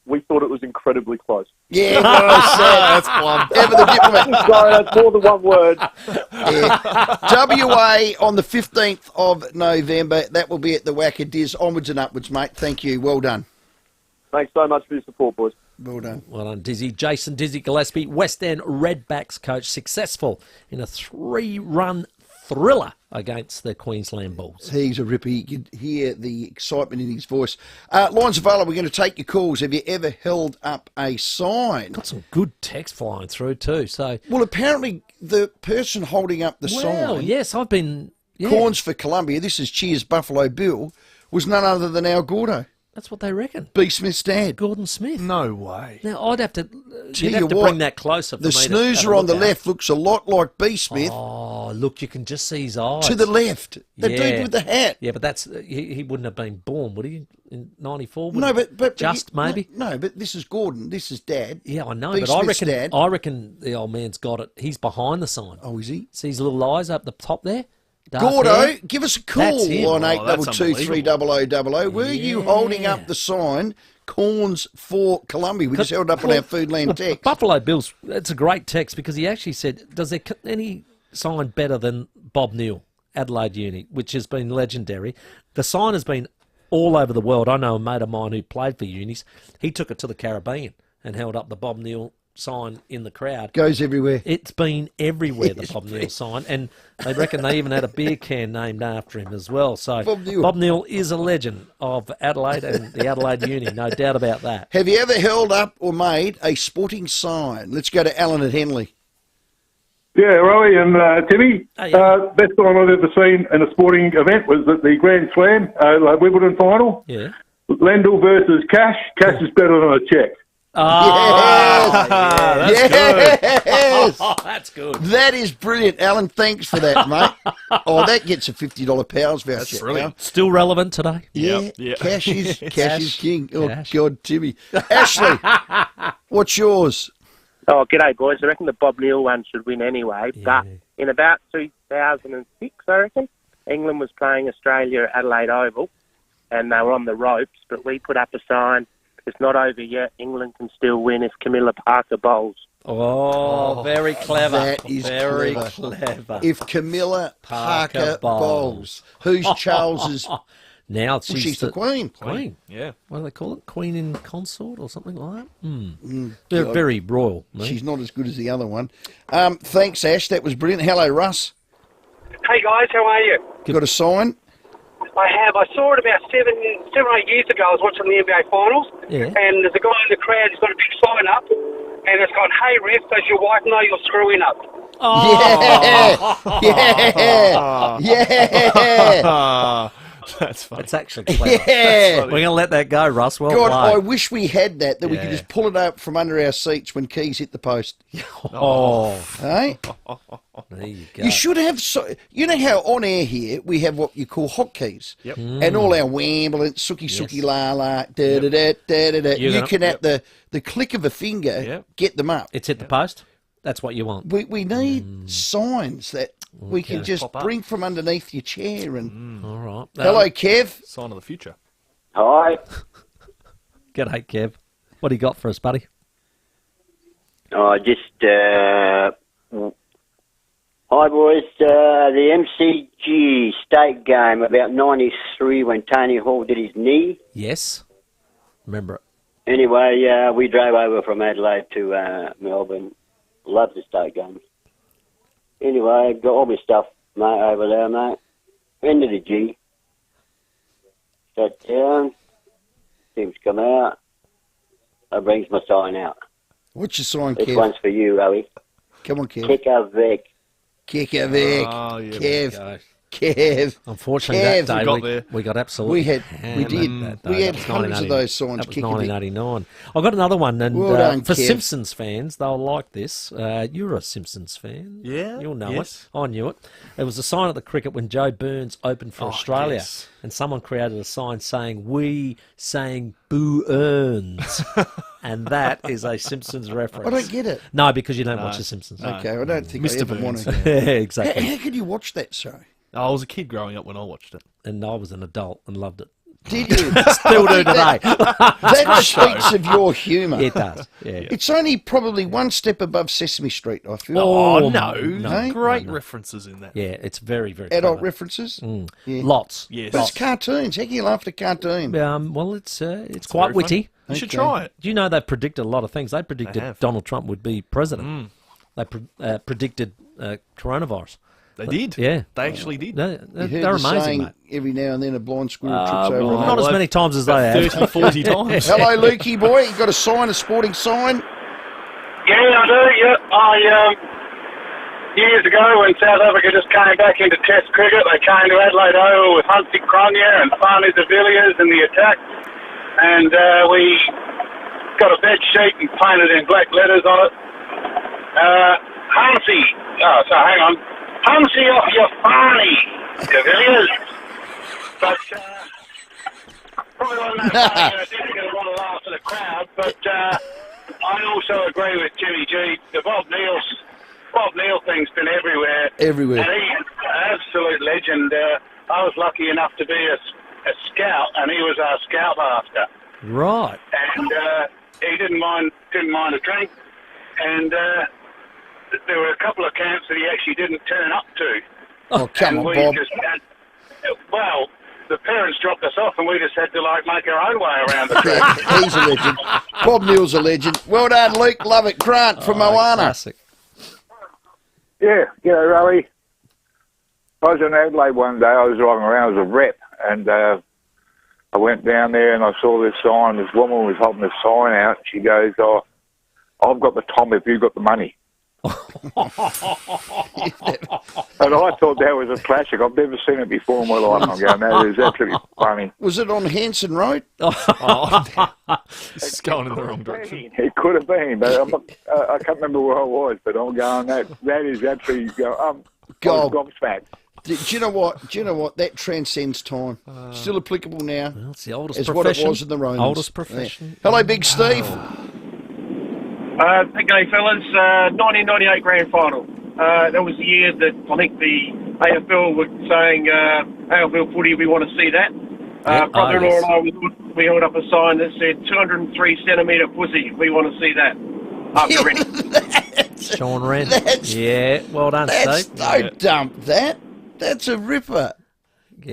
We thought it was incredibly close. Yeah, that's plum. Ever the diplomat. Sorry, that's more than one word. Yeah. WA on the 15th of November. That will be at the Wacker Diz. Onwards and upwards, mate. Thank you. Well done. Thanks so much for your support, boys. Well done. Well done, Dizzy. Jason Dizzy Gillespie, West End Redbacks coach, successful in a 3-run thriller against the Queensland Bulls. He's a ripper. You can hear the excitement in his voice. Lines available. We're going to take your calls. Have you ever held up a sign? Got some good text flying through too. So, well, apparently the person holding up the sign, yes, I've been Corns for Columbia. This is Cheers Buffalo Bill. Was none other than Al Gordo. That's what they reckon. B. Smith's dad. Gordon Smith. No way. Now, I'd have to, Tell you'd have you to what, bring that closer for the me to snoozer have a on the look at. left looks a lot like B. Smith. Oh, look, you can just see his eyes. To the left. The dude with the hat. Yeah, but that's he wouldn't have been born, would he, in 94? No, but Just maybe? No, but this is Gordon. This is Dad. Yeah, I know, B. but Smith's dad. I reckon the old man's got it. He's behind the sign. Oh, is he? See his little eyes up the top there? Dark Gordo, hair? give us a That's him. call on Oh, that's 82230000. Were you holding up the sign, Corns for Columbia? We just held up on our Foodland text. Buffalo Bills, it's a great text because he actually said, does there any sign better than Bob Neal, Adelaide Uni, which has been legendary? The sign has been all over the world. I know a mate of mine who played for Unis. He took it to the Caribbean and held up the Bob Neal sign in the crowd. Goes everywhere. It's been everywhere, the Bob Neal sign, and they reckon they even had a beer can named after him as well. So Bob Neal is a legend of Adelaide and the Adelaide Uni, no doubt about that. Have you ever held up or made a sporting sign? Let's go to Alan at Henley. Yeah, Roy and Timmy. Best sign I've ever seen in a sporting event was at the Grand Slam, Wimbledon final. Yeah. Lendl versus Cash. Cash is better than a cheque. Yes! That's good. That is brilliant, Alan. Thanks for that, mate. Oh, that gets a $50 Powers voucher. That's brilliant. Still relevant today. Yeah, Cash is king. Oh, God, Timmy. Ashley, what's yours? Oh, g'day, boys. I reckon the Bob Neal one should win anyway. But in about 2006, I reckon, England was playing Australia at Adelaide Oval, and they were on the ropes, but we put up a sign, it's not over yet. England can still win if Camilla Parker bowls. Oh, very clever. That is very clever. If Camilla Parker bowls. Who's Charles's... Now she's the Queen. Queen. Yeah. What do they call it? Queen in consort or something like that? They're They're very royal. mate. She's not as good as the other one. Thanks, Ash. That was brilliant. Hello, Russ. Hey guys, how are you? Got a sign? I have. I saw it about seven or 8 years ago. I was watching the NBA Finals, and there's a guy in the crowd who's got a big sign up, and it's got, "Hey ref, does your wife know you're screwing up?" Oh. Yeah. That's funny. It's actually clever. Yeah. We're going to let that go, Russ. Well God, I played. wish we had that we could Yeah. just pull it up from under our seats when keys hit the post. Oh. Hey? There you go. You should have, you know how on air here we have what you call hotkeys? Yep. And all our wambling, sookie, la, la, da, da, da, da, da, da. You can, at the click of a finger, get them up. It's hit the post. That's what you want. We need signs that we can just Pop up. bring from underneath your chair. And All right. Hello, Kev. Sign of the future. Hi. G'day, Kev. What do you got for us, buddy? Oh, hi, boys. The MCG state game about 93 when Tony Hall did his knee. Yes. Remember it. Anyway, we drove over from Adelaide to Melbourne. Loved the state games. Anyway, got all my stuff, mate, over there, mate. End of the G. Sat down. Teams come out. I brings my sign out. What's your sign, This Kev? one's for you, Rowie. Come on, Kev. Kick a Vic. Kick a Vic. Oh, yeah, Kev. Kev. Unfortunately, Kev. that day we got absolutely We hammered did. that day. We had That was hundreds of 1980 those signs. That was Kick a Vic. 1989. I've got another one, and Well done, for Kev. Simpsons fans, they'll like this. You're a Simpsons fan. Yeah, You'll know yes. it. I knew it. It was a sign at the cricket when Joe Burns opened for Australia, yes. and someone created a sign saying, "We sang Boo Earns." And that is a Simpsons reference. I don't get it. No, because you don't watch The Simpsons. Okay, I don't think Mr. I ever want Burns. to. Yeah, exactly. How could you watch that show? I was a kid growing up when I watched it. And I was an adult and loved it. Did you? Still do today. That speaks of your humour. It does. Yeah. It's only probably one step above Sesame Street, I feel. Oh, no. Hey? Great references in that. Yeah, it's very, very Adult clever. references? Yeah. Lots. Yes. But it's cartoons. How can you laugh at a cartoon? Well, it's quite very witty. funny. You should try it. Do you know they predicted a lot of things? They predicted have. Donald Trump would be president. They predicted coronavirus. They did. Yeah. They actually did. They're You heard the amazing, saying, mate. every now and then a blind squirrel trips over a Not as many times as they have. 30, 40 times. Hello, Lukey boy. You got a sign, a sporting sign? Yeah, I do, yeah. Years ago when South Africa just came back into Test cricket, they came to Adelaide Oval with Humphrey Cronje and Fani de Villiers in the attack. And we got a bed sheet and painted in black letters on it. Hang on. Humphrey off your Fani de Villiers. But probably wasn't that funny, and it didn't get a lot of laughs in the crowd. But I also agree with Jimmy G. The Bob Neal thing's been everywhere. Everywhere. And he's an absolute legend. I was lucky enough to be a scout, and he was our scoutmaster. Right. And he didn't mind a drink. And there were a couple of camps that he actually didn't turn up to. Oh, come on, we Bob. just had, well, the parents dropped us off, and we just had to make our own way around the track. He's a legend. Bob Neal's a legend. Well done, Luke. Love it. Grant from Moana. Classic. Yeah, Rowie. I was in Adelaide one day. I was driving around as a rep, and I went down there and I saw this sign. This woman was holding a sign out. She goes, "Oh, I've got the Tom if you've got the money." And I thought that was a classic. I've never seen it before in my life. I'm going, that is absolutely funny. Was it on Hanson Road? It's going in the wrong direction. It could have been, but I can't remember where I was. But I'm going, that is absolutely gobsmacked. Do you know what? That transcends time. Still applicable now. Well, it's the oldest as profession. what it was in the Romans. Oldest profession. Yeah. Hello, Big Steve. Okay, fellas. 1998 Grand Final. That was the year that I think the AFL were saying, AFL footy, we want to see that. Brother-in-law and I, we held up a sign that said 203 centimetre pussy, we want to see that. After ready. Sean Wren. Yeah, well done, Steve. Don't dump that. That's a ripper.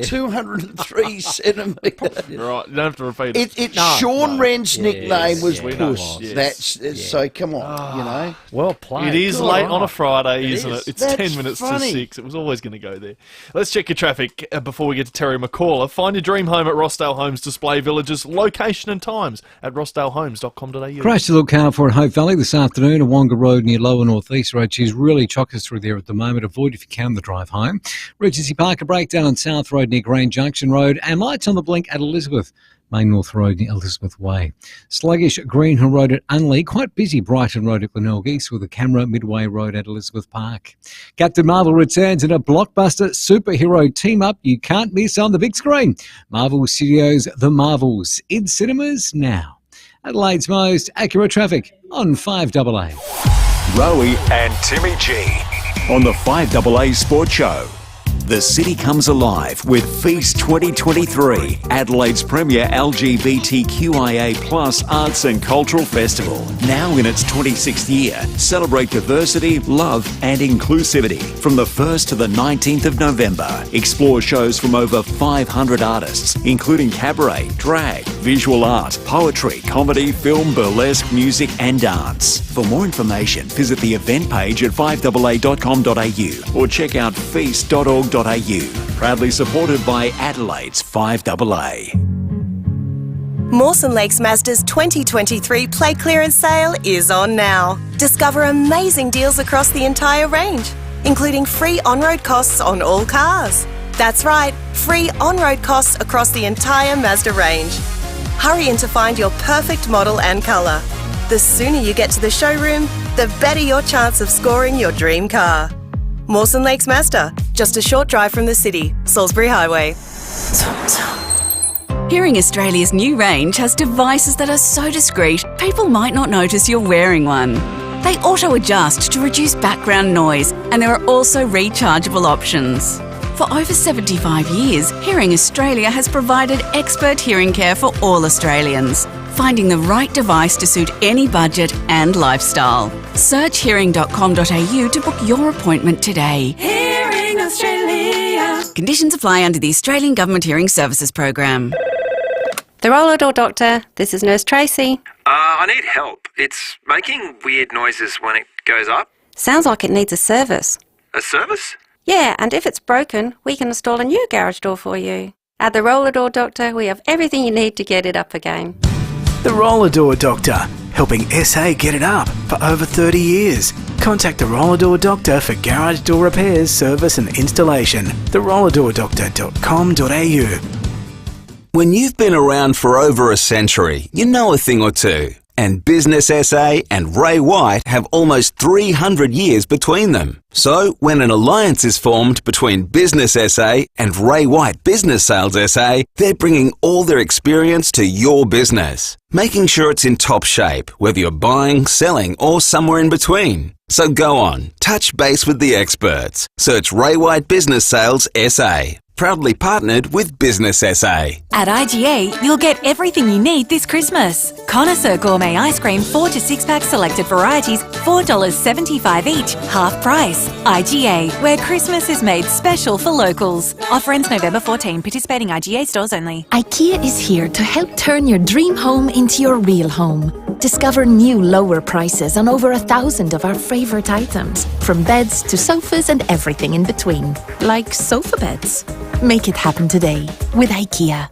203 centimetres. Right, you don't have to repeat it. Sean Wren's nickname was we Puss. know. So come on, you know. Well played. It is late on a Friday, isn't it? It's That's 10 minutes funny. to 6. It was always going to go there. Let's check your traffic before we get to Terry McCaller. Find your dream home at Rossdale Homes Display Villages. Location and times at rossdalehomes.com.au. Crashed a little car for at Hope Valley this afternoon at Wonga Road near Lower North East Road. She's really chockers through there at the moment. Avoid if you can the drive home. Regency Park, a breakdown on South Road near Green Junction Road, and lights on the blink at Elizabeth. Main North Road near Elizabeth Way. Sluggish Green Hill Road at Unley. Quite busy Brighton Road at Glenelg East with a camera Midway Road at Elizabeth Park. Captain Marvel returns in a blockbuster superhero team-up you can't miss on the big screen. Marvel Studios' The Marvels in cinemas now. Adelaide's most accurate traffic on 5AA. Rowie and Timmy G on the 5AA Sport Show. The city comes alive with Feast 2023, Adelaide's premier LGBTQIA+ arts and cultural festival. Now in its 26th year, celebrate diversity, love and inclusivity. From the 1st to the 19th of November, explore shows from over 500 artists, including cabaret, drag, visual art, poetry, comedy, film, burlesque, music and dance. For more information, visit the event page at 5AA.com.au or check out feast.org.au. Proudly supported by Adelaide's 5AA. Mawson Lakes Mazda's 2023 plate clearance sale is on now. Discover amazing deals across the entire range, including free on-road costs on all cars. That's right, free on-road costs across the entire Mazda range. Hurry in to find your perfect model and colour. The sooner you get to the showroom, the better your chance of scoring your dream car. Mawson Lakes Mazda, just a short drive from the city, Salisbury Highway. Hearing Australia's new range has devices that are so discreet, people might not notice you're wearing one. They auto-adjust to reduce background noise, and there are also rechargeable options. For over 75 years, Hearing Australia has provided expert hearing care for all Australians, finding the right device to suit any budget and lifestyle. Search hearing.com.au to book your appointment today. Hearing Australia. Conditions apply under the Australian Government Hearing Services Program. The roller door doctor, this is Nurse Tracy. I need help. It's making weird noises when it goes up. Sounds like it needs a service. A service? Yeah, and if it's broken, we can install a new garage door for you. At the Roller Door Doctor, we have everything you need to get it up again. The Roller Door Doctor, helping SA get it up for over 30 years. Contact the Roller Door Doctor for garage door repairs, service and installation. therollerdoordoctor.com.au. When you've been around for over a century, you know a thing or two. And Business SA and Ray White have almost 300 years between them. So, when an alliance is formed between Business SA and Ray White Business Sales SA, they're bringing all their experience to your business, making sure it's in top shape, whether you're buying, selling, or somewhere in between. So go on, touch base with the experts. Search Ray White Business Sales SA. Proudly partnered with Business SA. At IGA, you'll get everything you need this Christmas. Connoisseur Gourmet Ice Cream 4 to 6 pack selected varieties, $4.75 each, half price. IGA, where Christmas is made special for locals. Offer ends November 14. Participating IGA stores only. IKEA is here to help turn your dream home into your real home. Discover new lower prices on over 1,000 of our favourite items, from beds to sofas and everything in between, like sofa beds. Make it happen today with IKEA.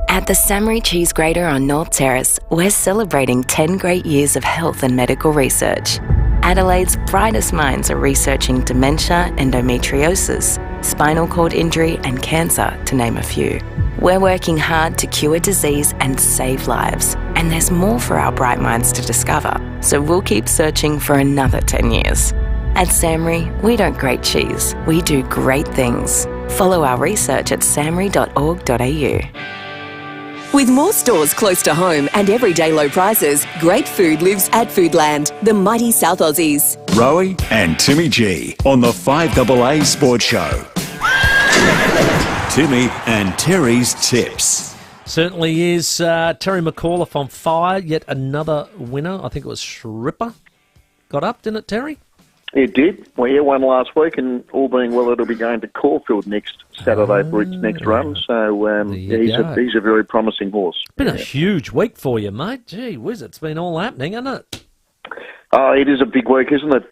At the Samry Cheese Grater on North Terrace, we're celebrating 10 great years of health and medical research. Adelaide's brightest minds are researching dementia, endometriosis, spinal cord injury and cancer, to name a few. We're working hard to cure disease and save lives, and there's more for our bright minds to discover, so we'll keep searching for another 10 years. At Samry, we don't grate cheese, we do great things. Follow our research at samry.org.au. With more stores close to home and everyday low prices, great food lives at Foodland, the mighty South Aussies. Rowie and Timmy G on the 5AA Sports Show. Timmy and Terry's tips. Certainly is. Terry McAuliffe on fire. Yet another winner. I think it was Shripper. Got up, didn't it, Terry? It did. Well, yeah, won last week, and all being well, it'll be going to Caulfield next Saturday for its next run. So he's a very promising horse. Been a huge week for you, mate. Gee whiz, it's been all happening, hasn't it? It is a big week, isn't it?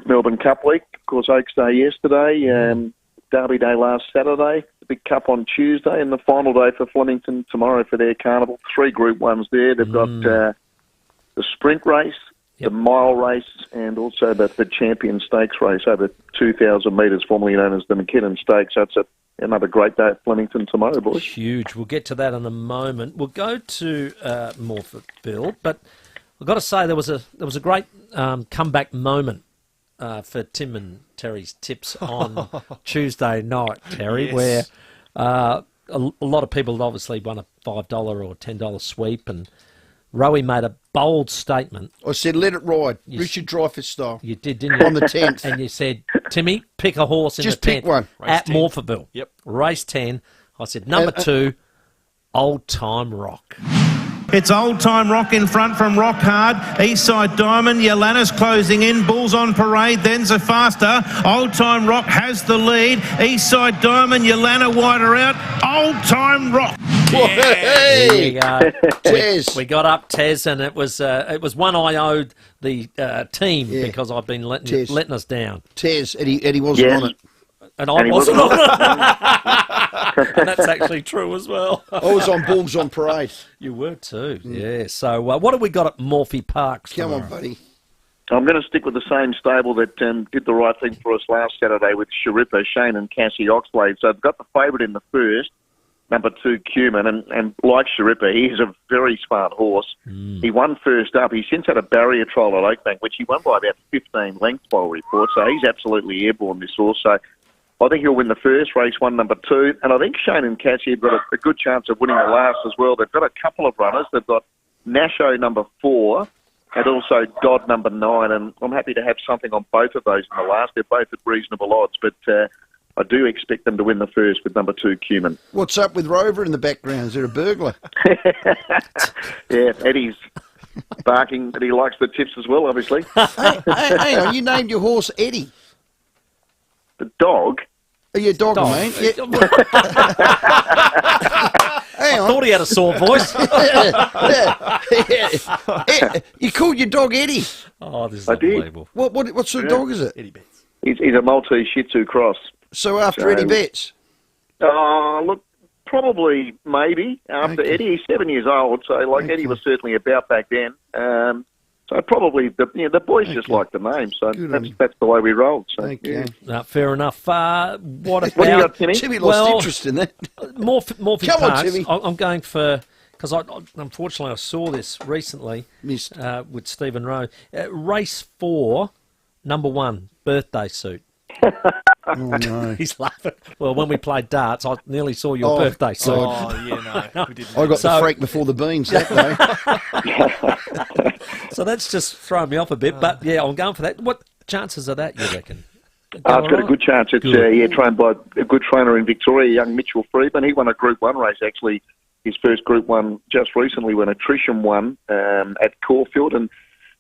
Melbourne Cup week. Of course, Oaks Day yesterday, Derby Day last Saturday, the big Cup on Tuesday, and the final day for Flemington tomorrow for their carnival. 3 Group 1s there. They've got the sprint race, the mile race, and also the Champion Stakes race over 2,000 metres, formerly known as the McKinnon Stakes. That's another great day at Flemington tomorrow, boys. Huge. We'll get to that in a moment. We'll go to Morphettville, but I've got to say there was a great comeback moment for Tim and Terry's tips on Tuesday night, Terry, where a lot of people obviously won a $5 or $10 sweep, and Rowie made a bold statement. I said, let it ride, Richard Dreyfuss style. You did, didn't you? On the 10th. And you said, Timmy, pick a horse in Just the 10th. pick one. At Race 10. Morphettville. Yep. Race 10. I said, number 2, Old Time Rock. It's Old Time Rock in front from Rock Hard. Eastside Diamond, Yolana's closing in. Bulls on Parade, then Zafaster. Old Time Rock has the lead. Eastside Diamond, Yolana wider out. Old Time Rock. There you go. Tez. We got up, Tez, and it was one I owed the team because I've been letting us down. Tez, Eddie wasn't on it. And I wasn't on it. And that's actually true as well. I was on Bulls on Parade. You were too, yeah. So what have we got at Morphy Parks tomorrow? Come on, buddy. I'm going to stick with the same stable that did the right thing for us last Saturday with Sharippa, Shane and Cassie Oxlade. So I've got the favourite in the first, number 2, Cumin, and like Sharippa, he is a very smart horse. He won first up. He's since had a barrier trial at Oakbank, which he won by about 15 lengths by report, so he's absolutely airborne, this horse. So I think he'll win the first, race 1, number 2, and I think Shane and Cassie have got a good chance of winning the last as well. They've got a couple of runners. They've got Nasho, number 4, and also Dodd, number 9, and I'm happy to have something on both of those in the last. They're both at reasonable odds, but I do expect them to win the first with number 2, Cumin. What's up with Rover in the background? Is there a burglar? Yeah, Eddie's barking that he likes the tips as well, obviously. Hang on, you named your horse Eddie. The dog? Oh, your dog, mate. Hang on. I thought he had a sore voice. You called your dog Eddie. Oh, this is I did. unbelievable. What sort of dog is it? Eddie Betts. He's a Maltese Shih Tzu cross. So after Eddie Betts? Look, probably, maybe, after Eddie. He's 7 years old, so, Eddie was certainly about back then. So probably, the boys just like the name, so that's the way we rolled. So, Thank you. No, fair enough. What about... What do you got, Timmy? Timmy lost interest in that. Morphy Come on, Parks. Timmy. I'm going for... Because unfortunately I saw this recently Missed. with Stephen Rowe. Race 4, number 1, birthday suit. Oh, no. He's laughing. Well, when we played darts, I nearly saw your birthday suit. Oh, yeah, no, we didn't. I got the freak before the beans that day. So that's just thrown me off a bit. But, yeah, I'm going for that. What chances are that, you reckon? It's got a good chance. It's trained by a good trainer in Victoria, young Mitchell Friedman. He won a Group 1 race, actually. His first Group 1 just recently when Trisham won at Caulfield. And,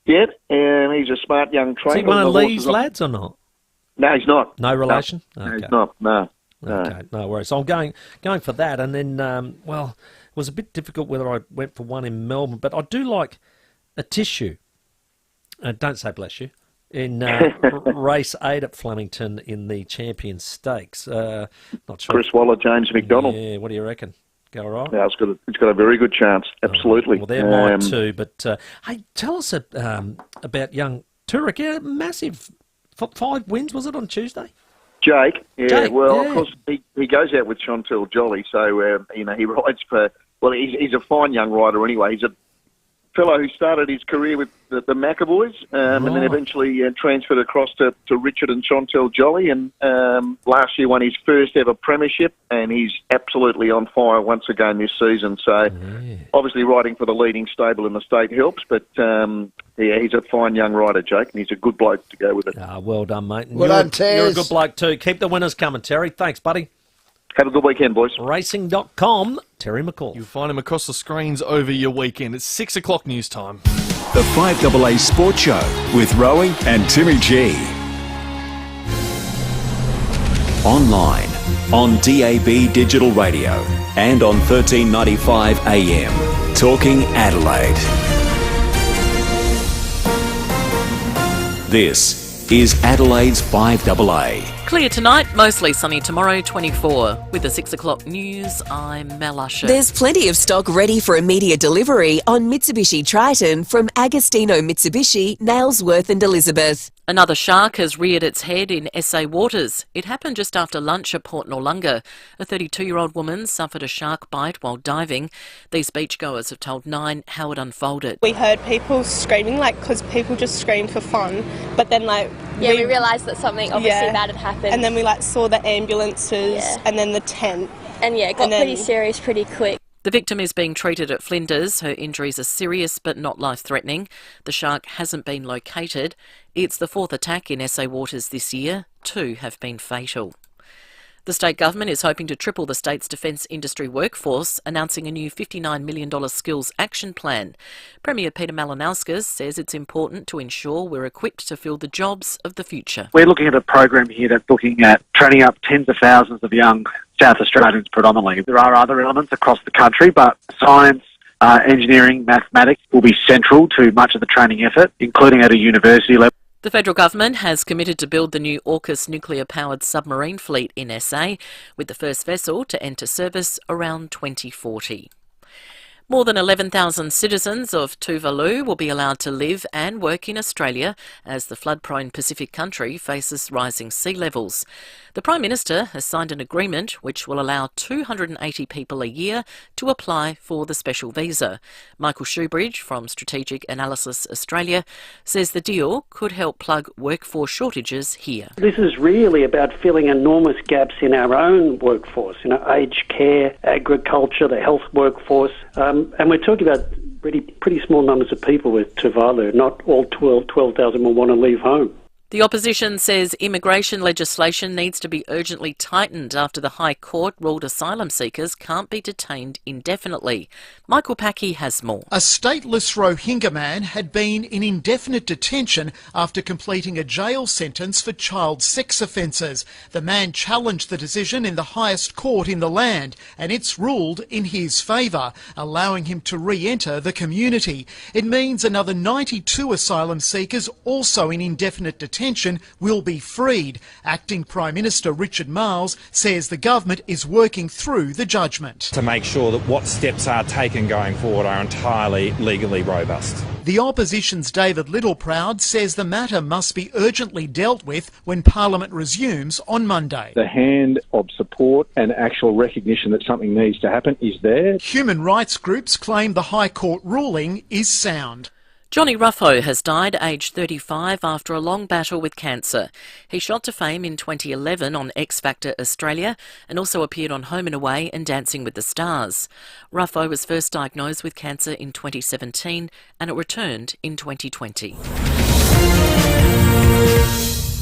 he's a smart young trainer. Is he one of Lee's lads or not? No, he's not. No relation? No, he's not. No. Okay, no worries. So I'm going for that. And then, it was a bit difficult whether I went for one in Melbourne, but I do like a tissue. Don't say bless you. In race 8 at Flemington in the Champions Stakes. Not sure. Chris Waller, James McDonald. Yeah, what do you reckon? Go all right? Yeah, it's got a very good chance. Absolutely. Well, they're mine too. But hey, tell us about young Turek. Yeah, massive 5 wins, was it, on Tuesday? Jake, Jake, of course, he goes out with Chantel Jolly, so, he rides for... Well, he's a fine young rider anyway. He's a fellow who started his career with the McAvoys and then eventually transferred across to Richard and Chantel Jolly, and last year won his first ever premiership, and he's absolutely on fire once again this season. So obviously riding for the leading stable in the state helps, but he's a fine young rider, Jake, and he's a good bloke to go with it. Well done, mate. Well done, Taz. You're a good bloke too. Keep the winners coming, Terry. Thanks, buddy. Have a good weekend, boys. Racing.com, Terry McCall. You'll find him across the screens over your weekend. It's 6 o'clock news time. The 5AA Sports Show with Rowie and Timmy G. Online, on DAB Digital Radio, and on 1395 AM. Talking Adelaide. This is Adelaide's 5AA. Clear tonight, mostly sunny tomorrow, 24. With the 6 o'clock news, I'm Mel Usher. There's plenty of stock ready for immediate delivery on Mitsubishi Triton from Agostino Mitsubishi, Nailsworth and Elizabeth. Another shark has reared its head in SA waters. It happened just after lunch at Port Noarlunga. A 32-year-old woman suffered a shark bite while diving. These beachgoers have told Nine how it unfolded. We heard people screaming, because people just screamed for fun. But then, we realised that something obviously bad had happened. And then we, saw the ambulances and then the tent. And, it got pretty serious pretty quick. The victim is being treated at Flinders. Her injuries are serious but not life-threatening. The shark hasn't been located. It's the 4th attack in SA waters this year. 2 have been fatal. The state government is hoping to triple the state's defence industry workforce, announcing a new $59 million skills action plan. Premier Peter Malinauskas says it's important to ensure we're equipped to fill the jobs of the future. We're looking at a program here that's looking at training up tens of thousands of young South Australians predominantly. There are other elements across the country, but science, engineering, mathematics will be central to much of the training effort, including at a university level. The federal government has committed to build the new AUKUS nuclear-powered submarine fleet in SA, with the first vessel to enter service around 2040. More than 11,000 citizens of Tuvalu will be allowed to live and work in Australia as the flood-prone Pacific country faces rising sea levels. The Prime Minister has signed an agreement which will allow 280 people a year to apply for the special visa. Michael Shoebridge from Strategic Analysis Australia says the deal could help plug workforce shortages here. This is really about filling enormous gaps in our own workforce, aged care, agriculture, the health workforce. And we're talking about pretty small numbers of people with Tuvalu. Not all 12,000 will want to leave home. The opposition says immigration legislation needs to be urgently tightened after the High Court ruled asylum seekers can't be detained indefinitely. Michael Packy has more. A stateless Rohingya man had been in indefinite detention after completing a jail sentence for child sex offences. The man challenged the decision in the highest court in the land, and it's ruled in his favour, allowing him to re-enter the community. It means another 92 asylum seekers also in indefinite detention detention will be freed. Acting Prime Minister Richard Marles says the government is working through the judgment to make sure that what steps are taken going forward are entirely legally robust. The opposition's David Littleproud says the matter must be urgently dealt with when Parliament resumes on Monday. The hand of support and actual recognition that something needs to happen is there. Human rights groups claim the High Court ruling is sound. Johnny Ruffo has died aged 35 after a long battle with cancer. He shot to fame in 2011 on X Factor Australia and also appeared on Home and Away and Dancing with the Stars. Ruffo was first diagnosed with cancer in 2017 and it returned in 2020.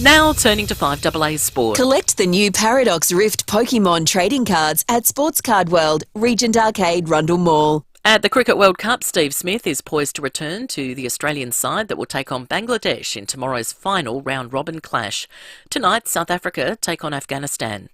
Now turning to 5AA Sport. Collect the new Paradox Rift Pokemon trading cards at Sports Card World, Regent Arcade, Rundle Mall. At the Cricket World Cup, Steve Smith is poised to return to the Australian side that will take on Bangladesh in tomorrow's final round-robin clash. Tonight, South Africa take on Afghanistan.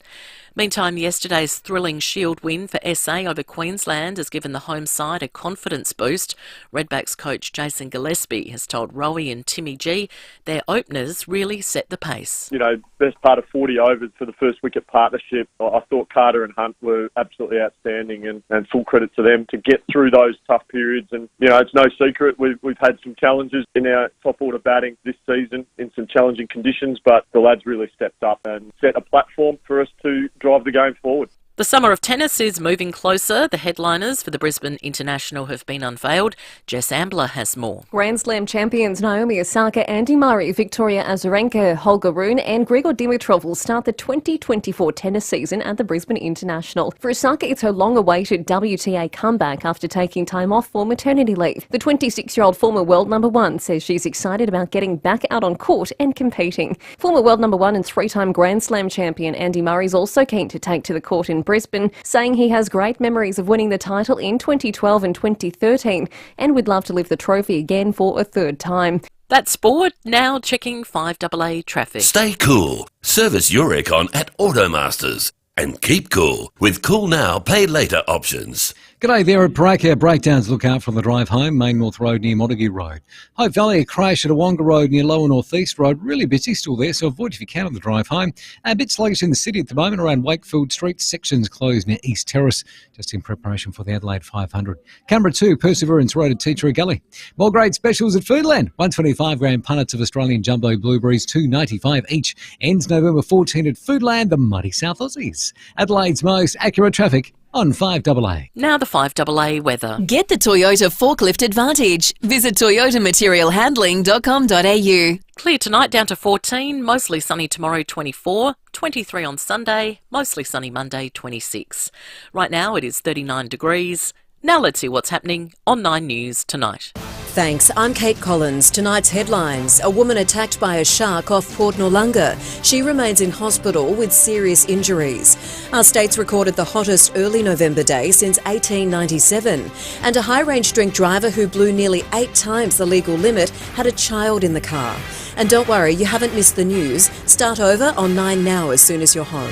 Meantime, yesterday's thrilling Shield win for SA over Queensland has given the home side a confidence boost. Redbacks coach Jason Gillespie has told Rowie and Timmy G their openers really set the pace. You know, best part of 40 overs for the first wicket partnership. I thought Carter and Hunt were absolutely outstanding and full credit to them to get through those tough periods. And, you know, it's no secret we've had some challenges in our top order batting this season in some challenging conditions, but the lads really stepped up and set a platform for us to drive the game forward. The summer of tennis is moving closer. The headliners for the Brisbane International have been unveiled. Jess Ambler has more. Grand Slam champions Naomi Osaka, Andy Murray, Victoria Azarenka, Holger Rune and Grigor Dimitrov will start the 2024 tennis season at the Brisbane International. For Osaka, it's her long-awaited WTA comeback after taking time off for maternity leave. The 26-year-old former world number one says she's excited about getting back out on court and competing. Former world number one and three-time Grand Slam champion Andy Murray's also keen to take to the court in Brisbane, saying he has great memories of winning the title in 2012 and 2013 and would love to lift the trophy again for a third time. That's sport. Now checking 5AA traffic. Stay cool. Service your aircon at Automasters. And keep cool with Cool Now, Pay Later options. G'day there at Breakout Breakdowns. Look out from the drive home, Main North Road near Montague Road. Hope Valley, a crash at Awonga Road near Lower North East Road. Really busy still there, so avoid if you can on the drive home. A bit sluggish in the city at the moment around Wakefield Street. Sections closed near East Terrace, just in preparation for the Adelaide 500. Canberra 2, Perseverance Road at Teacher Gully. More great specials at Foodland. 125-gram punnets of Australian jumbo blueberries, $2.95 each. Ends November 14 at Foodland, the mighty South Aussies. Adelaide most accurate traffic on 5AA. Now the 5AA weather. Get the Toyota Forklift Advantage. Visit toyotamaterialhandling.com.au. Clear tonight down to 14, mostly sunny tomorrow 24, 23 on Sunday, mostly sunny Monday 26. Right now it is 39 degrees. Now let's see what's happening on 9 News tonight. Thanks, I'm Kate Collins. Tonight's headlines. A woman attacked by a shark off Port Noarlunga. She remains in hospital with serious injuries. Our state's recorded the hottest early November day since 1897. And a high-range drink driver who blew nearly 8 times the legal limit had a child in the car. And don't worry, you haven't missed the news. Start over on 9 Now as soon as you're home.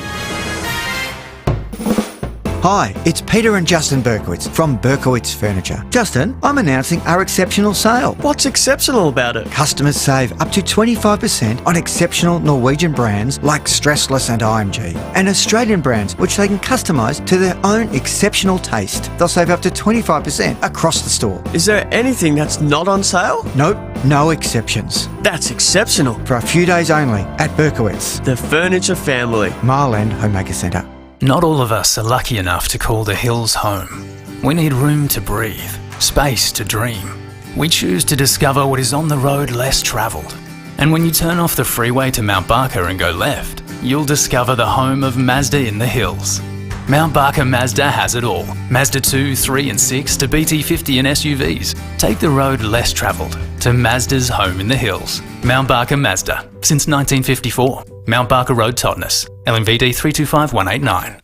Hi, it's Peter and Justin Berkowitz from Berkowitz Furniture. Justin, I'm announcing our exceptional sale. What's exceptional about it? Customers save up to 25% on exceptional Norwegian brands like Stressless and IMG, and Australian brands which they can customise to their own exceptional taste. They'll save up to 25% across the store. Is there anything that's not on sale? Nope, no exceptions. That's exceptional. For a few days only at Berkowitz. The Furniture Family. Marland Homemaker Centre. Not all of us are lucky enough to call the hills home. We need room to breathe, space to dream. We choose to discover what is on the road less travelled. And when you turn off the freeway to Mount Barker and go left, you'll discover the home of Mazda in the hills. Mount Barker Mazda has it all. Mazda 2, 3 and 6 to BT50 and SUVs. Take the road less travelled to Mazda's home in the hills. Mount Barker Mazda, since 1954. Mount Barker Road, Totnes. LMVD 325189.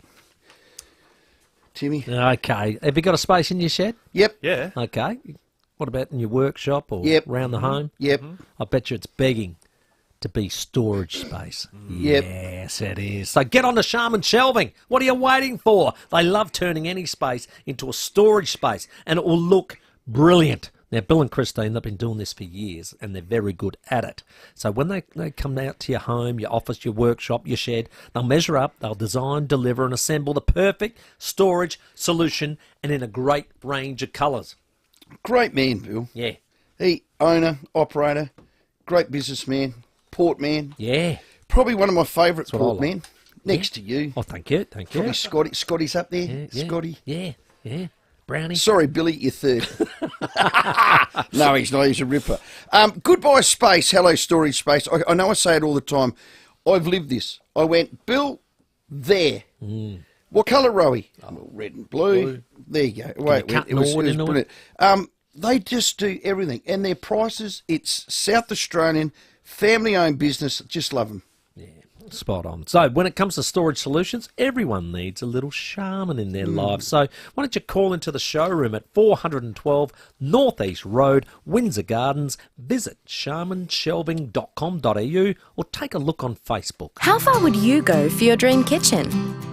Timmy? Okay. Have you got a space in your shed? Yep. Yeah. Okay. What about in your workshop or around the home? Yep. I bet you it's begging to be storage space. Yep. Yes, it is. So get on to Sharman Shelving. What are you waiting for? They love turning any space into a storage space, and it will look brilliant. Now, Bill and Christine, they've been doing this for years, and they're very good at it. So when they come out to your home, your office, your workshop, your shed, they'll measure up, they'll design, deliver, and assemble the perfect storage solution, and in a great range of colours. Great man, Bill. Yeah. He, owner, operator, great businessman, port man. Yeah. Probably one of my favourite That's what I port like. men. Next to you. Oh, thank you. Probably Scotty. Scotty's up there. Yeah, yeah. Scotty. Yeah. Brownie. Sorry, Billy, you're third. No, he's not. He's a ripper. Goodbye, space. Hello, storage space. I know I say it all the time. I've lived this. I went, Bill, there. What colour, Rowie? Red and blue. There you go. Wait, it was brilliant. They just do everything. And their prices, it's South Australian, family-owned business. Just love them. Spot on. So when it comes to storage solutions, everyone needs a little shaman in their life. So why don't you call into the showroom at 412 North East Road, Windsor Gardens. Visit shamanshelving.com.au or take a look on Facebook. How far would you go for your dream kitchen?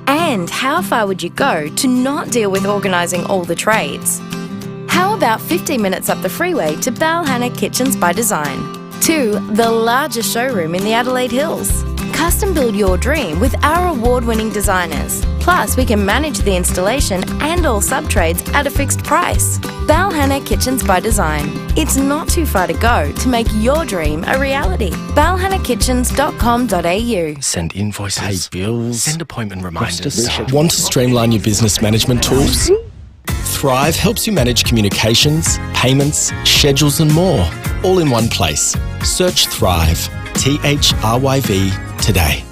And how far would you go to not deal with organising all the trades? How about 15 minutes up the freeway to Balhanna Kitchens by Design? 2, the largest showroom in the Adelaide Hills. Custom build your dream with our award-winning designers. Plus, we can manage the installation and all sub-trades at a fixed price. Balhanna Kitchens by Design. It's not too far to go to make your dream a reality. balhannakitchens.com.au. Send invoices, pay bills, send appointment reminders. Want to streamline your business management tools? Thrive helps you manage communications, payments, schedules and more, all in one place. Search Thrive, THRYV, today.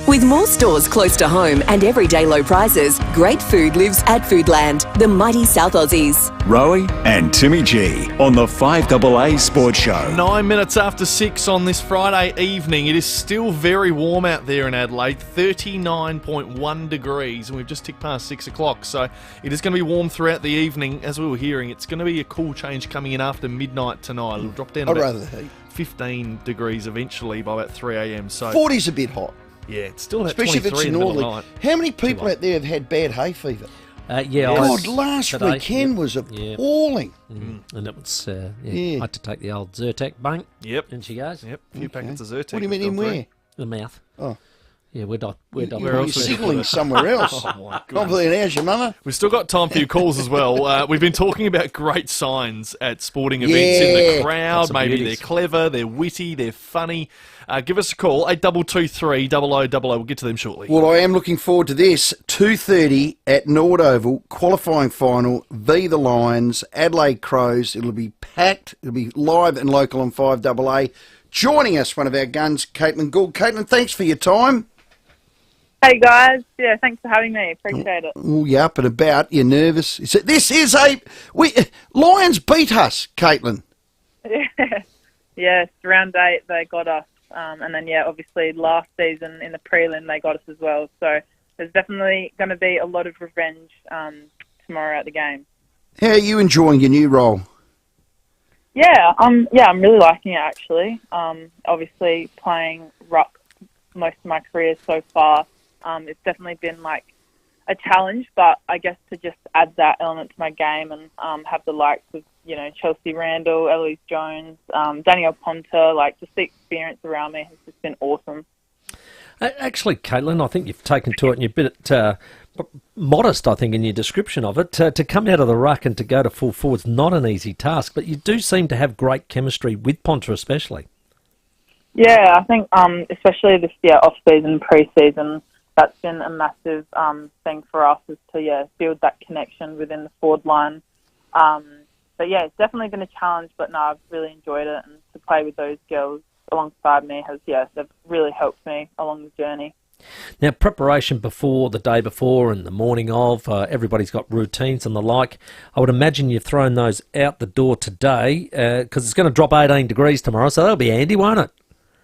With more stores close to home and everyday low prices, great food lives at Foodland, the mighty South Aussies. Rowie and Timmy G on the 5AA Sports Show. 9 minutes after 6 on this Friday evening. It is still very warm out there in Adelaide, 39.1 degrees, and we've just ticked past 6 o'clock. So it is going to be warm throughout the evening. As we were hearing, it's going to be a cool change coming in after midnight tonight. It'll drop down about 15 degrees eventually by about 3 a.m. So 40's a bit hot. Yeah, it's still about especially if 23 it's in the middle northerly. of the night. How many people out there have had bad hay fever? God, last weekend was appalling. And it was, I had to take the old Zyrtec bank. Yep. And she goes. Yep, a few packets of Zyrtec. What do you mean in where? The mouth. Oh. Yeah, where you're signalling somewhere else. Oh, my goodness. Obviously, how's your mother? We've still got time for your calls as well. We've been talking about great signs at sporting events in the crowd. Maybe they're clever, they're witty, they're funny. Give us a call, 8223 0000. We'll get to them shortly. Well, I am looking forward to this. 2:30 at Nord Oval, qualifying final, v the Lions, Adelaide Crows. It'll be packed. It'll be live and local on 5AA. Joining us, one of our guns, Caitlin Gould. Caitlin, thanks for your time. Hey guys, yeah, thanks for having me. Appreciate it. Oh, you're up and about. You're nervous. Lions beat us, Caitlin. Yeah, round 8 they got us, and then obviously last season in the prelim they got us as well. So there's definitely going to be a lot of revenge tomorrow at the game. How are you enjoying your new role? Yeah, I'm really liking it actually. Obviously playing ruck most of my career so far. It's definitely been like a challenge, but I guess to just add that element to my game and have the likes of, Chelsea Randall, Eloise Jones, Danielle Ponter, just the experience around me has just been awesome. Actually, Caitlin, I think you've taken to it and you're a bit modest, I think, in your description of it. To come out of the ruck and to go to full forward's not an easy task, but you do seem to have great chemistry with Ponter especially. Yeah, I think especially this off-season, pre-season, that's been a massive thing for us is to build that connection within the forward line. But it's definitely been a challenge, but no, I've really enjoyed it, and to play with those girls alongside me they've really helped me along the journey. Now, preparation before, the day before and the morning of, everybody's got routines and the like. I would imagine you've thrown those out the door today because it's going to drop 18 degrees tomorrow, so that'll be handy, won't it?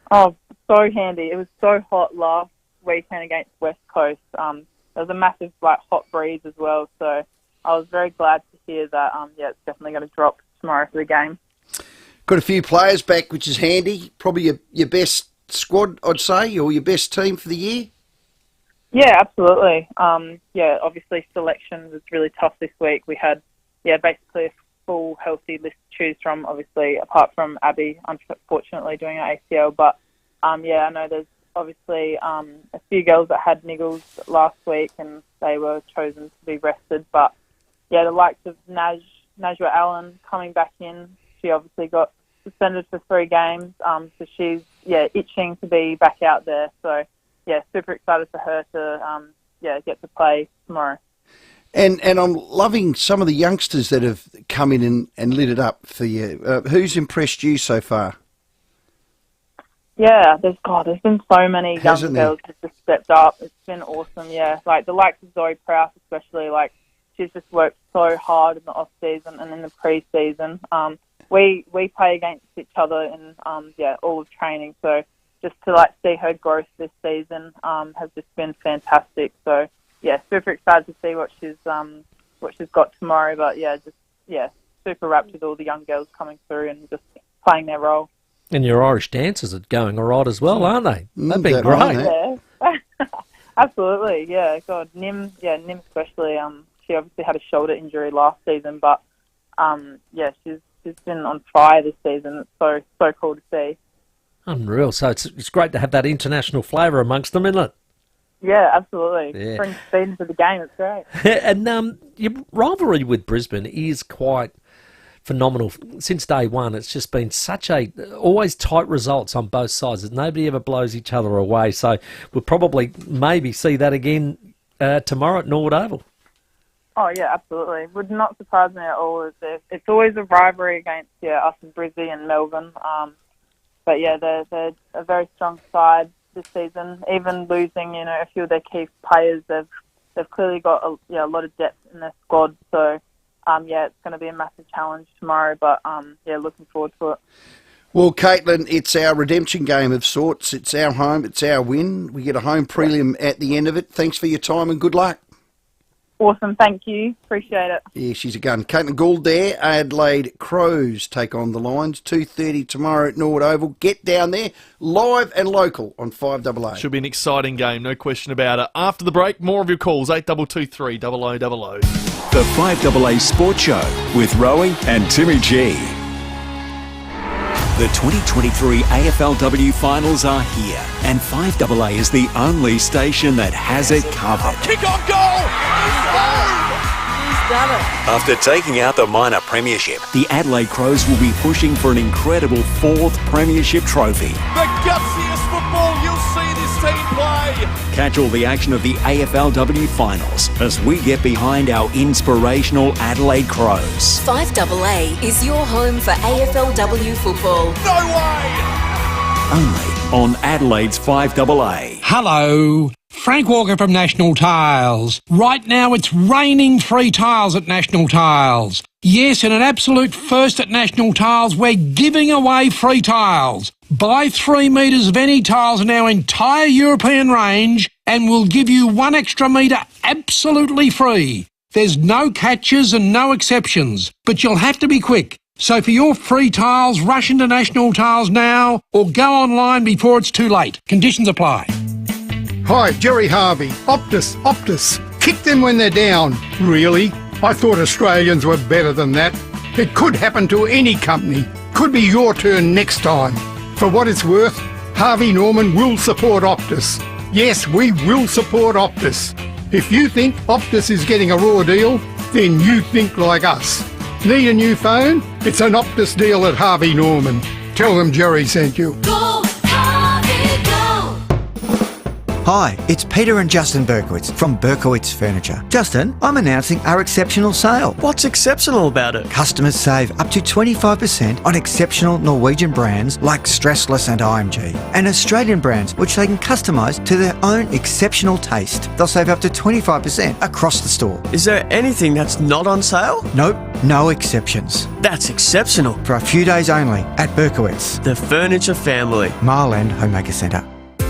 Oh, so handy. It was so hot last weekend against West Coast. There was a massive hot breeze as well, so I was very glad to hear that it's definitely going to drop tomorrow for the game. Got a few players back, which is handy. Probably your best squad, I'd say, or your best team for the year? Yeah, absolutely. Obviously selection was really tough this week. We had basically a full healthy list to choose from, obviously, apart from Abby, unfortunately, doing her ACL. But, I know there's obviously a few girls that had niggles last week and they were chosen to be rested. But, the likes of Najwa Allen coming back in, she obviously got suspended for 3 games, so she's, itching to be back out there. So, super excited for her to, get to play tomorrow. And I'm loving some of the youngsters that have come in and lit it up for you. Who's impressed you so far? Yeah, there's been so many young girls that just stepped up. It's been awesome, like the likes of Zoe Prowse especially, she's just worked so hard in the off-season and in the pre-season. We play against each other in, all of training, so just to, see her growth this season has just been fantastic. So, super excited to see what she's got tomorrow. But super wrapped with all the young girls coming through and just playing their role. And your Irish dancers are going all right as well, aren't they? They've been great. Yeah, absolutely. Yeah, God, Nim especially. She obviously had a shoulder injury last season, but she's been on fire this season. It's so cool to see. Unreal. So it's great to have that international flavour amongst them, isn't it? Yeah, absolutely. Yeah. Brings speed into the game. It's great. And your rivalry with Brisbane is quite phenomenal. Since day one, it's just been always tight results on both sides. Nobody ever blows each other away. So we'll probably maybe see that again tomorrow at Norwood Oval. Oh, yeah, absolutely. Would not surprise me at all. It's always a rivalry against us and Brisbane and Melbourne. But they're a very strong side this season. Even losing, a few of their key players, they've clearly got a lot of depth in their squad. So, it's going to be a massive challenge tomorrow. But looking forward to it. Well, Caitlin, it's our redemption game of sorts. It's our home. It's our win. We get a home prelim at the end of it. Thanks for your time and good luck. Awesome, thank you. Appreciate it. Yeah, she's a gun. Caitlin Gould there. Adelaide Crows take on the Lions. 2:30 tomorrow at Norwood Oval. Get down there, live and local on 5AA. Should be an exciting game, no question about it. After the break, more of your calls, 8223 0000. The 5AA Sports Show with Rowie and Timmy G. The 2023 AFLW finals are here, and 5AA is the only station that has it covered. Kick on goal! He's done it! After taking out the minor premiership, the Adelaide Crows will be pushing for an incredible 4th premiership trophy. The gutsiest football you'll see this team play! Catch all the action of the AFLW finals as we get behind our inspirational Adelaide Crows. 5AA is your home for AFLW football. No way! Only on Adelaide's 5AA. Hello, Frank Walker from National Tiles. Right now it's raining free tiles at National Tiles. Yes, and an absolute first at National Tiles, we're giving away free tiles. Buy 3 metres of any tiles in our entire European range and we'll give you 1 extra metre absolutely free. There's no catches and no exceptions, but you'll have to be quick. So for your free tiles, rush into National Tiles now or go online before it's too late. Conditions apply. Hi, Jerry Harvey. Optus. Kick them when they're down. Really? I thought Australians were better than that. It could happen to any company. Could be your turn next time. For what it's worth, Harvey Norman will support Optus. Yes, we will support Optus. If you think Optus is getting a raw deal, then you think like us. Need a new phone? It's an Optus deal at Harvey Norman. Tell them Jerry sent you. Go, Harvey, go! Hi, it's Peter and Justin Berkowitz from Berkowitz Furniture. Justin, I'm announcing our exceptional sale. What's exceptional about it? Customers save up to 25% on exceptional Norwegian brands like Stressless and IMG, and Australian brands which they can customise to their own exceptional taste. They'll save up to 25% across the store. Is there anything that's not on sale? Nope, no exceptions. That's exceptional. For a few days only at Berkowitz. The Furniture Family. Marland Homemaker Centre.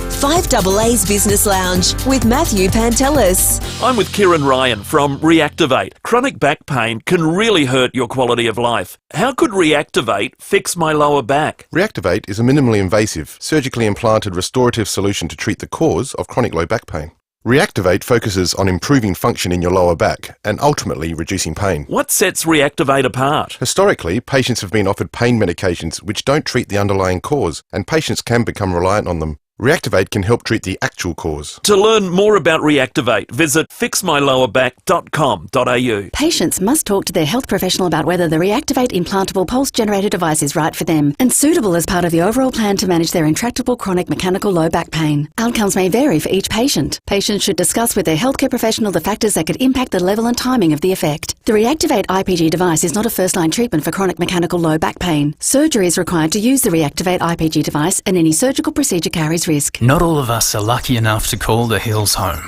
5AA's Business Lounge with Matthew Pantelis. I'm with Kieran Ryan from Reactivate. Chronic back pain can really hurt your quality of life. How could Reactivate fix my lower back? Reactivate is a minimally invasive, surgically implanted restorative solution to treat the cause of chronic low back pain. Reactivate focuses on improving function in your lower back and ultimately reducing pain. What sets Reactivate apart? Historically, patients have been offered pain medications which don't treat the underlying cause, and patients can become reliant on them. Reactivate can help treat the actual cause. To learn more about Reactivate, visit fixmylowerback.com.au. Patients must talk to their health professional about whether the Reactivate implantable pulse generator device is right for them and suitable as part of the overall plan to manage their intractable chronic mechanical low back pain. Outcomes may vary for each patient. Patients should discuss with their healthcare professional the factors that could impact the level and timing of the effect. The Reactivate IPG device is not a first-line treatment for chronic mechanical low back pain. Surgery is required to use the Reactivate IPG device, and any surgical procedure carries risk. Not all of us are lucky enough to call the hills home.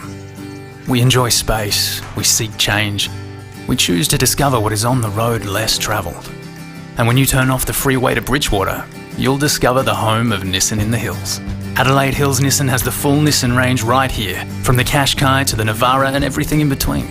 We enjoy space, we seek change, we choose to discover what is on the road less travelled. And when you turn off the freeway to Bridgewater, you'll discover the home of Nissan in the hills. Adelaide Hills Nissan has the full Nissan range right here, from the Qashqai to the Navara and everything in between.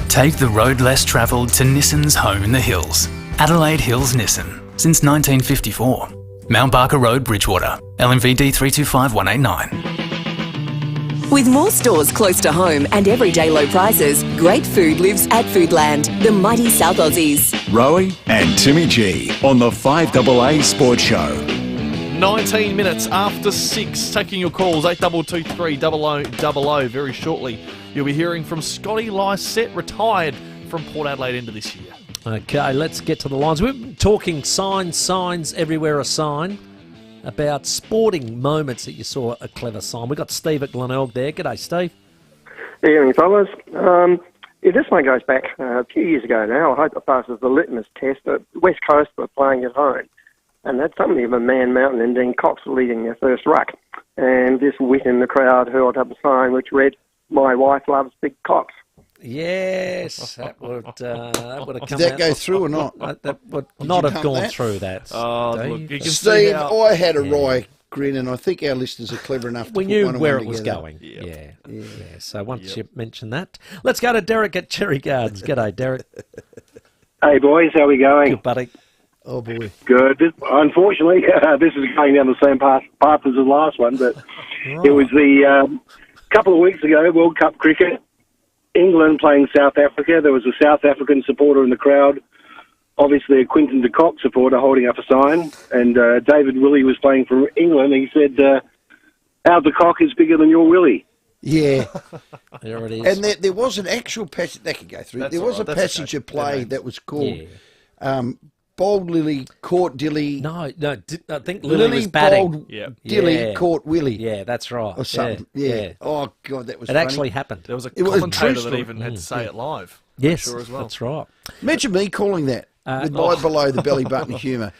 Take the road less travelled to Nissan's home in the hills. Adelaide Hills Nissan, since 1954. Mount Barker Road, Bridgewater, LMVD 325189. With more stores close to home and everyday low prices, great food lives at Foodland, the mighty South Aussies. Rowie and Timmy G on the 5AA Sports Show. 19 minutes after 6, taking your calls, 8223 0000. Very shortly, you'll be hearing from Scotty Lysette, retired from Port Adelaide end of this year. Okay, let's get to the lines. We're talking signs, everywhere a sign, about sporting moments that you saw a clever sign. We've got Steve at Glenelg there. G'day, Steve. Good evening, fellas. This one goes back a few years ago now. I hope it passes the litmus test. West Coast were playing at home, and that's something of a Man Mountain and Dean Cox leading their first ruck. And this wit in the crowd held up a sign which read, "My wife loves big cocks." Yes, that would have come Did that out. go through or not? That would Did not you have pump gone that? through that. Oh, look, you can see Steve, how... I had a wry grin, and I think our listeners are clever enough to We put knew one and where one it was together. going. Yeah. So once you mention that, let's go to Derek at Cherry Gardens. G'day, Derek. Hey boys, how we going? Good, buddy. Oh boy. Good. Unfortunately, this is going down the same path as the last one, but it was the couple of weeks ago, World Cup cricket, England playing South Africa. There was a South African supporter in the crowd, obviously a Quinton de Kock supporter holding up a sign, and David Willey was playing for England. He said, "Our de Kock is bigger than your Willie." Yeah. There it is. And there was an actual passage, that could go through, That's there was all right, a that's passage okay. of play Yeah, that was called Bold Lily Caught Dilly. No, I think Lily was batting. Bold Yeah. Dilly Caught Willie. Yeah, that's right. Or something. Yeah. Oh, God, that was It funny. actually happened. There was a It was a commentator true that story. even had to say it live. I'm Yes, sure as well. that's right. Imagine me calling that with my below the belly button humour.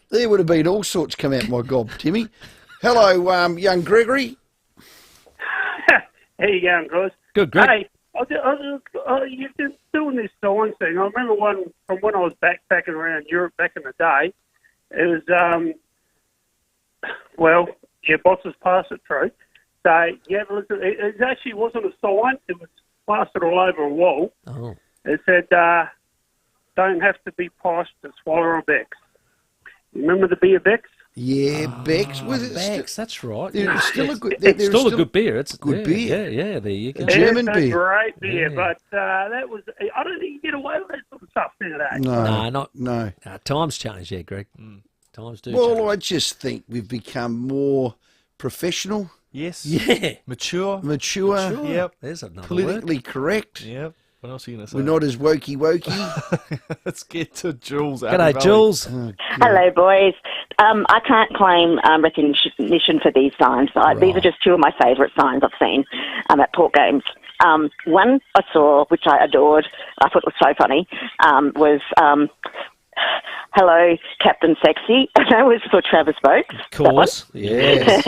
There would have been all sorts come out my gob, Timmy. Hello, young Gregory. How you going, guys? Good, Greg. Hey, you've been doing this sign thing. I remember one from when I was backpacking around Europe back in the day. It was, your bosses passed it through. So, yeah, listen, it actually wasn't a sign. It was plastered all over a wall. Oh. It said, don't have to be posh to swallow a Bex. Remember the beer Bex? Yeah, Bex. Was it Bex, that's right. It's still a good. It's still a good beer. It's good beer. Yeah, there you go. German it's a beer. great beer, Yeah. but that was, I don't think you get away with that sort of stuff nowadays. No. Times change, yeah, Greg. Times do change. Well, I just think we've become more professional. Yes. Yeah. Mature. Yep. There's another Politically correct. Yep. What else are you going to say? We're not as wokey. Let's get to Jules. G'day, Jules. Hello, boys. I can't claim recognition for these signs. These are just two of my favourite signs I've seen at Port Games. One I saw, which I adored, I thought it was so funny, was "Hello, Captain Sexy." That was for Travis Boakes. Of course. Yes.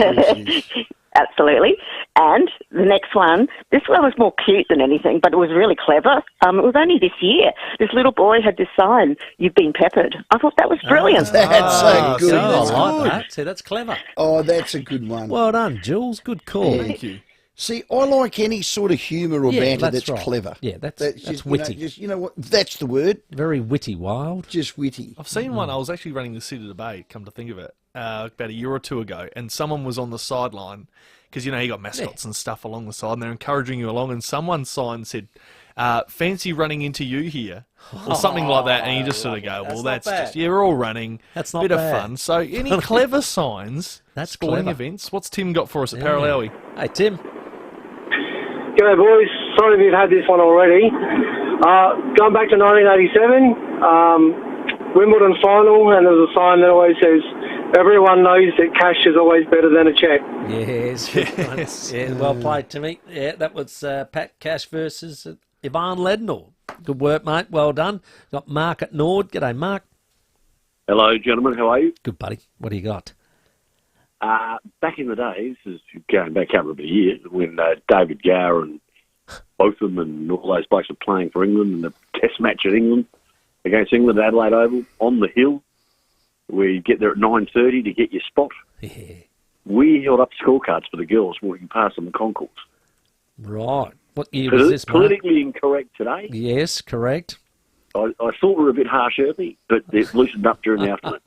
Absolutely. And the next one, this one was more cute than anything, but it was really clever. It was only this year. This little boy had this sign, "You've been peppered." I thought that was brilliant. That's a good I one. like that. See, that's clever. Oh, that's a good one. Well done, Jules. Good call. Thank you. See, I like any sort of humour or banter that's right. clever. Yeah, that's just, witty. You know what? That's the word. Very witty, wild. Just witty. I've seen one. I was actually running the City Debate, come to think of it, about a year or two ago, and someone was on the sideline because, you got mascots and stuff along the side, and they're encouraging you along, and someone's sign said, fancy running into you here, or something like that, and you just sort of go, well, that's just, we're all running. That's not bit bad. of fun. So any clever signs, That's sporting clever. events? What's Tim got for us at Paralawi? Hey, Tim. G'day, boys. Sorry if you've had this one already. Going back to 1987, Wimbledon final, and there's a sign that always says, everyone knows that cash is always better than a cheque. Yes. Yeah, well played, Timmy. Yeah, that was Pat Cash versus Ivan Lednor. Good work, mate. Well done. Got Mark at Nord. G'day, Mark. Hello, gentlemen. How are you? Good, buddy. What do you got? Back in the days, this is going back over a year, when David Gower and Botham and all those blokes were playing for England in the Test match at England against England at Adelaide Oval on the hill, where you get there at 9:30 to get your spot. We held up scorecards for the girls walking past on the concourse. Right. What year was this, Mark? Politically incorrect today. Yes, correct. I thought we were a bit harsh early, but it loosened up during the afternoon.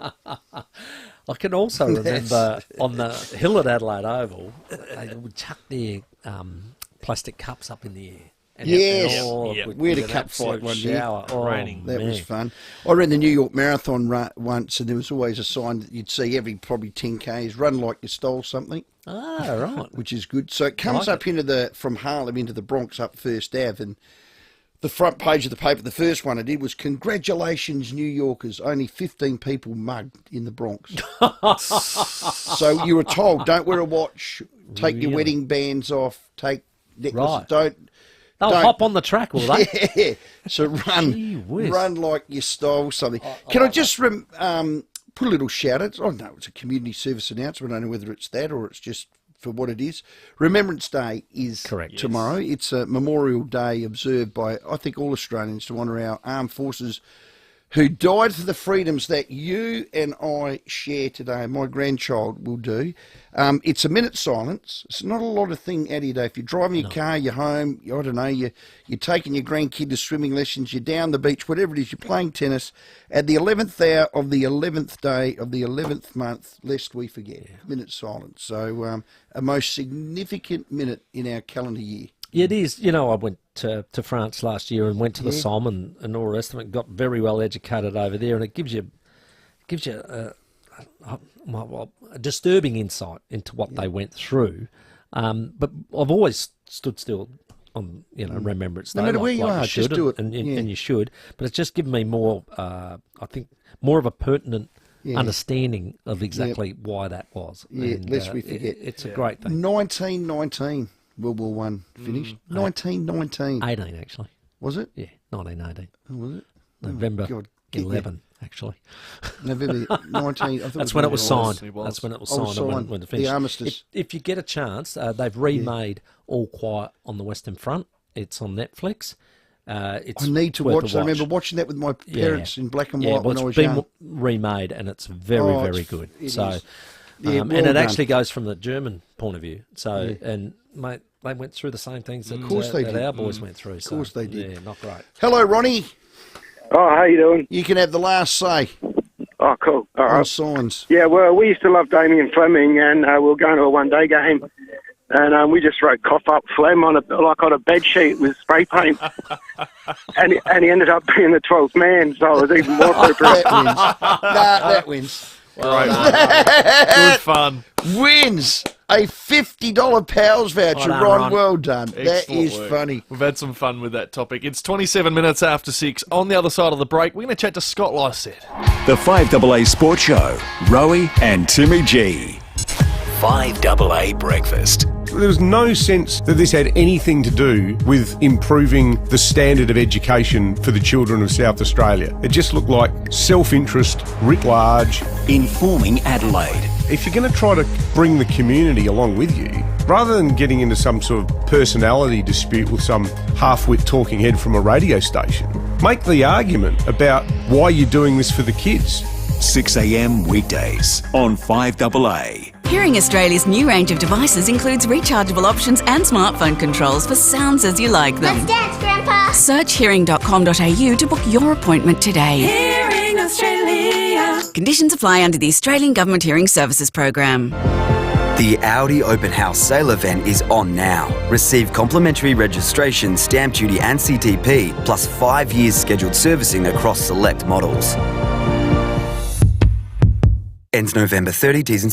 I can also remember on the hill at Adelaide Oval, they would chuck their plastic cups up in the air. And we had a cup fight one year. That was fun. I ran the New York Marathon once, and there was always a sign that you'd see every probably 10Ks, run like you stole something. Ah, right. Which is good. So it comes up from Harlem into the Bronx up First Ave, and the front page of the paper, the first one I did was, congratulations, New Yorkers, only 15 people mugged in the Bronx. So you were told, don't wear a watch, take your wedding bands off, take necklaces, They'll hop on the track, will they? Yeah. So run like you stole something. Can I just put a little shout out? Oh, no, it's a community service announcement. I don't know whether it's that or it's just for what it is. Remembrance Day is tomorrow. Yes. It's a Memorial Day observed by, I think, all Australians to honour our armed forces who died for the freedoms that you and I share today. My grandchild will do. It's a minute silence. It's not a lot of thing out of your day. If you're driving your car, you're home, I don't know, you're taking your grandkid to swimming lessons, you're down the beach, whatever it is, you're playing tennis. At the 11th hour of the 11th day of the 11th month, lest we forget, minute silence. So a most significant minute in our calendar year. It is. I went to France last year and went to the Somme and all the rest of it. Got very well educated over there, and it gives you a disturbing insight into what they went through. But I've always stood still on Remembrance Day. No matter where you are, just do it, and you should. But it's just given me more. I think more of a pertinent understanding of exactly why that was. Yeah, and, lest we forget. It's a great thing. 1919. World War One finished. 1919. 18, actually. Was it? Yeah, 1918. Oh, was it? November 11, actually. November 19. That's when it was signed. That's when it was signed. When it finished. The armistice. If you get a chance, they've remade All Quiet on the Western Front. It's on Netflix. It's I need to watch. I remember watching that with my parents in black and white when I was young. It's been remade, and it's very, very good. Well and it actually goes from the German point of view. So, and mate, they went through the same things that, that our boys went through. Of course they did. Yeah, not great. Hello, Ronnie. Oh, how you doing? You can have the last say. Oh, cool. All right. On signs. Yeah, well, we used to love Damien Fleming, and we were going to a one-day game, and we just wrote "cough up Flem" on a bed sheet with spray paint, and he ended up being the 12th man, so it was even more appropriate. That wins. Right. Good fun. Wins a $50 Pals voucher, Ron. Well done. Excellent that is work. funny. We've had some fun with that topic. It's 27 minutes after 6. On the other side of the break, we're going to chat to Scott Lycett. The 5AA Sports Show, Rowie and Timmy G. 5AA Breakfast. There was no sense that this had anything to do with improving the standard of education for the children of South Australia. It just looked like self-interest, writ large. Informing Adelaide. If you're going to try to bring the community along with you, rather than getting into some sort of personality dispute with some half-wit talking head from a radio station, make the argument about why you're doing this for the kids. 6 a.m. weekdays on 5AA. Hearing Australia's new range of devices includes rechargeable options and smartphone controls for sounds as you like them. Let's dance, Grandpa! Search hearing.com.au to book your appointment today. Hearing Australia. Conditions apply under the Australian Government Hearing Services Program. The Audi Open House sale event is on now. Receive complimentary registration, stamp duty and CTP, plus 5 years scheduled servicing across select models. Ends November 30, Ts and Cs